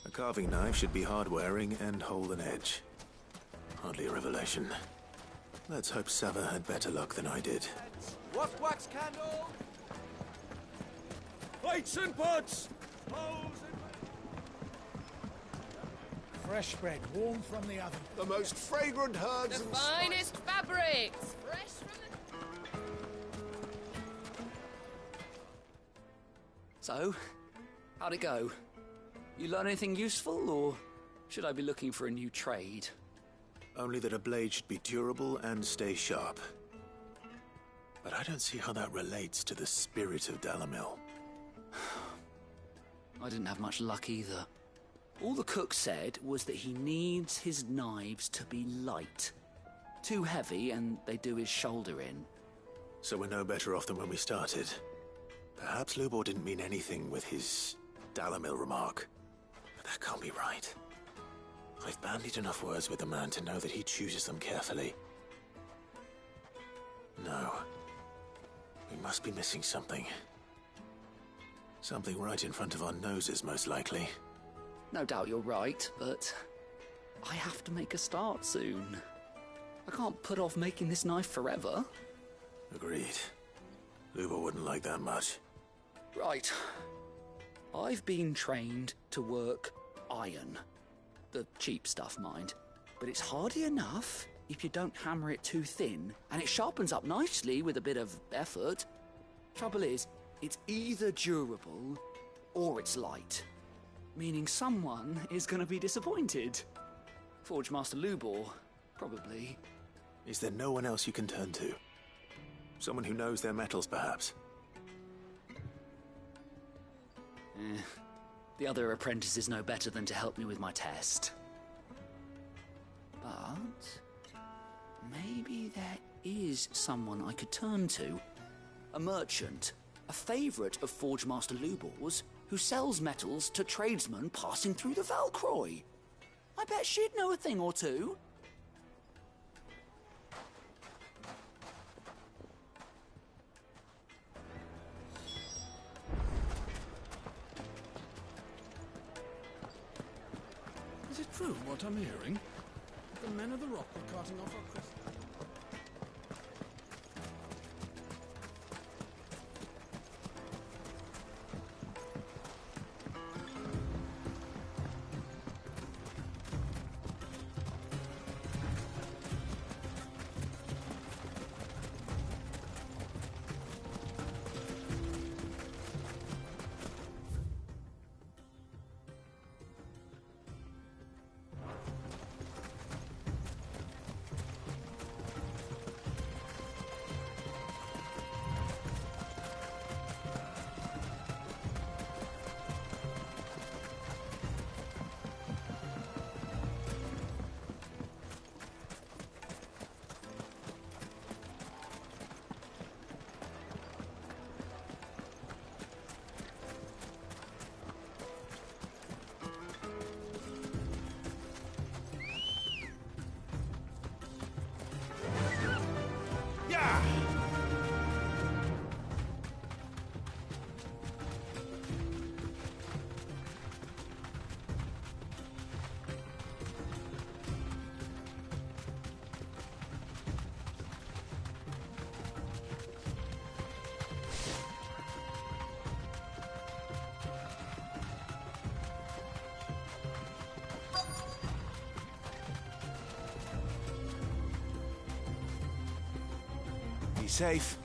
a carving knife should be hard-wearing and hold an edge. Hardly a revelation. Let's hope Sava had better luck than I did. What wax candle? Plates and pots! Fresh bread, warm from the oven. The most fragrant herbs The and finest fabrics, fresh from the... So, how'd it go? You learn anything useful, or should I be looking for a new trade? Only that a blade should be durable and stay sharp. But I don't see how that relates to the spirit of Dalimil. I didn't have much luck either. All the cook said was that he needs his knives to be light. Too heavy and they do his shoulder in. So we're no better off than when we started. Perhaps Lubor didn't mean anything with his Dalimil remark. But that can't be right. I've bandied enough words with the man to know that he chooses them carefully. No. must be missing something. Something right in front of our noses, most likely. No doubt you're right, but I have to make a start soon. I can't put off making this knife forever. Agreed. Luba wouldn't like that much. Right. I've been trained to work iron. The cheap stuff, mind. But it's hardy enough if you don't hammer it too thin, and it sharpens up nicely with a bit of effort. Trouble is, it's either durable or it's light. Meaning someone is going to be disappointed. Forge Master Lubor, probably. Is there no one else you can turn to? Someone who knows their metals, perhaps? The other apprentices know better than to help me with my test. But maybe there is someone I could turn to. A merchant, a favourite of Forge Master Lubor's, who sells metals to tradesmen passing through the Valcroy. I bet she'd know a thing or two. Is it true what I'm hearing? The men of the rock were carting off our crystals. Be safe.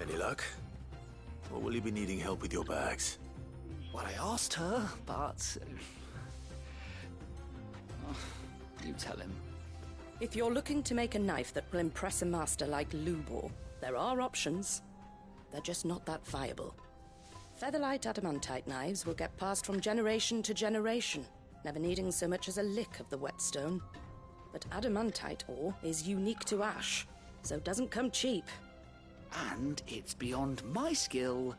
Any luck? Or will you be needing help with your bags? Well, I asked her, but... Oh, you tell him. If you're looking to make a knife that will impress a master like Lubor, there are options. They're just not that viable. Featherlight adamantite knives will get passed from generation to generation, never needing so much as a lick of the whetstone. But adamantite ore is unique to ash, so doesn't come cheap. And it's beyond my skill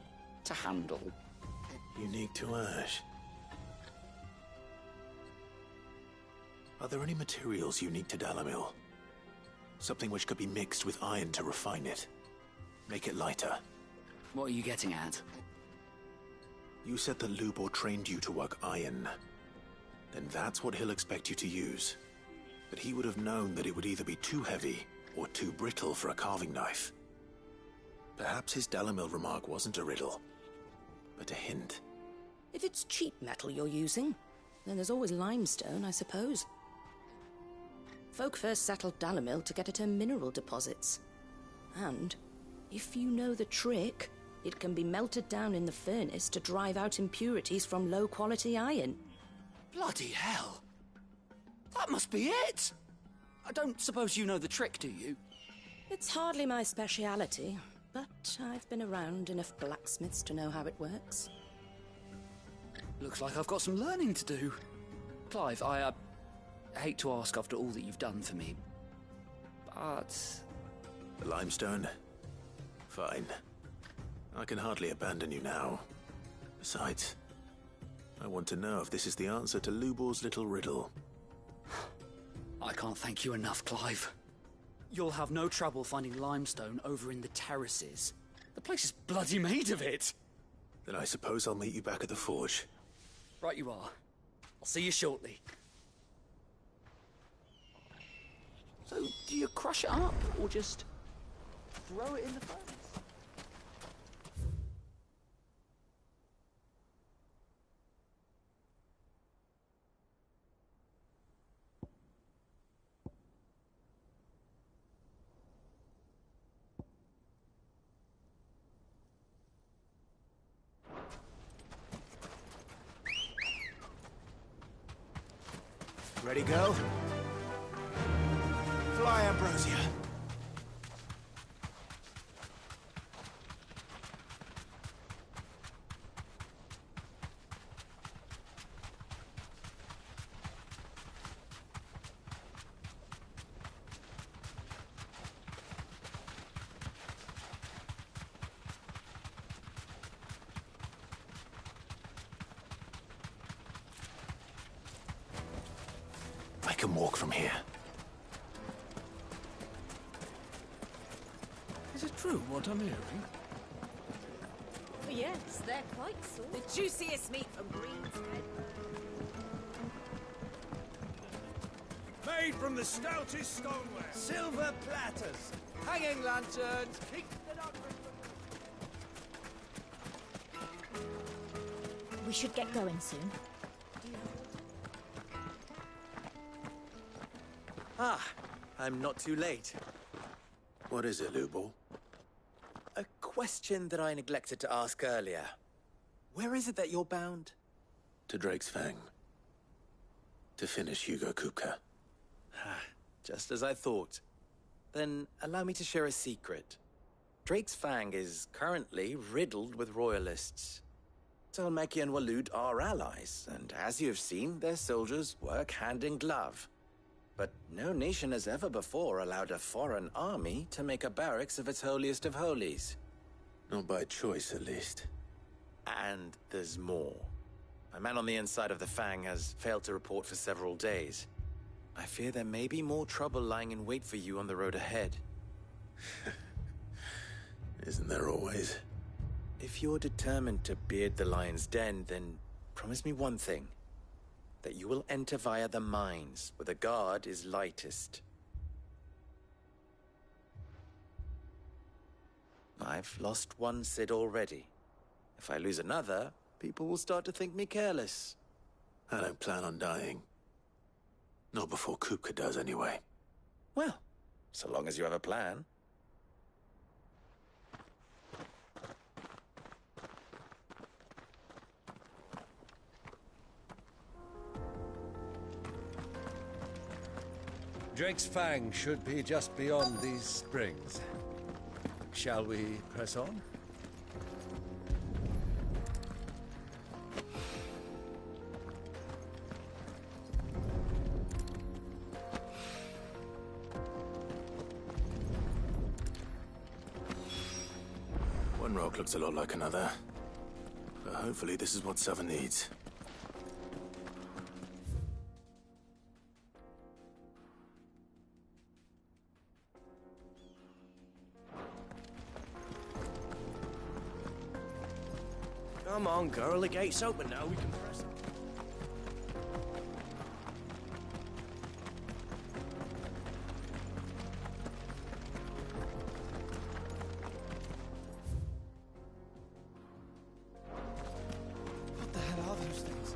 to handle. Unique to ash. Are there any materials unique to Dalamil? Something which could be mixed with iron to refine it. Make it lighter. What are you getting at? You said that Lubor trained you to work iron. Then that's what he'll expect you to use. But he would have known that it would either be too heavy or too brittle for a carving knife. Perhaps his Dalamil remark wasn't a riddle, but a hint. If it's cheap metal you're using, then there's always limestone, I suppose. Folk first settled Dalamil to get at her mineral deposits. And, if you know the trick, it can be melted down in the furnace to drive out impurities from low-quality iron. Bloody hell! That must be it! I don't suppose you know the trick, do you? It's hardly my speciality, but I've been around enough blacksmiths to know how it works. Looks like I've got some learning to do. Clive, I hate to ask after all that you've done for me, but... The limestone? Fine. I can hardly abandon you now. Besides, I want to know if this is the answer to Lubor's little riddle. I can't thank you enough, Clive. You'll have no trouble finding limestone over in the terraces. The place is bloody made of it. Then I suppose I'll meet you back at the forge. Right you are. I'll see you shortly. So, do you crush it up, or just throw it in the furnace? Ready, go? Fly, Ambrosia. I can walk from here. Is it true what I'm hearing? Yes, they're quite sore. The juiciest meat from Green's Head. Made from the stoutest stoneware. Silver platters, hanging lanterns, We should get going soon. Ah, I'm not too late. What is it, Lubor? A question that I neglected to ask earlier. Where is it that you're bound? To Drake's Fang. To finish Hugo Kupka. Just as I thought. Then allow me to share a secret. Drake's Fang is currently riddled with royalists. Talmeki and Waloed are allies, and as you have seen, their soldiers work hand in glove. But no nation has ever before allowed a foreign army to make a barracks of its holiest of holies. Not by choice, at least. And there's more. A man on the inside of the Fang has failed to report for several days. I fear there may be more trouble lying in wait for you on the road ahead. Isn't there always? If you're determined to beard the lion's den, then promise me one thing. That you will enter via the mines, where the guard is lightest. I've lost one Cid already. If I lose another, people will start to think me careless. I don't plan on dying. Not before Kupka does, anyway. Well, so long as you have a plan. Drake's Fang should be just beyond these springs. Shall we press on? One rock looks a lot like another. But hopefully this is what Sava needs. Come on, girl, the gate's open now, we can press on. What the hell are those things?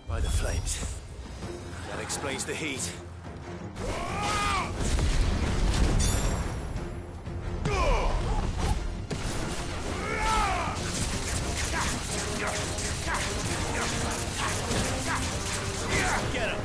By the flames. Explains the heat. Get him!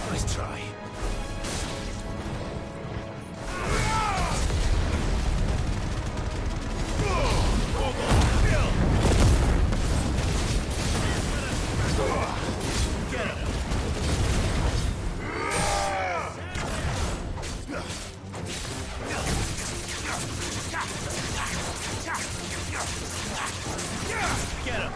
Nice try. Get him!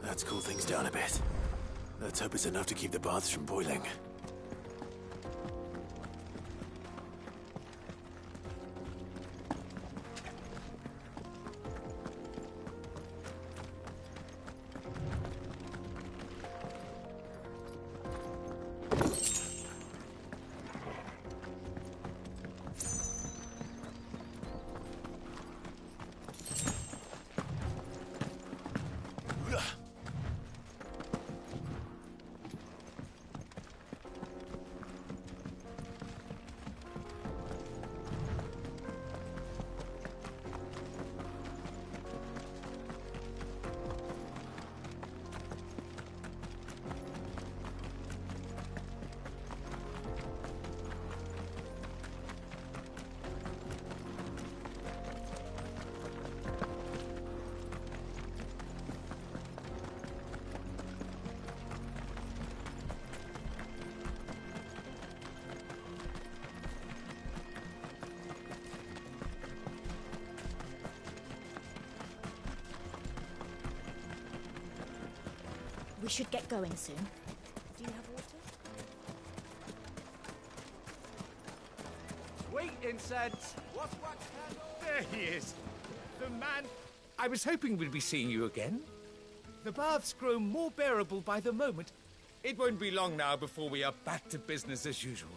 Let's cool things down a bit. Let's hope it's enough to keep the baths from boiling. We should get going soon. Do you have water? Wait, incense! What candle? There he is! The man... I was hoping we'd be seeing you again. The baths grow more bearable by the moment. It won't be long now before we are back to business as usual.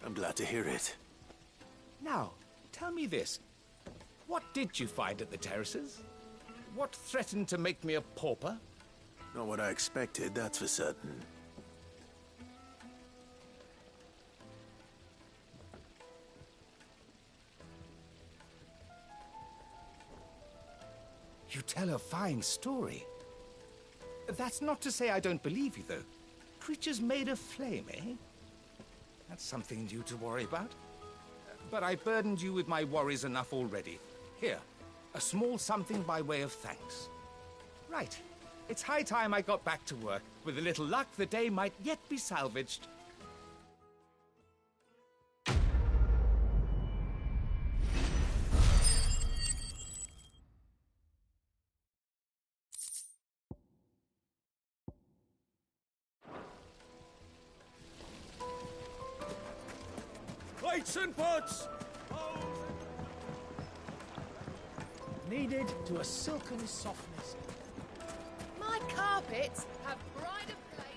I'm glad to hear it. Now, tell me this. What did you find at the terraces? What threatened to make me a pauper? Not what I expected, that's for certain. You tell a fine story. That's not to say I don't believe you, though. Creatures made of flame, eh? That's something new to worry about. But I burdened you with my worries enough already. Here, a small something by way of thanks. Right. It's high time I got back to work. With a little luck, the day might yet be salvaged. Boots and butts! Kneaded to a silken softness. My carpets have pride of place.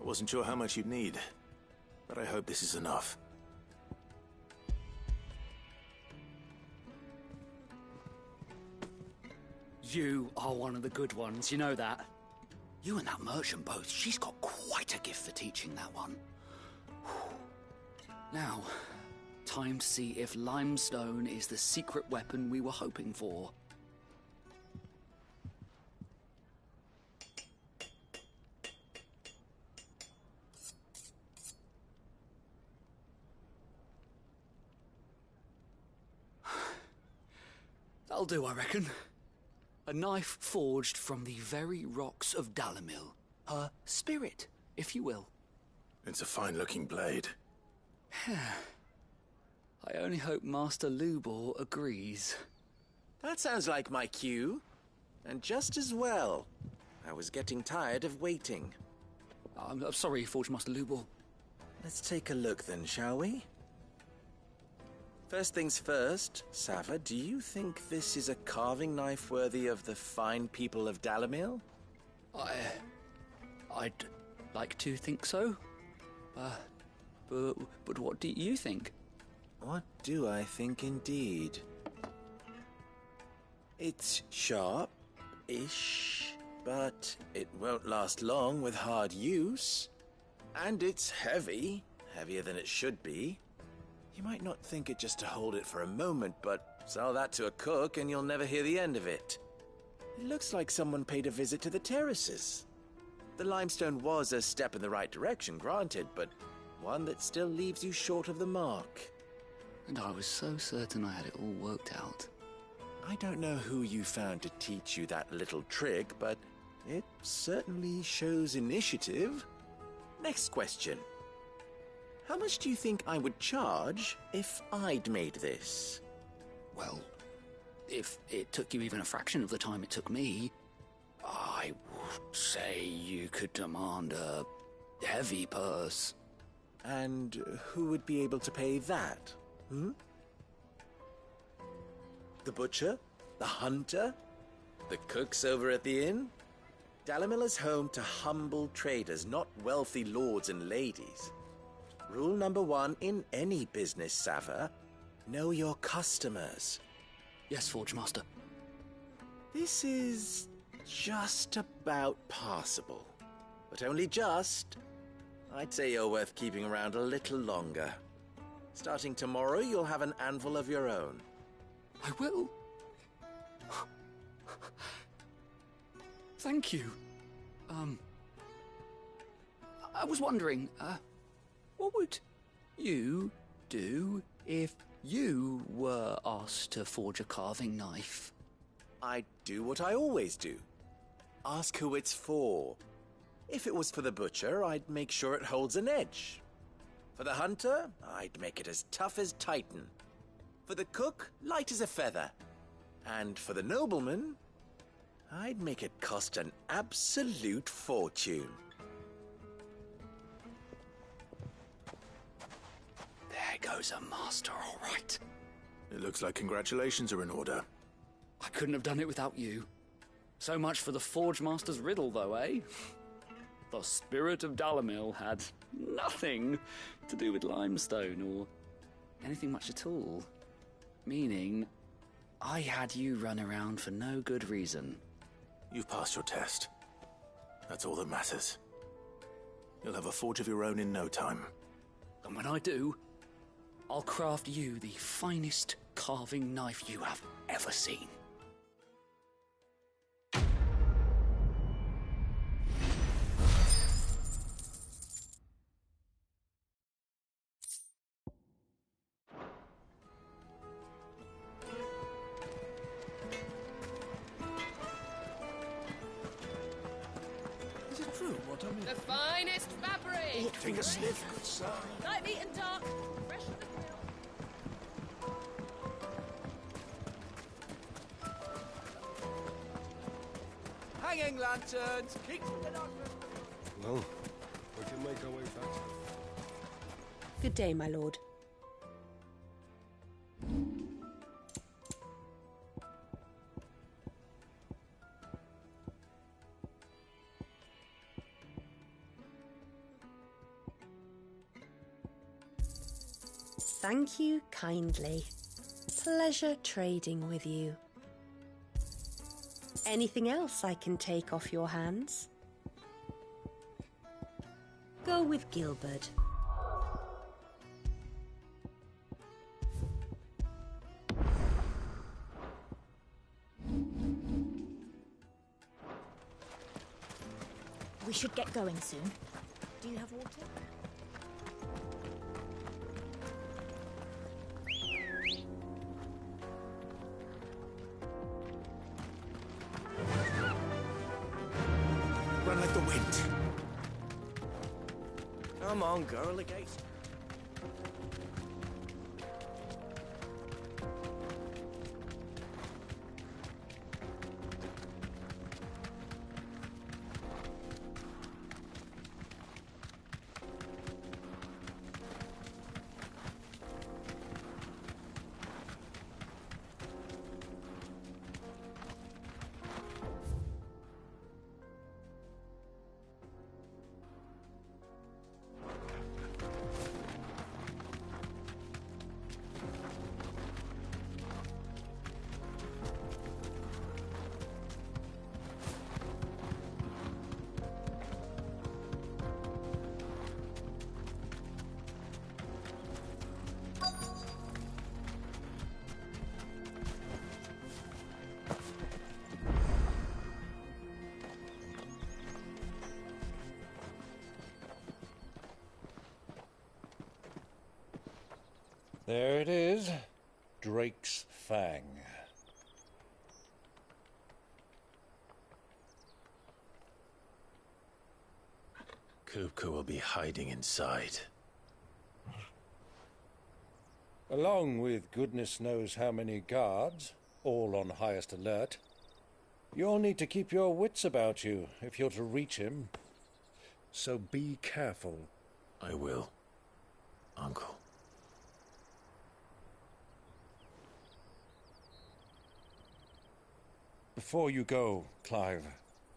I wasn't sure how much you'd need, but I hope this is enough. You are one of the good ones, you know that. You and that merchant both, she's got quite a gift for teaching that one. Now, time to see if limestone is the secret weapon we were hoping for. That'll do, I reckon. A knife forged from the very rocks of Dalimil. Her spirit, if you will. It's a fine-looking blade. I only hope Master Lubor agrees. That sounds like my cue. And just as well. I was getting tired of waiting. I'm sorry, Forge Master Lubor. Let's take a look then, shall we? First things first, Sava, do you think this is a carving knife worthy of the fine people of Dalimil? I'd like to think so. But what do you think? What do I think indeed? It's sharp-ish, but it won't last long with hard use. And it's heavy, heavier than it should be. You might not think it just to hold it for a moment, but sell that to a cook and you'll never hear the end of it. It looks like someone paid a visit to the terraces. The limestone was a step in the right direction, granted, but one that still leaves you short of the mark. And I was so certain I had it all worked out. I don't know who you found to teach you that little trick, but it certainly shows initiative. Next question. How much do you think I would charge if I'd made this? Well, if it took you even a fraction of the time it took me, I would say you could demand a heavy purse. And who would be able to pay that? The butcher? The hunter? The cooks over at the inn? Dalimil is home to humble traders, not wealthy lords and ladies. Rule number 1 in any business, Sava, know your customers. Yes, Forge Master. This is just about passable. But only just. I'd say you're worth keeping around a little longer. Starting tomorrow, you'll have an anvil of your own. I will. Thank you. I was wondering, what would you do if you were asked to forge a carving knife? I'd do what I always do. Ask who it's for. If it was for the butcher, I'd make sure it holds an edge. For the hunter, I'd make it as tough as Titan. For the cook, light as a feather. And for the nobleman, I'd make it cost an absolute fortune. There goes a master, all right. It looks like congratulations are in order. I couldn't have done it without you. So much for the Forge Master's riddle, though, eh? The spirit of Dalimil had nothing to do with limestone or anything much at all. Meaning, I had you run around for no good reason. You've passed your test. That's all that matters. You'll have a forge of your own in no time. And when I do, I'll craft you the finest carving knife you have ever seen. Is it true what I'm The finest fabric! Take a sniff, good sir. Light, neat and dark. Fresh from the Hanging lanterns! Keep the darkness! Well, what do can make our way back to Good day, my lord. Thank you kindly. Pleasure trading with you. Anything else I can take off your hands? Go with Gilbert. We should get going soon. Do you have water? Run like the wind. Come on, girl, the gates. There it is. Drake's Fang. Kupka will be hiding inside. Along with goodness knows how many guards, all on highest alert. You'll need to keep your wits about you if you're to reach him. So be careful. I will, Uncle. Before you go, Clive,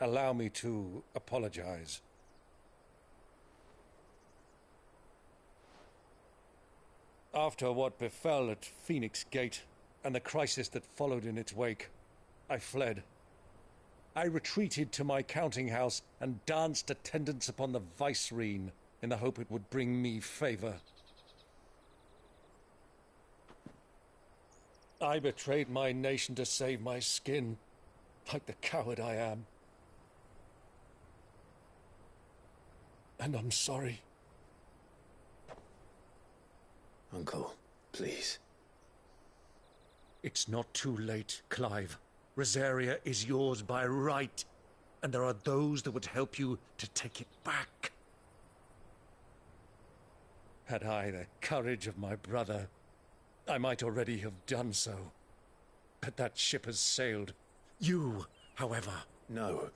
allow me to apologize. After what befell at Phoenix Gate and the crisis that followed in its wake, I fled. I retreated to my counting house and danced attendance upon the vicereine in the hope it would bring me favor. I betrayed my nation to save my skin, like the coward I am. And I'm sorry. Uncle, please. It's not too late, Clive. Rosaria is yours by right, and there are those that would help you to take it back. Had I the courage of my brother, I might already have done so. But that ship has sailed. You, however... No.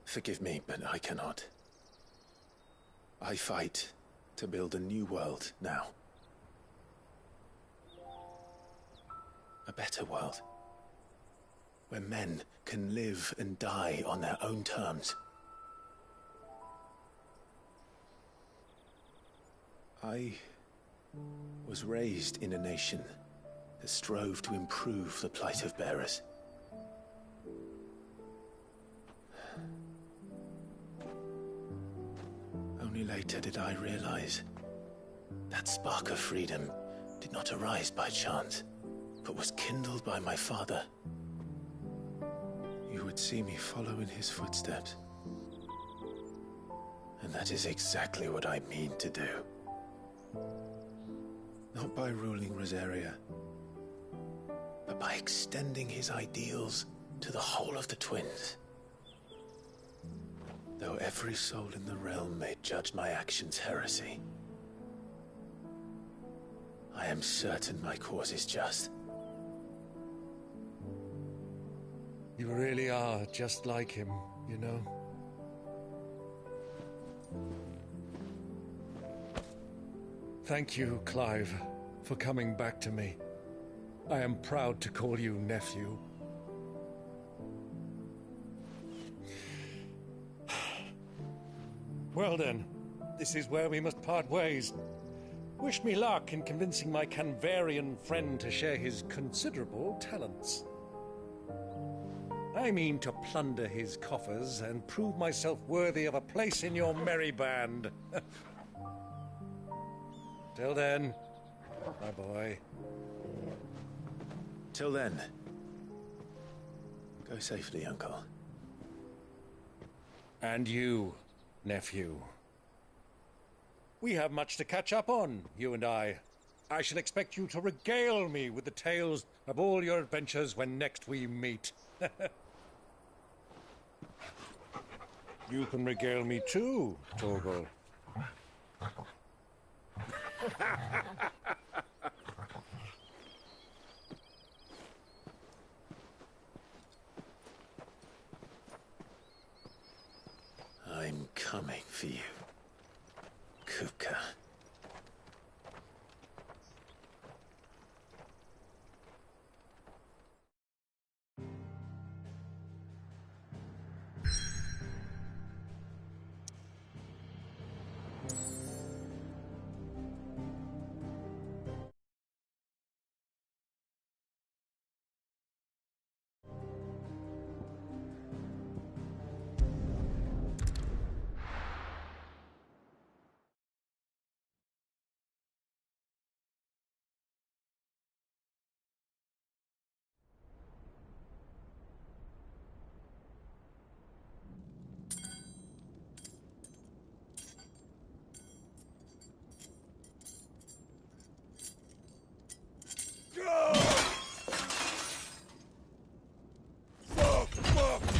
Forgive me, but I cannot. I fight to build a new world now. A better world. Where men can live and die on their own terms. I was raised in a nation that strove to improve the plight of bearers. Only later did I realize that spark of freedom did not arise by chance, but was kindled by my father. You would see me follow in his footsteps. And that is exactly what I mean to do. Not by ruling Rosaria, but by extending his ideals to the whole of the twins. Though every soul in the realm may judge my actions heresy, I am certain my cause is just. You really are just like him, you know. Thank you, Clive, for coming back to me. I am proud to call you nephew. Well then, this is where we must part ways. Wish me luck in convincing my Canvarian friend to share his considerable talents. I mean to plunder his coffers and prove myself worthy of a place in your merry band. Till then, my boy. Till then, go safely, Uncle. And you, nephew. We have much to catch up on, you and I. I shall expect you to regale me with the tales of all your adventures when next we meet. You can regale me too, Torgal. I'm coming for you, Kupka.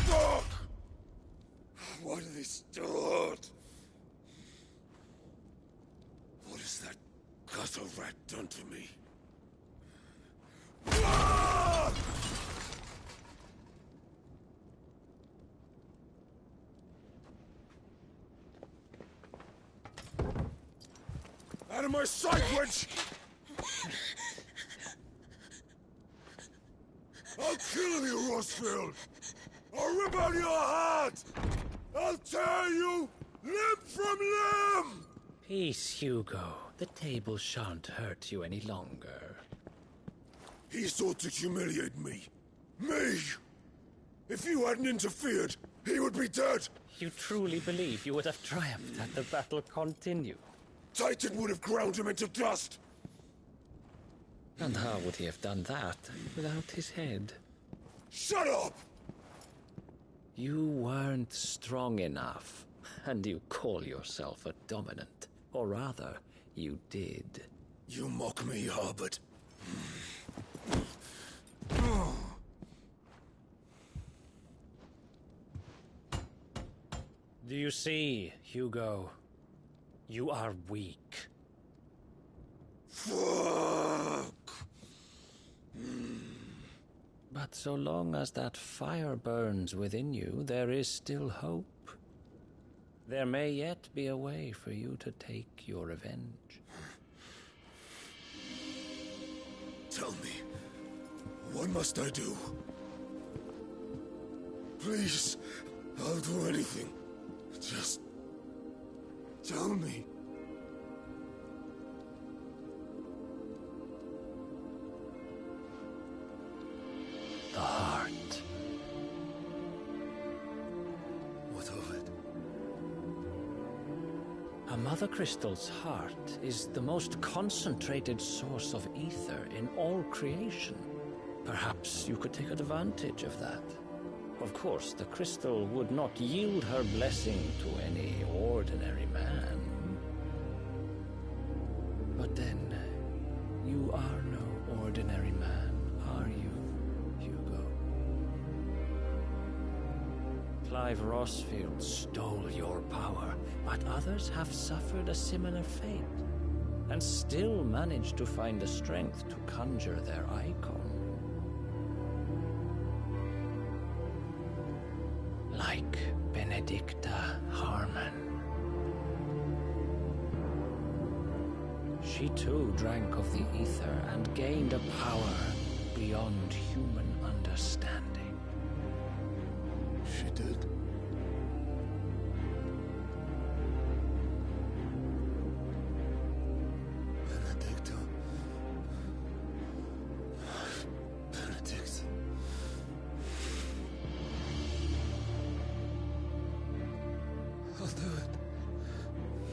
Fuck! Why do they start? What has that gutter rat done to me? Out of my sight, wench! I'll kill you, Rossfield! I'll rip out your heart! I'll tear you limb from limb! Peace, Hugo. The table shan't hurt you any longer. He sought to humiliate me. Me! If you hadn't interfered, he would be dead! You truly believe you would have triumphed had the battle continued? Titan would have ground him into dust! And how would he have done that without his head? Shut up! You weren't strong enough, and you call yourself a dominant. Or rather, you did. You mock me, Harbert. Do you see, Hugo? You are weak. Fuck! But so long as that fire burns within you, there is still hope. There may yet be a way for you to take your revenge. Tell me, what must I do? Please, I'll do anything. Just tell me. The heart. What of it? A Mother Crystal's heart is the most concentrated source of ether in all creation. Perhaps you could take advantage of that. Of course, the crystal would not yield her blessing to any ordinary man. But then, you are no ordinary man, are you, Hugo? Clive Rossfield stole your power, but others have suffered a similar fate, and still managed to find the strength to conjure their icon. Like Benedicta Harmon. She too drank of the ether and gained a power beyond human understanding. She did. Benedicta. Benedict. I'll do it.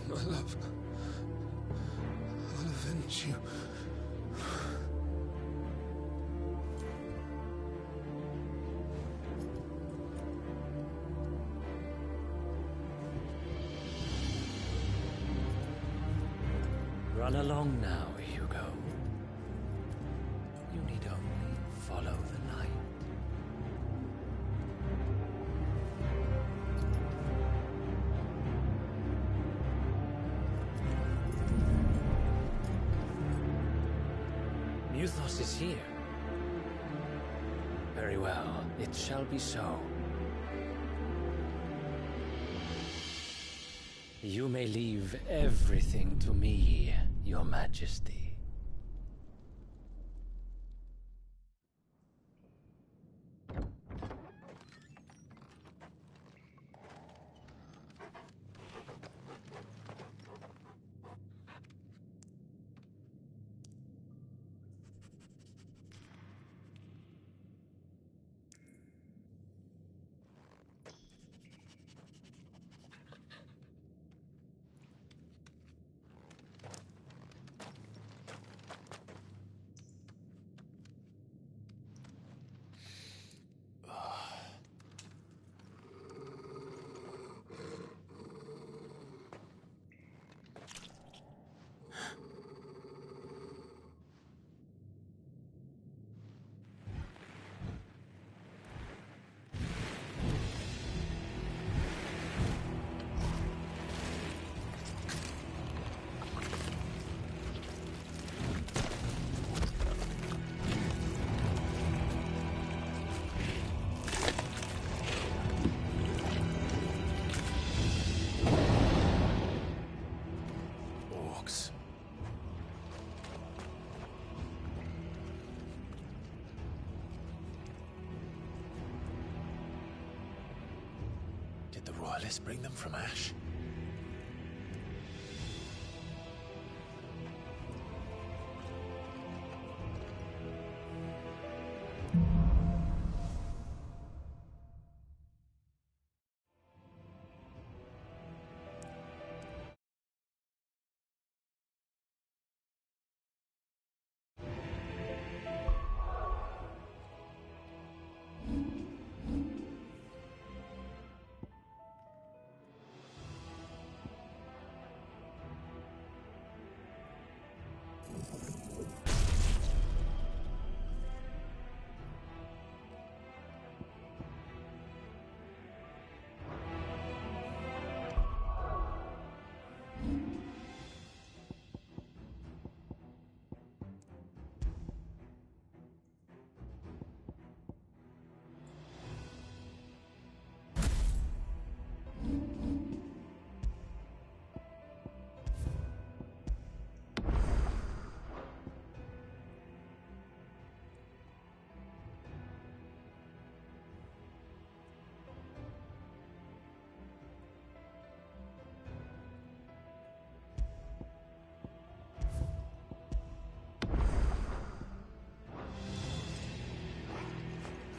My love. I'll avenge you. Run along now, Hugo. You need only follow the light. Muthos is here. Very well, it shall be so. You may leave everything to me, Your Majesty. Did the Royalists bring them from Ash?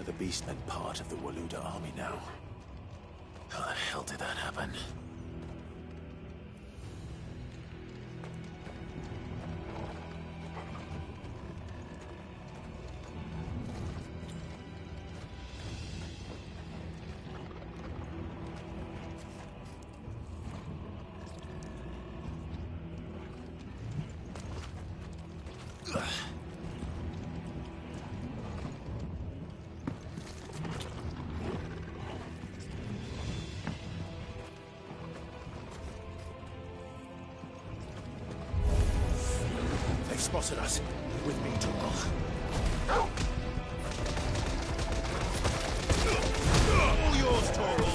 The Beastmen part of the Waluda army now. How the hell did that happen? Spotted us. With me, Torgal. All yours, Torgal.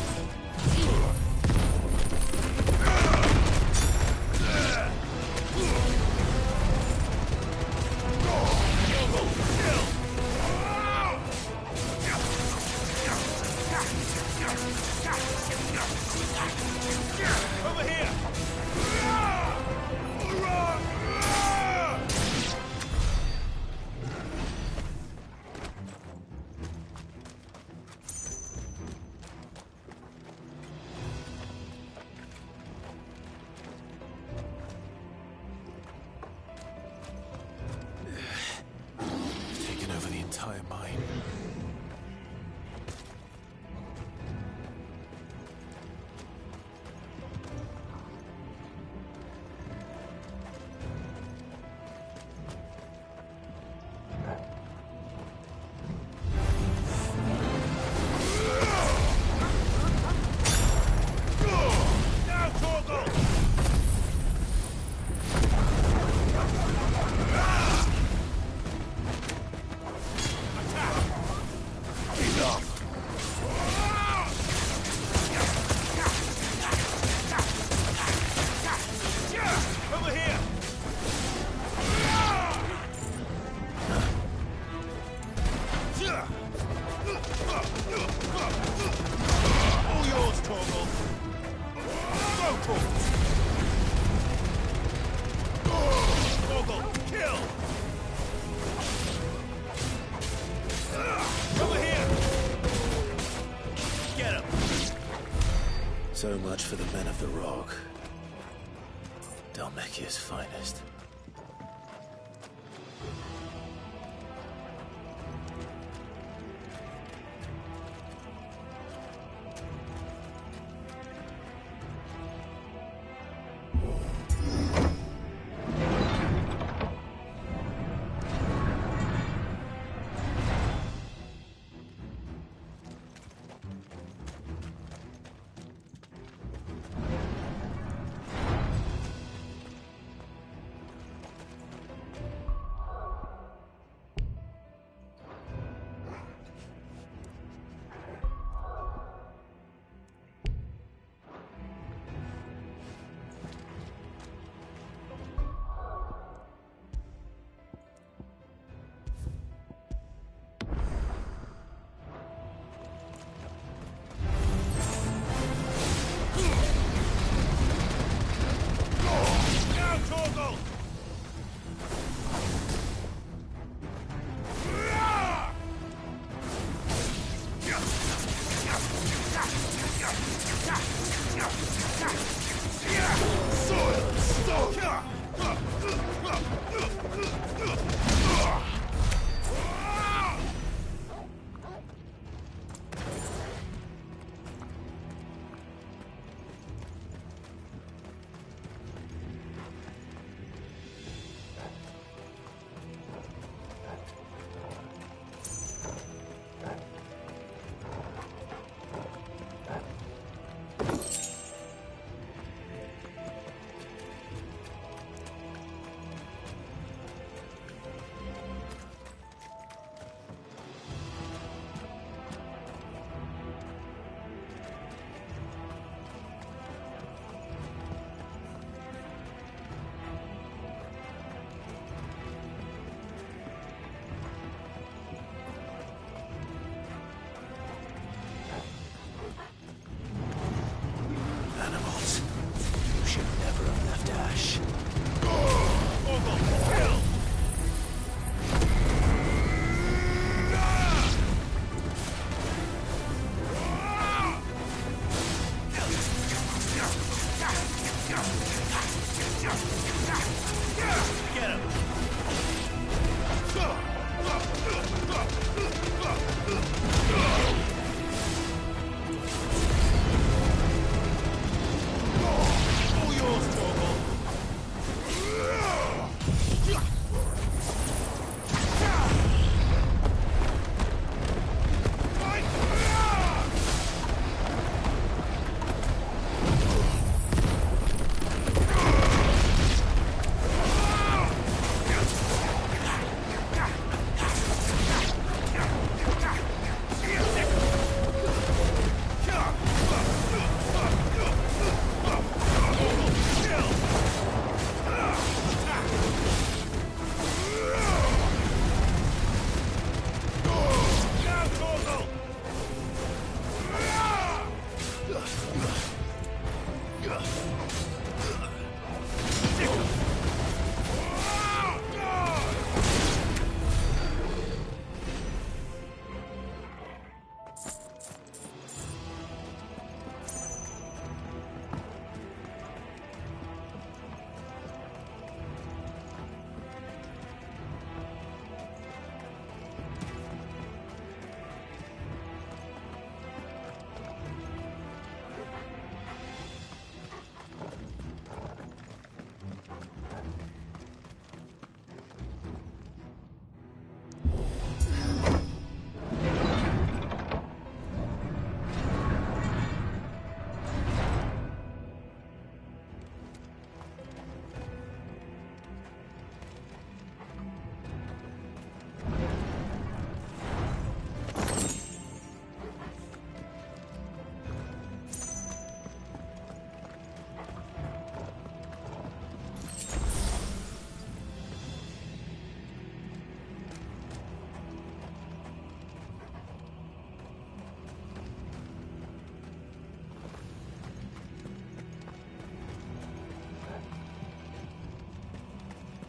So much for the men of the Rock. Dalmekia's finest.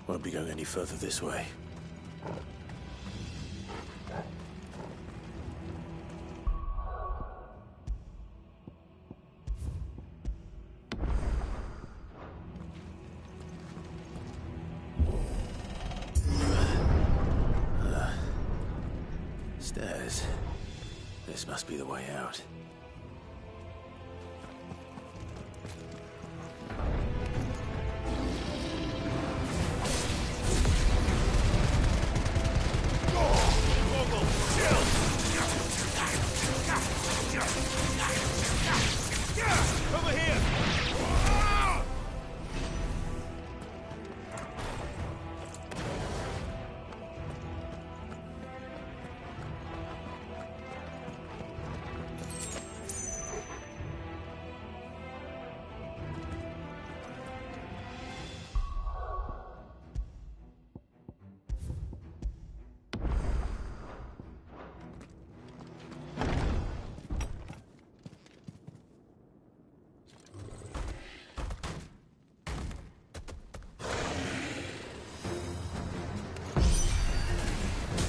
Won't be going any further this way. This must be the way out. Over here!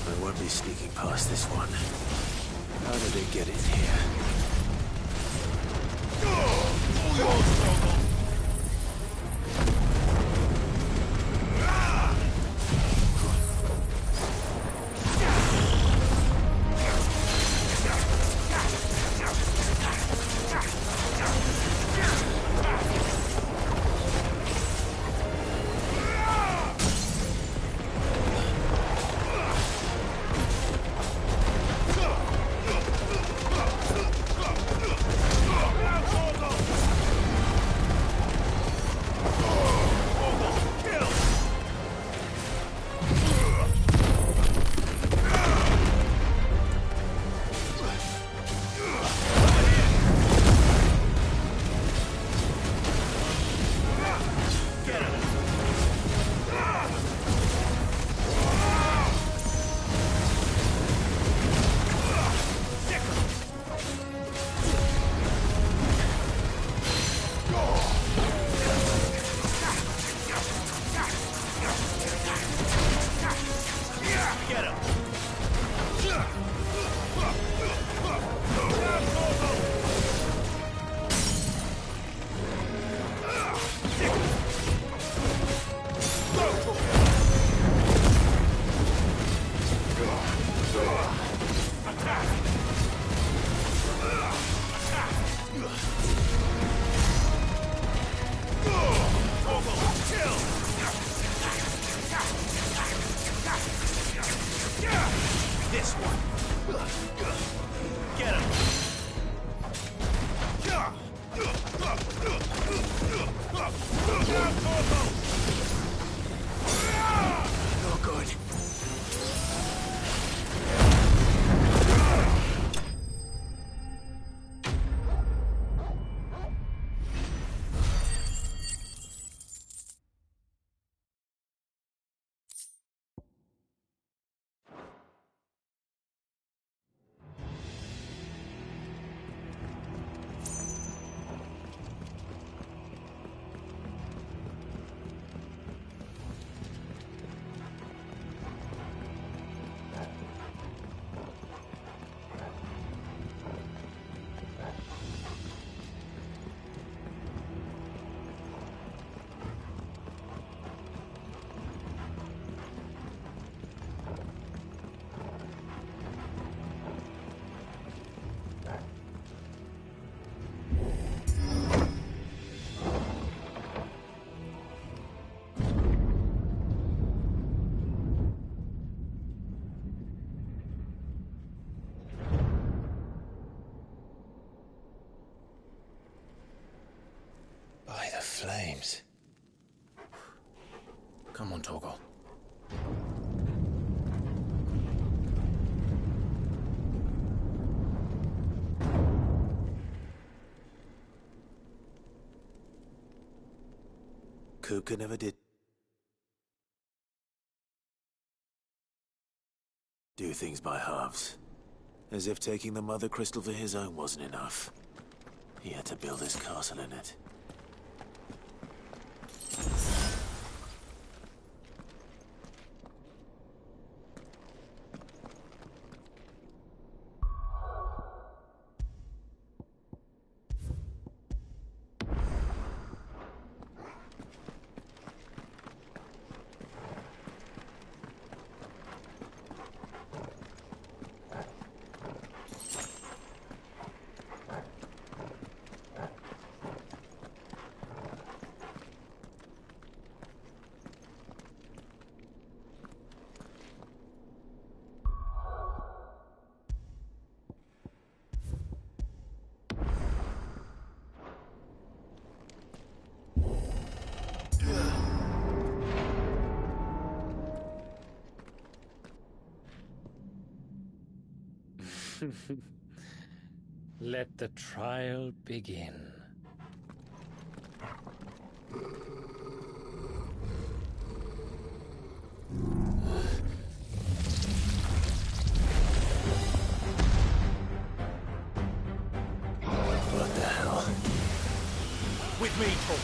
I won't be sneaking past this one. How did it get in here? This one. Get him. No good. By the flames. Come on, Torgal. Kuka never did do things by halves. As if taking the Mother Crystal for his own wasn't enough. He had to build his castle in it. Let the trial begin. What the hell? With me, Paul.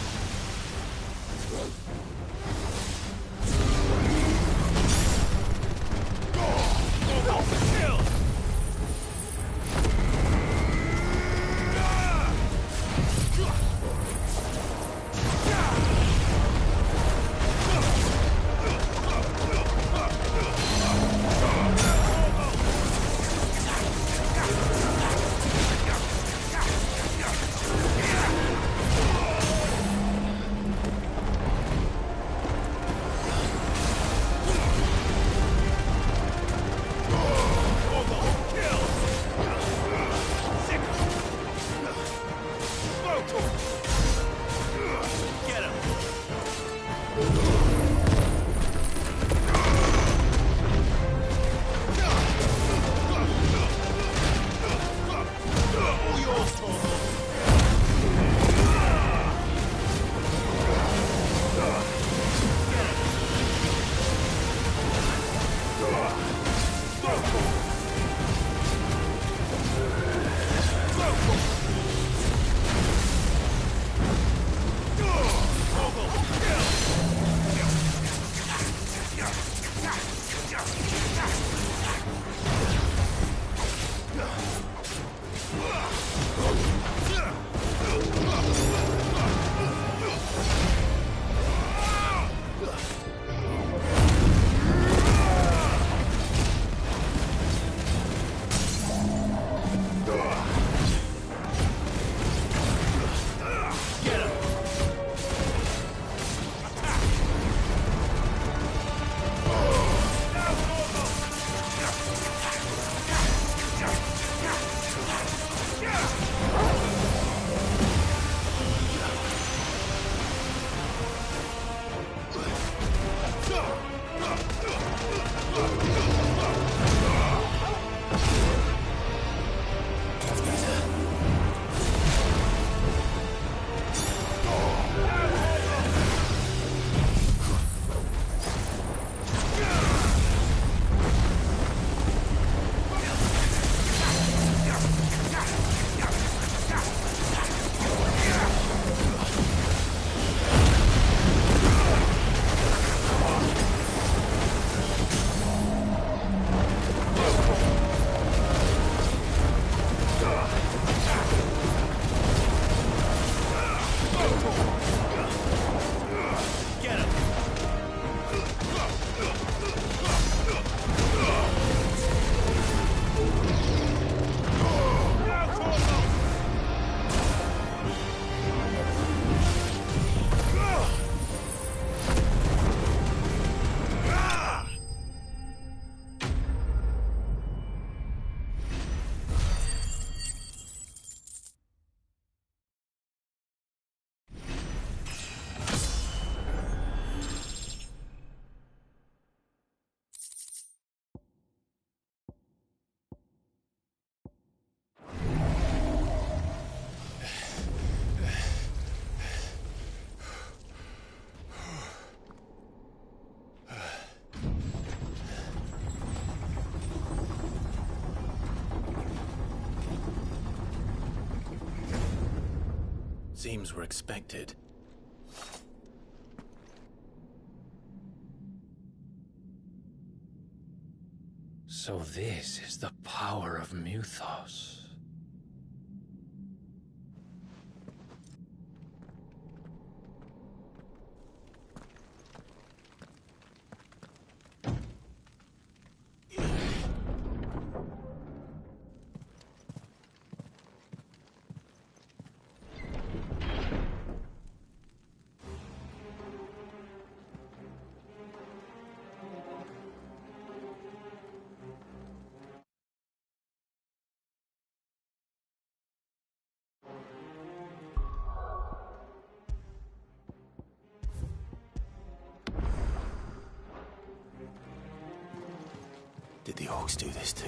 Seems we're expected. So this is the power of Muthos. Did the orcs do this too?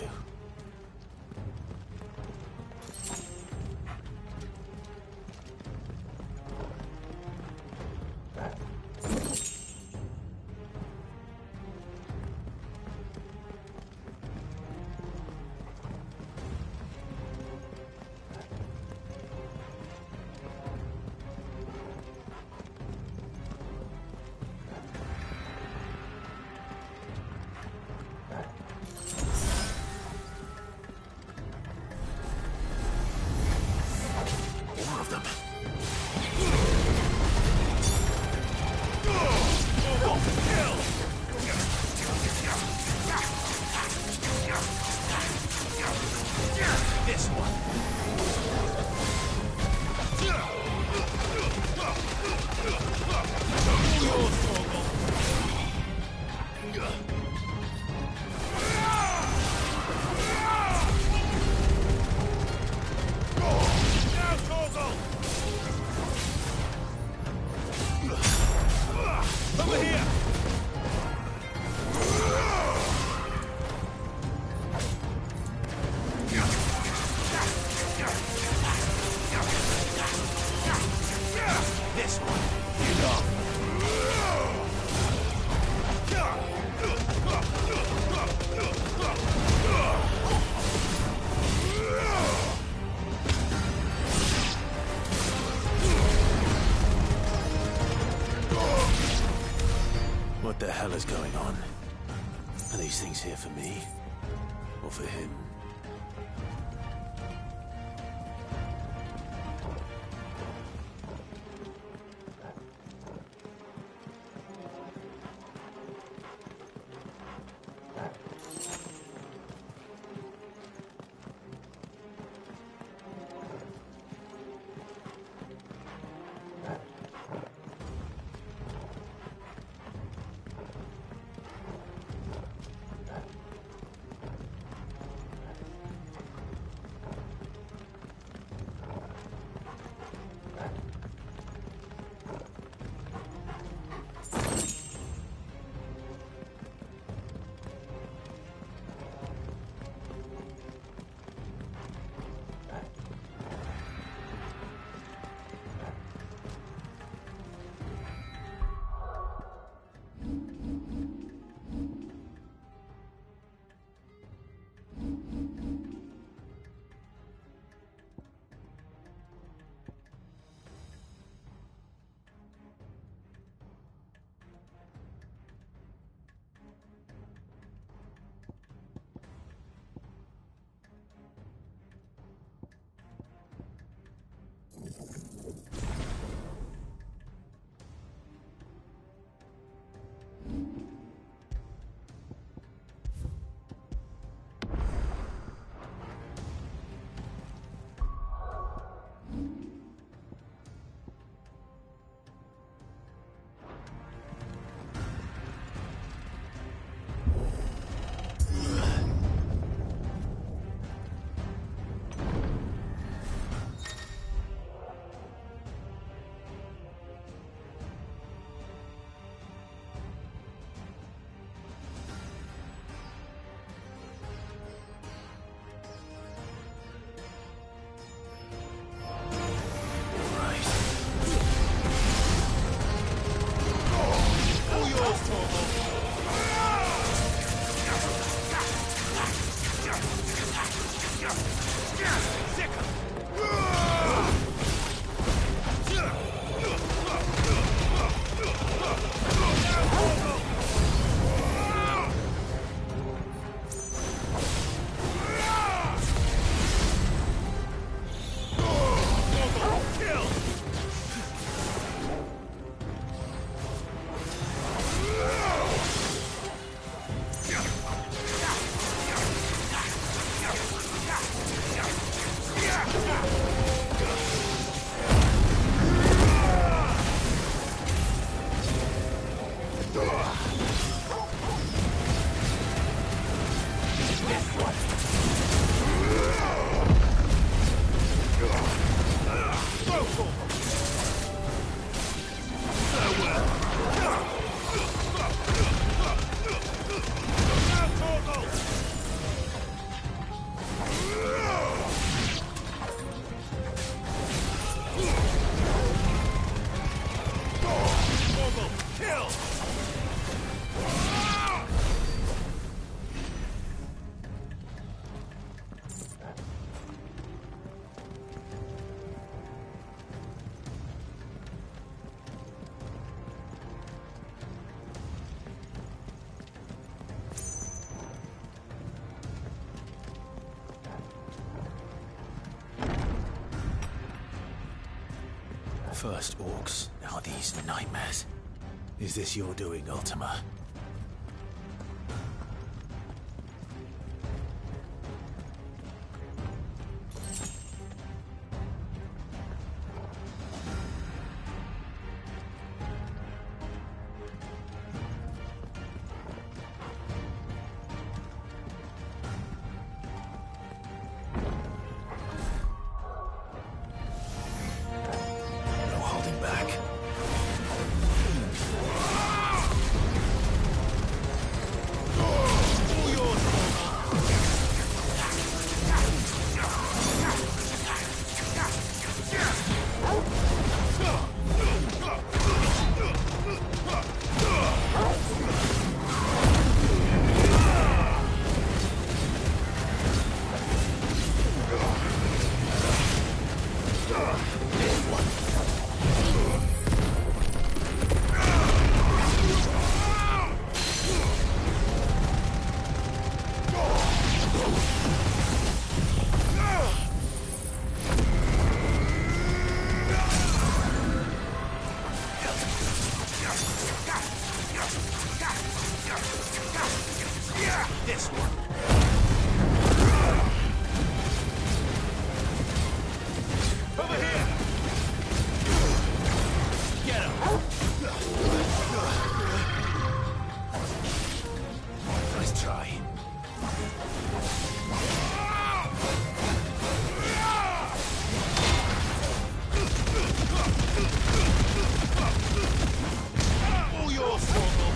hell is going on? Are these things here for me? Or for him? First orcs, now these nightmares. Is this your doing, Ultima? this one. Over here! Get him! Nice try. All yours, Torgal.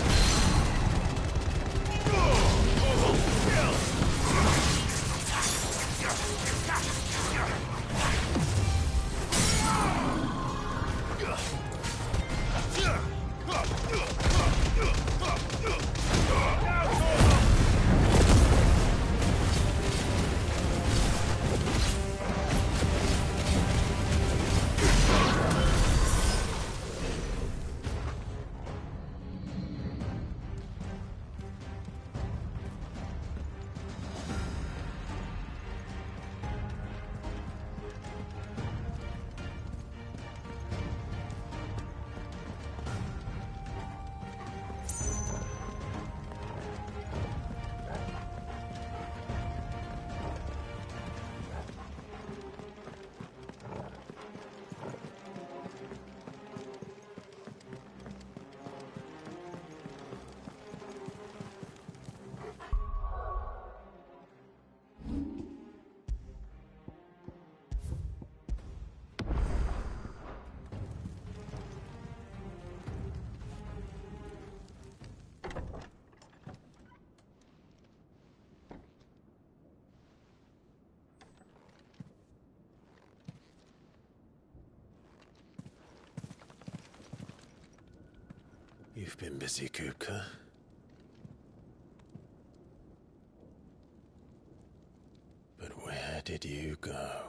You've been busy, Kupka. But where did you go?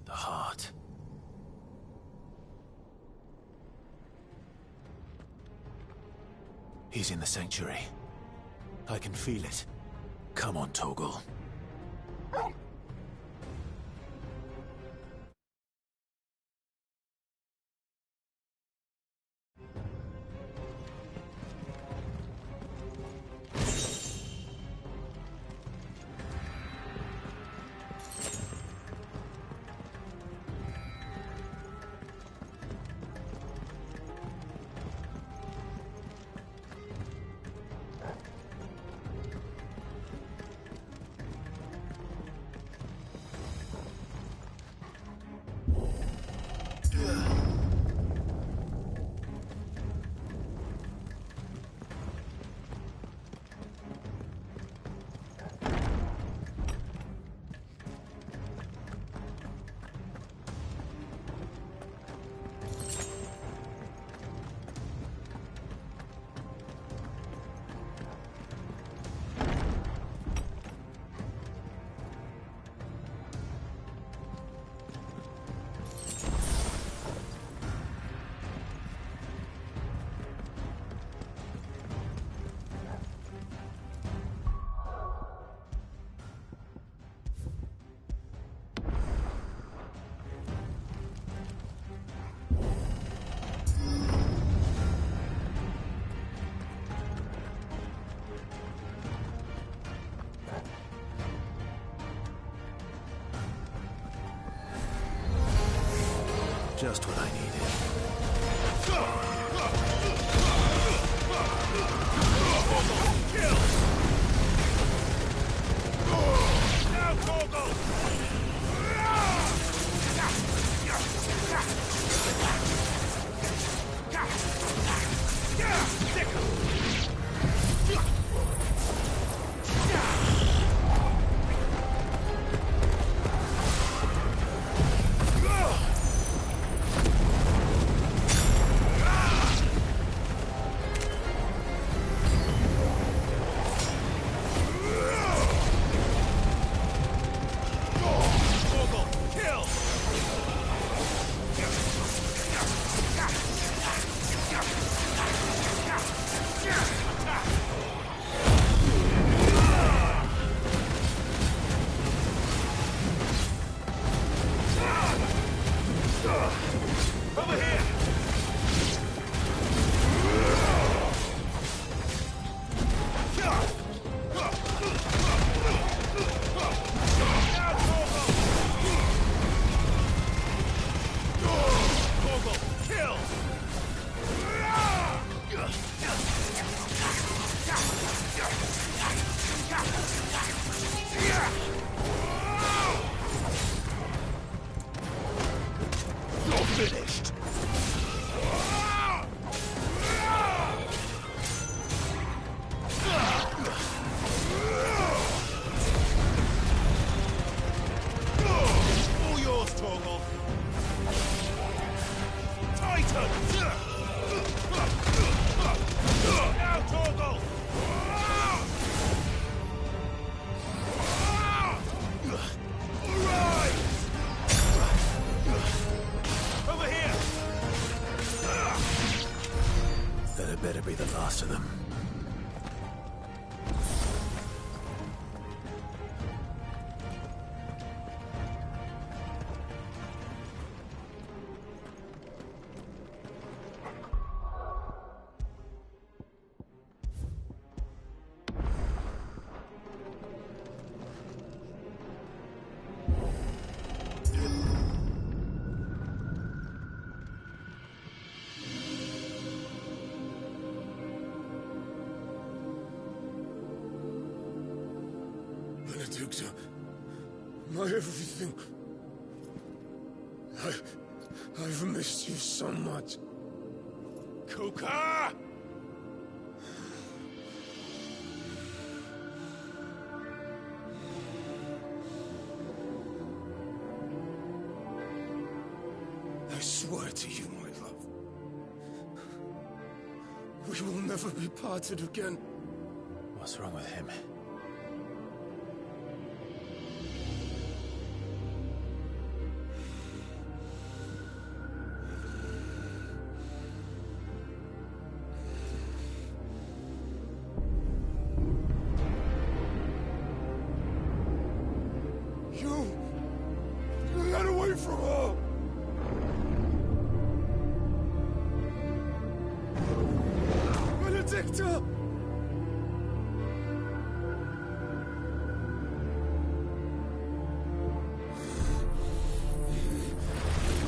The heart. He's in the sanctuary. I can feel it. Come on, Torgal. Just what I needed. Kill! Now, Torgal! Kill! Over here! Finished. All yours, Torgal. Titan. Now, Torgal. Over here! That had better be the last of them. Benedicta, my everything. I've missed you so much. Kuka! I swear to you, my love, we will never be parted again. What's wrong with him? You got away from her! Benedicta!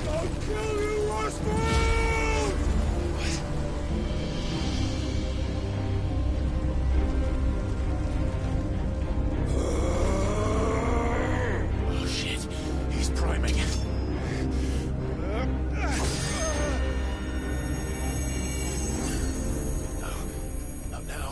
I'll kill you, Roswell! Oh shit, he's priming. Not now.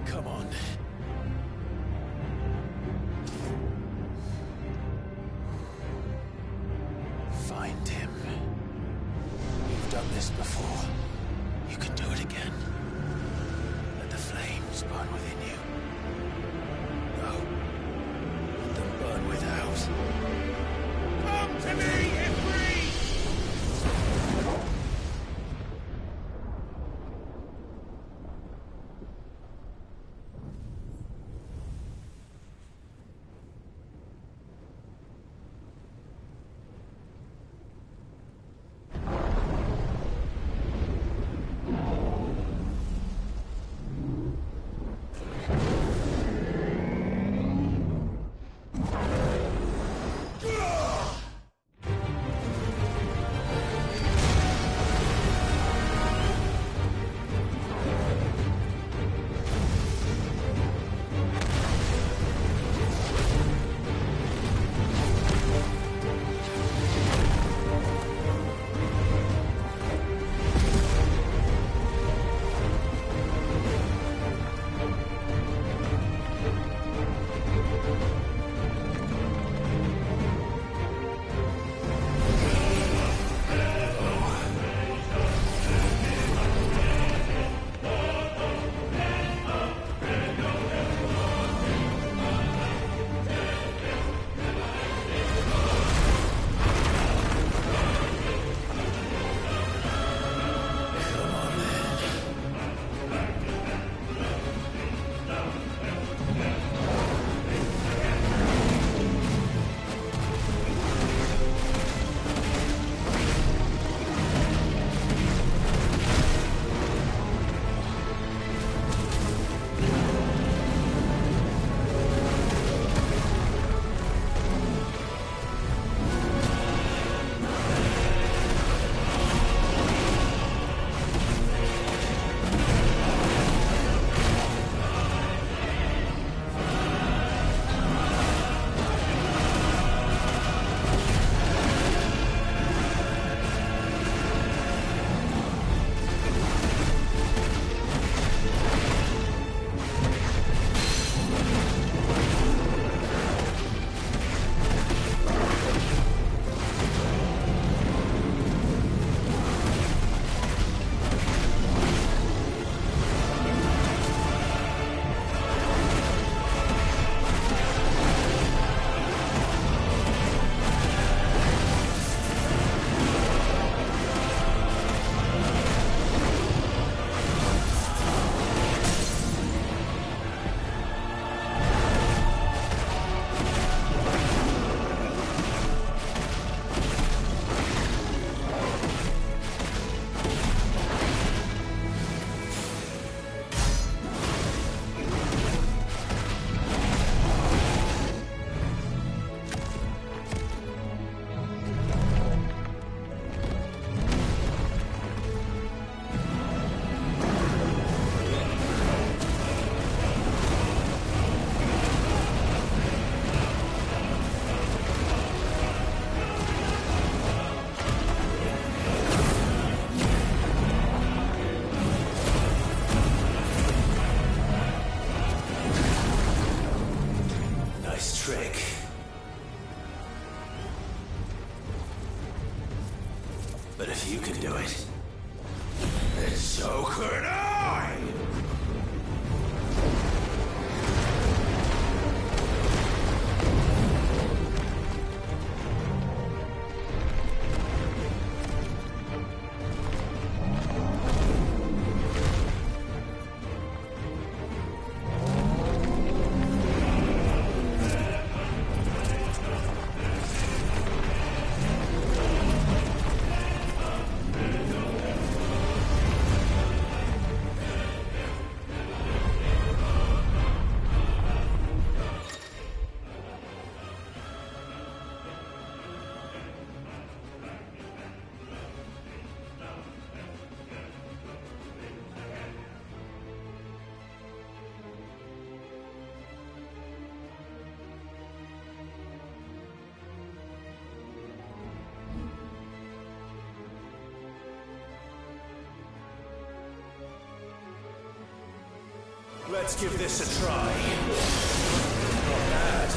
Come on. Find him. You've done this before. You can do it again. Let the flames burn within you. No. Let them burn without. Come to me, Ifrit! So could I! Let's give this a try. Not bad.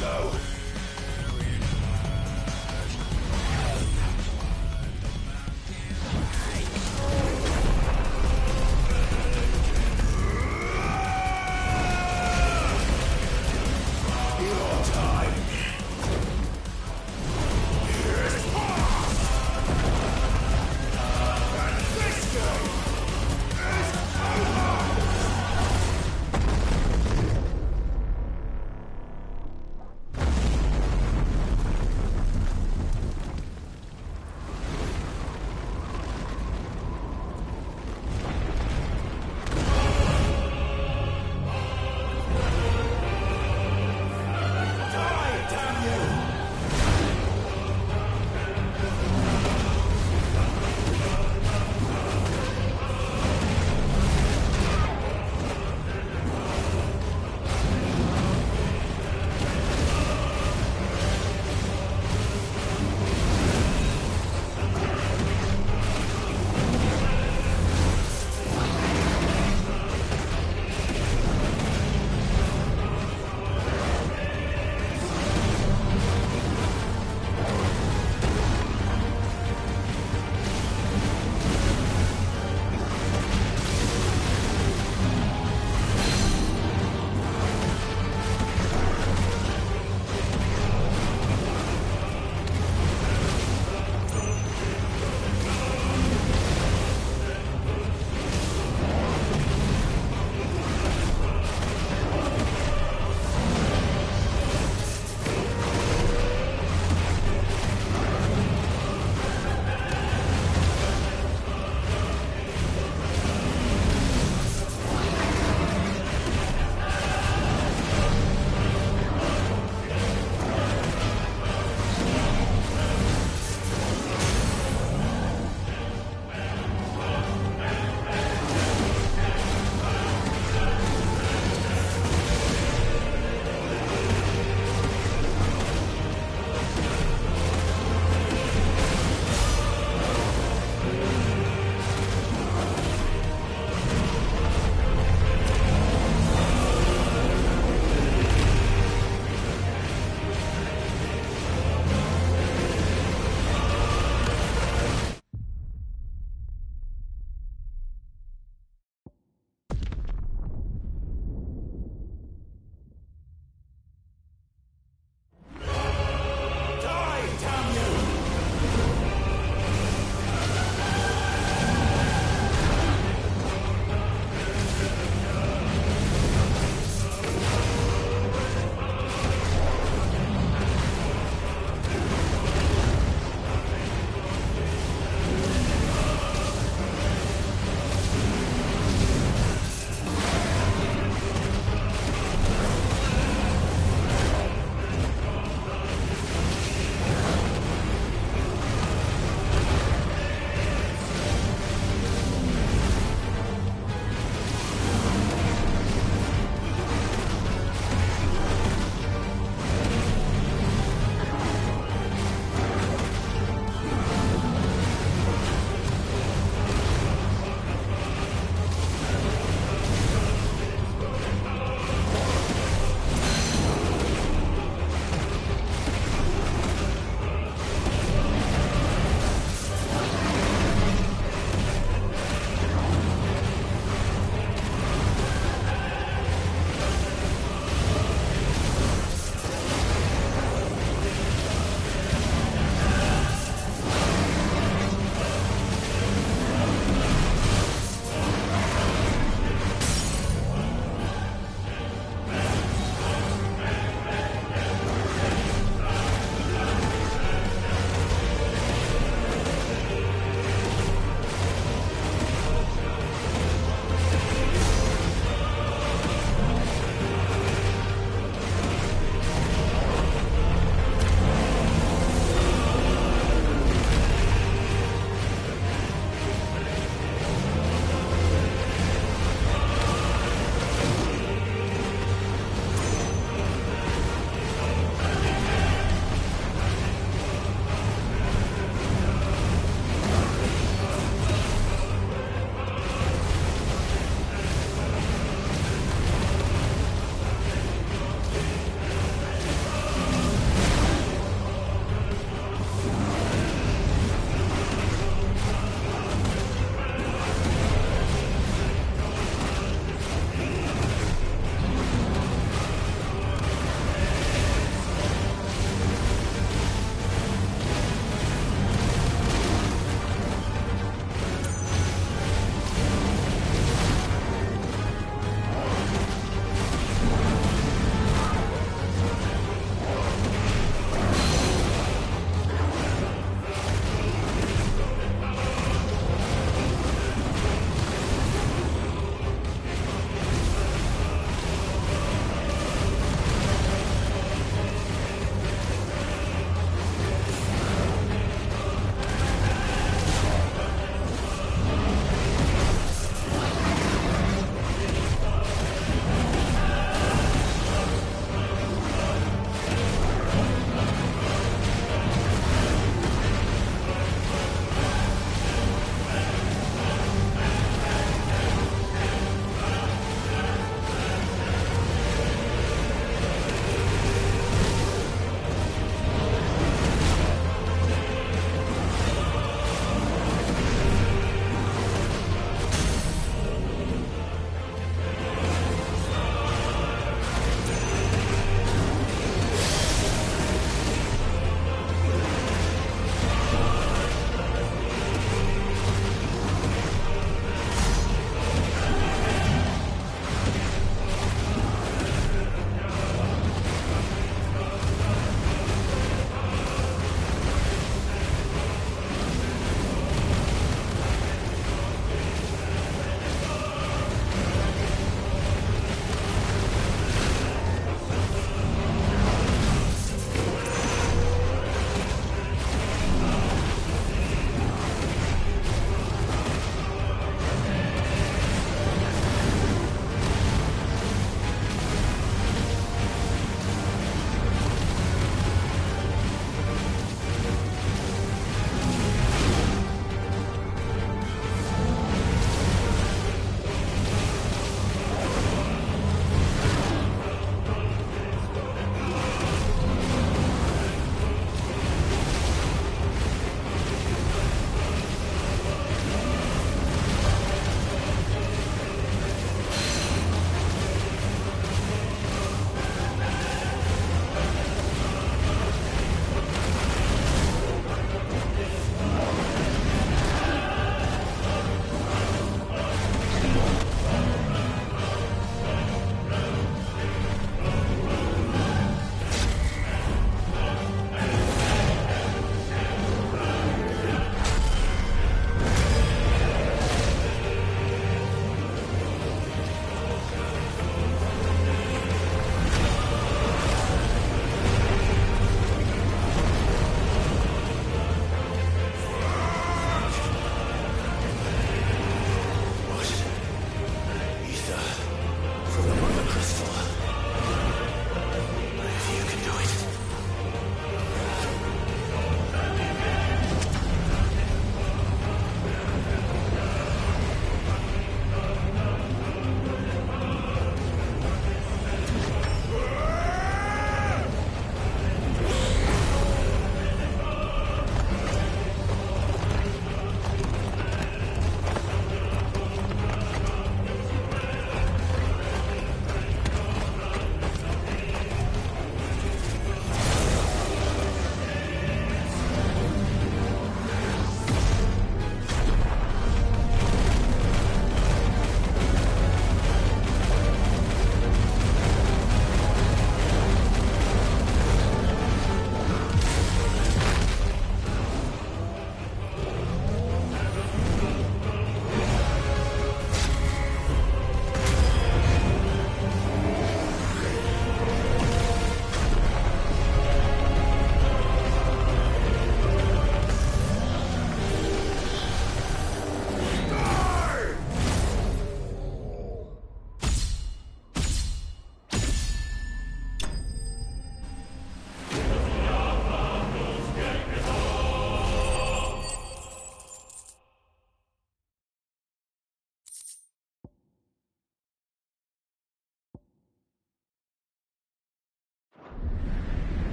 low. Your time. Here's past. And this game is over.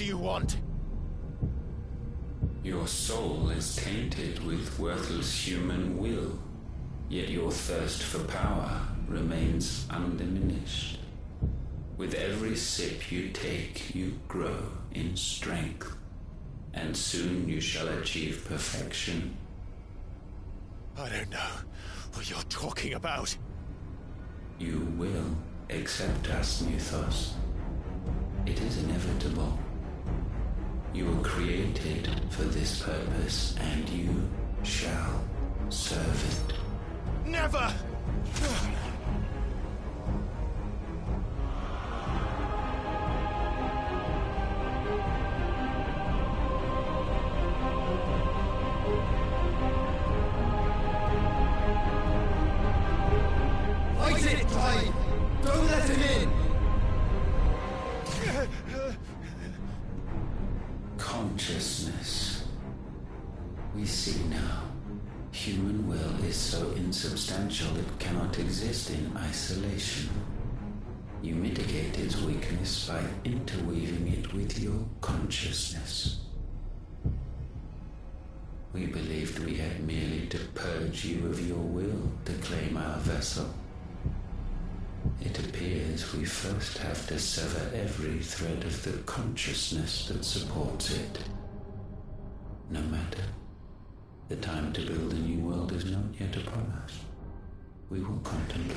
do you want? Your soul is tainted with worthless human will, yet your thirst for power remains undiminished. With every sip you take, you grow in strength, and soon you shall achieve perfection. I don't know what you're talking about. You will accept us, Mythos. It is inevitable. You were created for this purpose, and you shall serve it. Never! Fight it, Clyde! Don't let him in! Consciousness. We see now. Human will is so insubstantial it cannot exist in isolation. You mitigate its weakness by interweaving it with your consciousness. We believed we had merely to purge you of your will to claim our vessel. It appears we first have to sever every thread of the consciousness that supports it. No matter. The time to build a new world is not yet upon us. We will contemplate.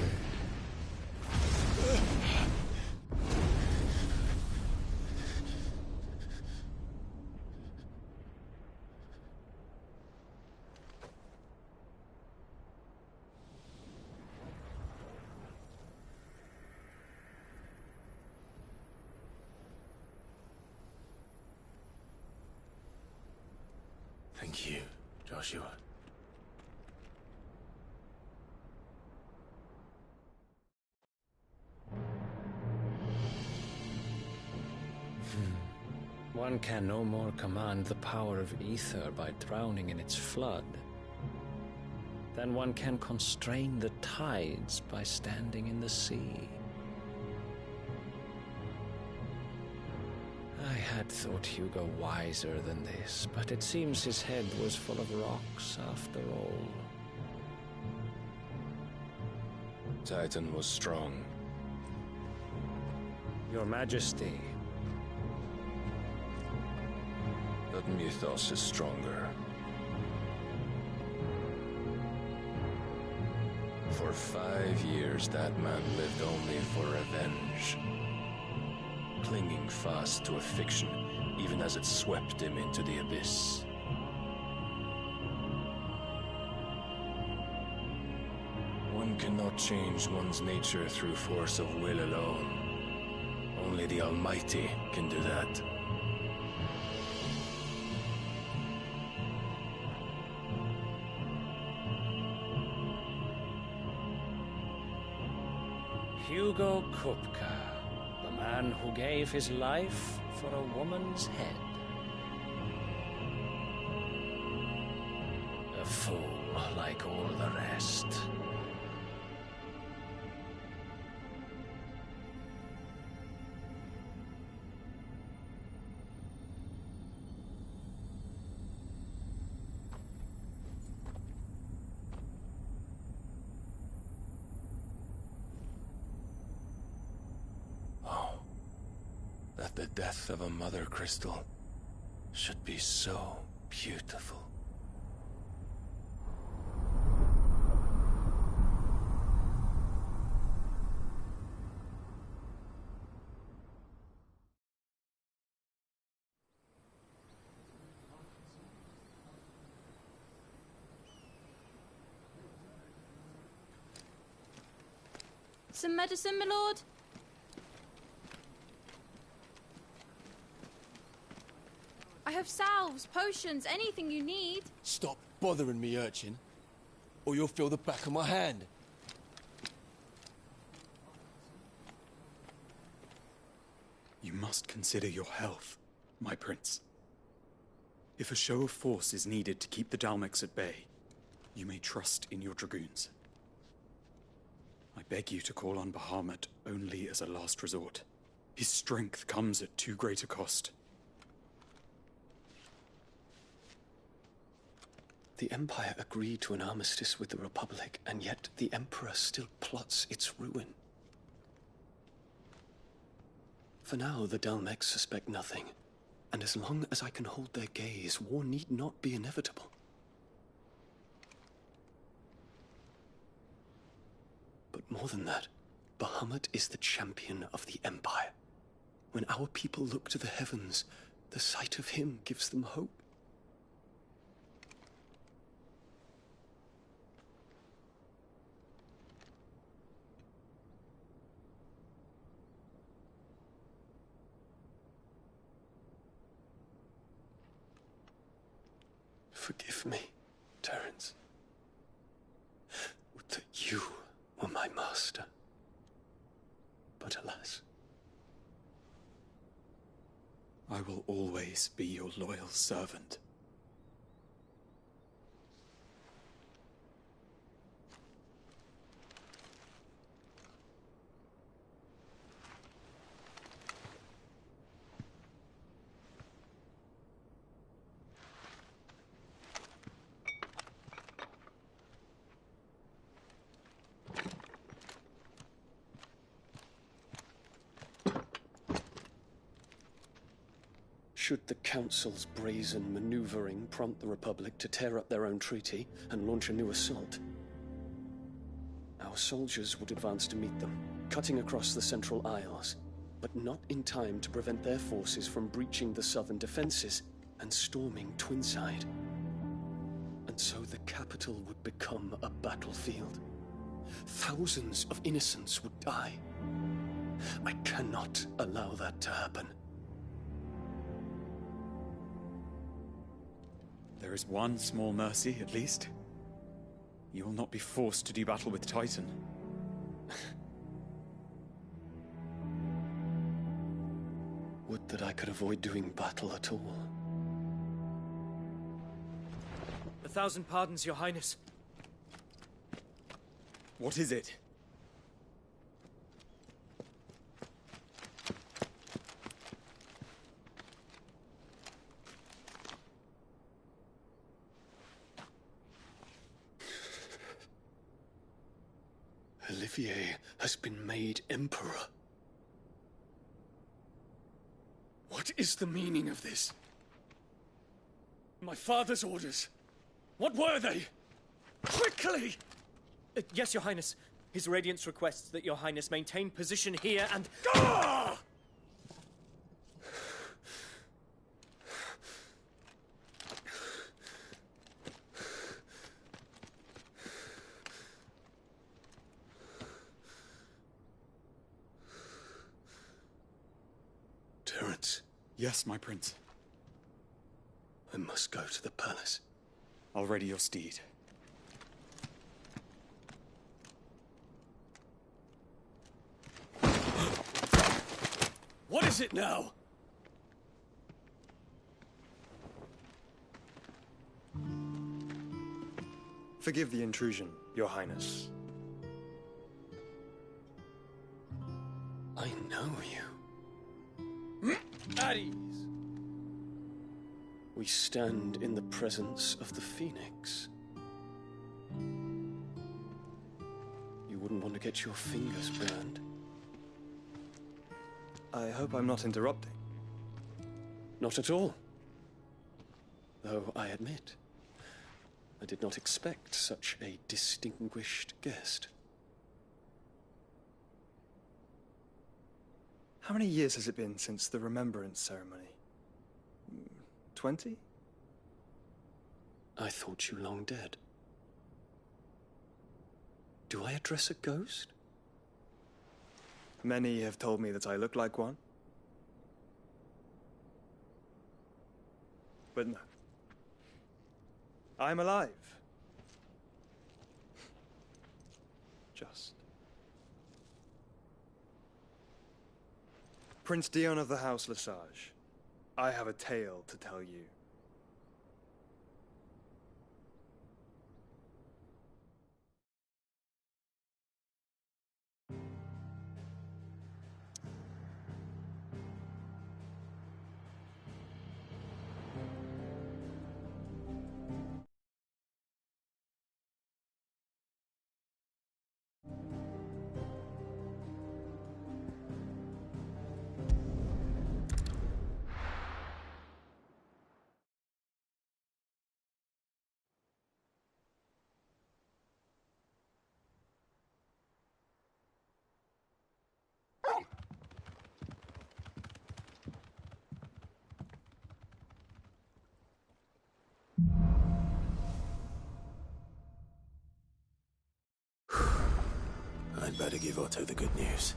Thank you, Joshua. One can no more command the power of ether by drowning in its flood than one can constrain the tides by standing in the sea. I had thought Hugo wiser than this, but it seems his head was full of rocks after all. Titan was strong. Your Majesty. But Mythos is stronger. For 5 years, that man lived only for revenge. Clinging fast to a fiction, even as it swept him into the abyss. One cannot change one's nature through force of will alone. Only the Almighty can do that. Hugo Kupka, the man who gave his life for a woman's head. A fool like all the rest. That the death of a mother crystal should be so beautiful. Some medicine, my lord? I have salves, potions, anything you need. Stop bothering me, urchin, or you'll feel the back of my hand. You must consider your health, my prince. If a show of force is needed to keep the Dalmex at bay, you may trust in your dragoons. I beg you to call on Bahamut only as a last resort. His strength comes at too great a cost. The Empire agreed to an armistice with the Republic, and yet the Emperor still plots its ruin. For now, the Dalmex suspect nothing, and as long as I can hold their gaze, war need not be inevitable. But more than that, Bahamut is the champion of the Empire. When our people look to the heavens, the sight of him gives them hope. Forgive me, Terence. Would that you were my master. But alas. I will always be your loyal servant. Should the Council's brazen maneuvering prompt the Republic to tear up their own treaty and launch a new assault, our soldiers would advance to meet them, cutting across the Central Isles, but not in time to prevent their forces from breaching the southern defenses and storming Twinside. And so the capital would become a battlefield. Thousands of innocents would die. I cannot allow that to happen. There is one small mercy, at least. You will not be forced to do battle with Titan. Would that I could avoid doing battle at all. 1,000 pardons, Your Highness. What is it? Olivier has been made Emperor. What is the meaning of this? My father's orders. What were they? Quickly! Yes, Your Highness. His Radiance requests that Your Highness maintain position here and... Ah! Terence. Yes, my prince. I must go to the palace. I'll ready your steed. What is it now? Forgive the intrusion, Your Highness. I know you. At ease. We stand in the presence of the Phoenix. You wouldn't want to get your fingers burned. I hope I'm not interrupting. Not at all. Though I admit, I did not expect such a distinguished guest. How many years has it been since the Remembrance ceremony? 20? I thought you long dead. Do I address a ghost? Many have told me that I look like one. But no. I'm alive. Just. Prince Dion of the House Lesage, I have a tale to tell you. I'd better give Otto the good news.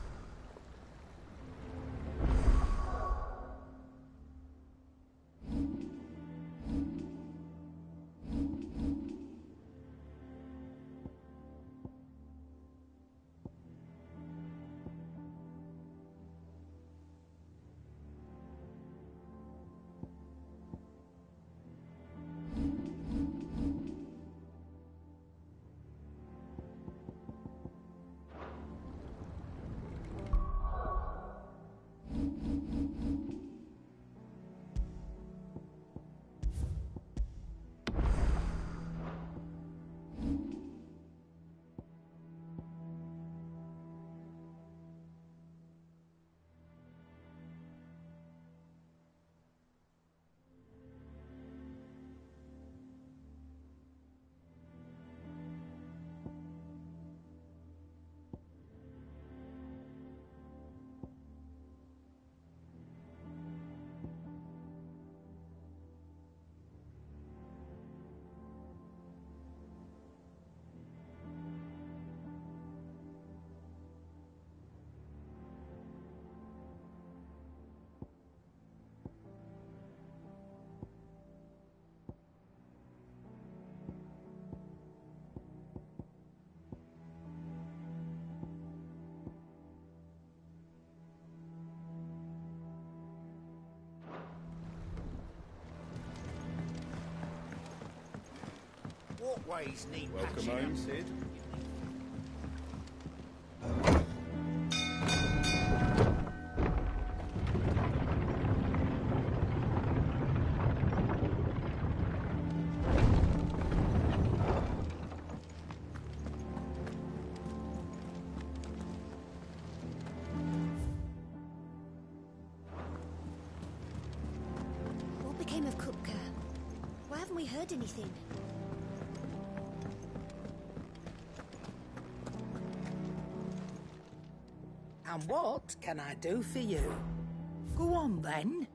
Walkways need Welcome patching home, up. Sid. What became of Kupka? Why haven't we heard anything? And what can I do for you? Go on then.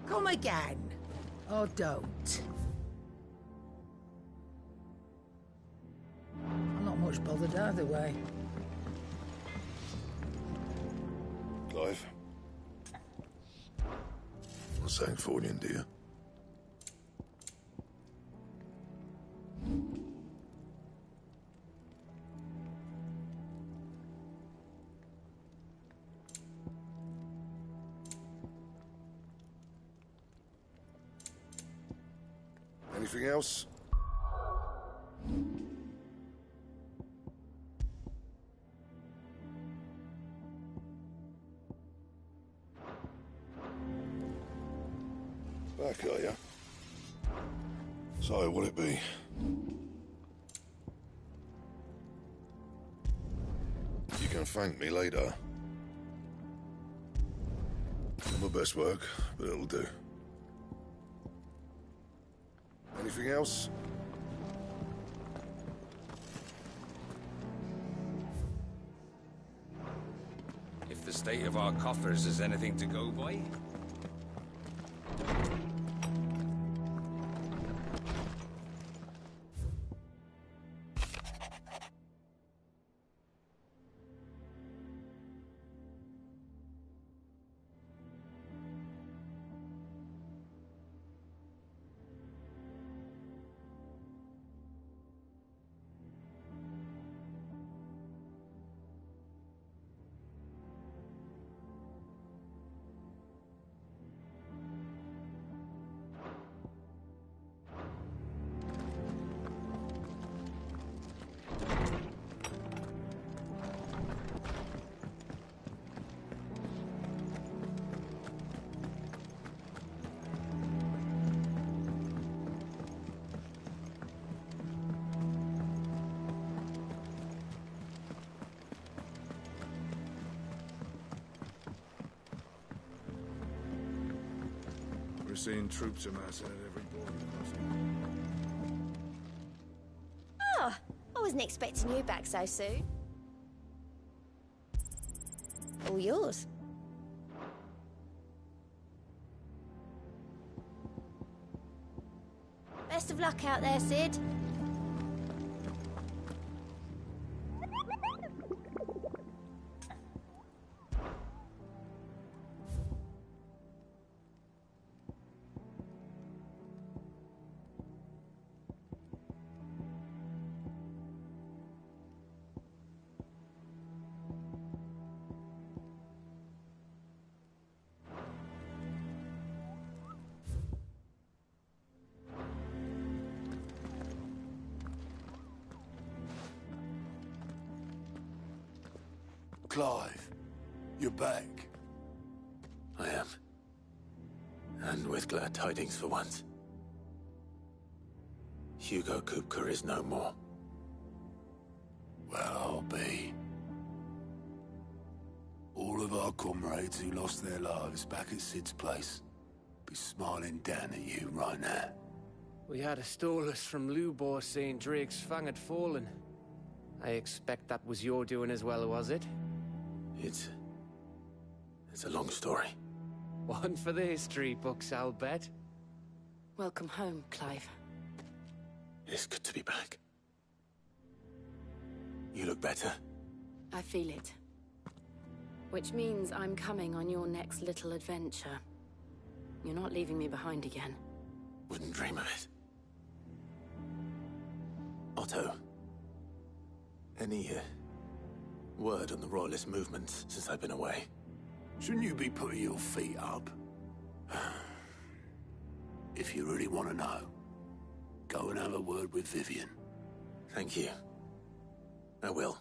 Come again. Or don't. I'm not much bothered either way. Clive. What's saying for you, dear? Anything else? Back, are you? So, what'll it be? You can thank me later. Not my best work, but it'll do. Anything else? If the state of our coffers is anything to go by. seen troops amassing at every border crossing. Oh, I wasn't expecting you back so soon. All yours. Best of luck out there, Sid. Clive, you're back. I am. And with glad tidings for once. Hugo Kupka is no more. Well, I'll be. All of our comrades who lost their lives back at Sid's place be smiling down at you right now. We had a stolus from Lubor saying Drake's fang had fallen. I expect that was your doing as well, was it? It's a long story. One for the history books, I'll bet. Welcome home, Clive. It's good to be back. You look better. I feel it. Which means I'm coming on your next little adventure. You're not leaving me behind again. Wouldn't dream of it. Otto, any word on the Royalist movements since I've been away? Shouldn't you be putting your feet up? If you really want to know, go and have a word with Vivian. Thank you. I will.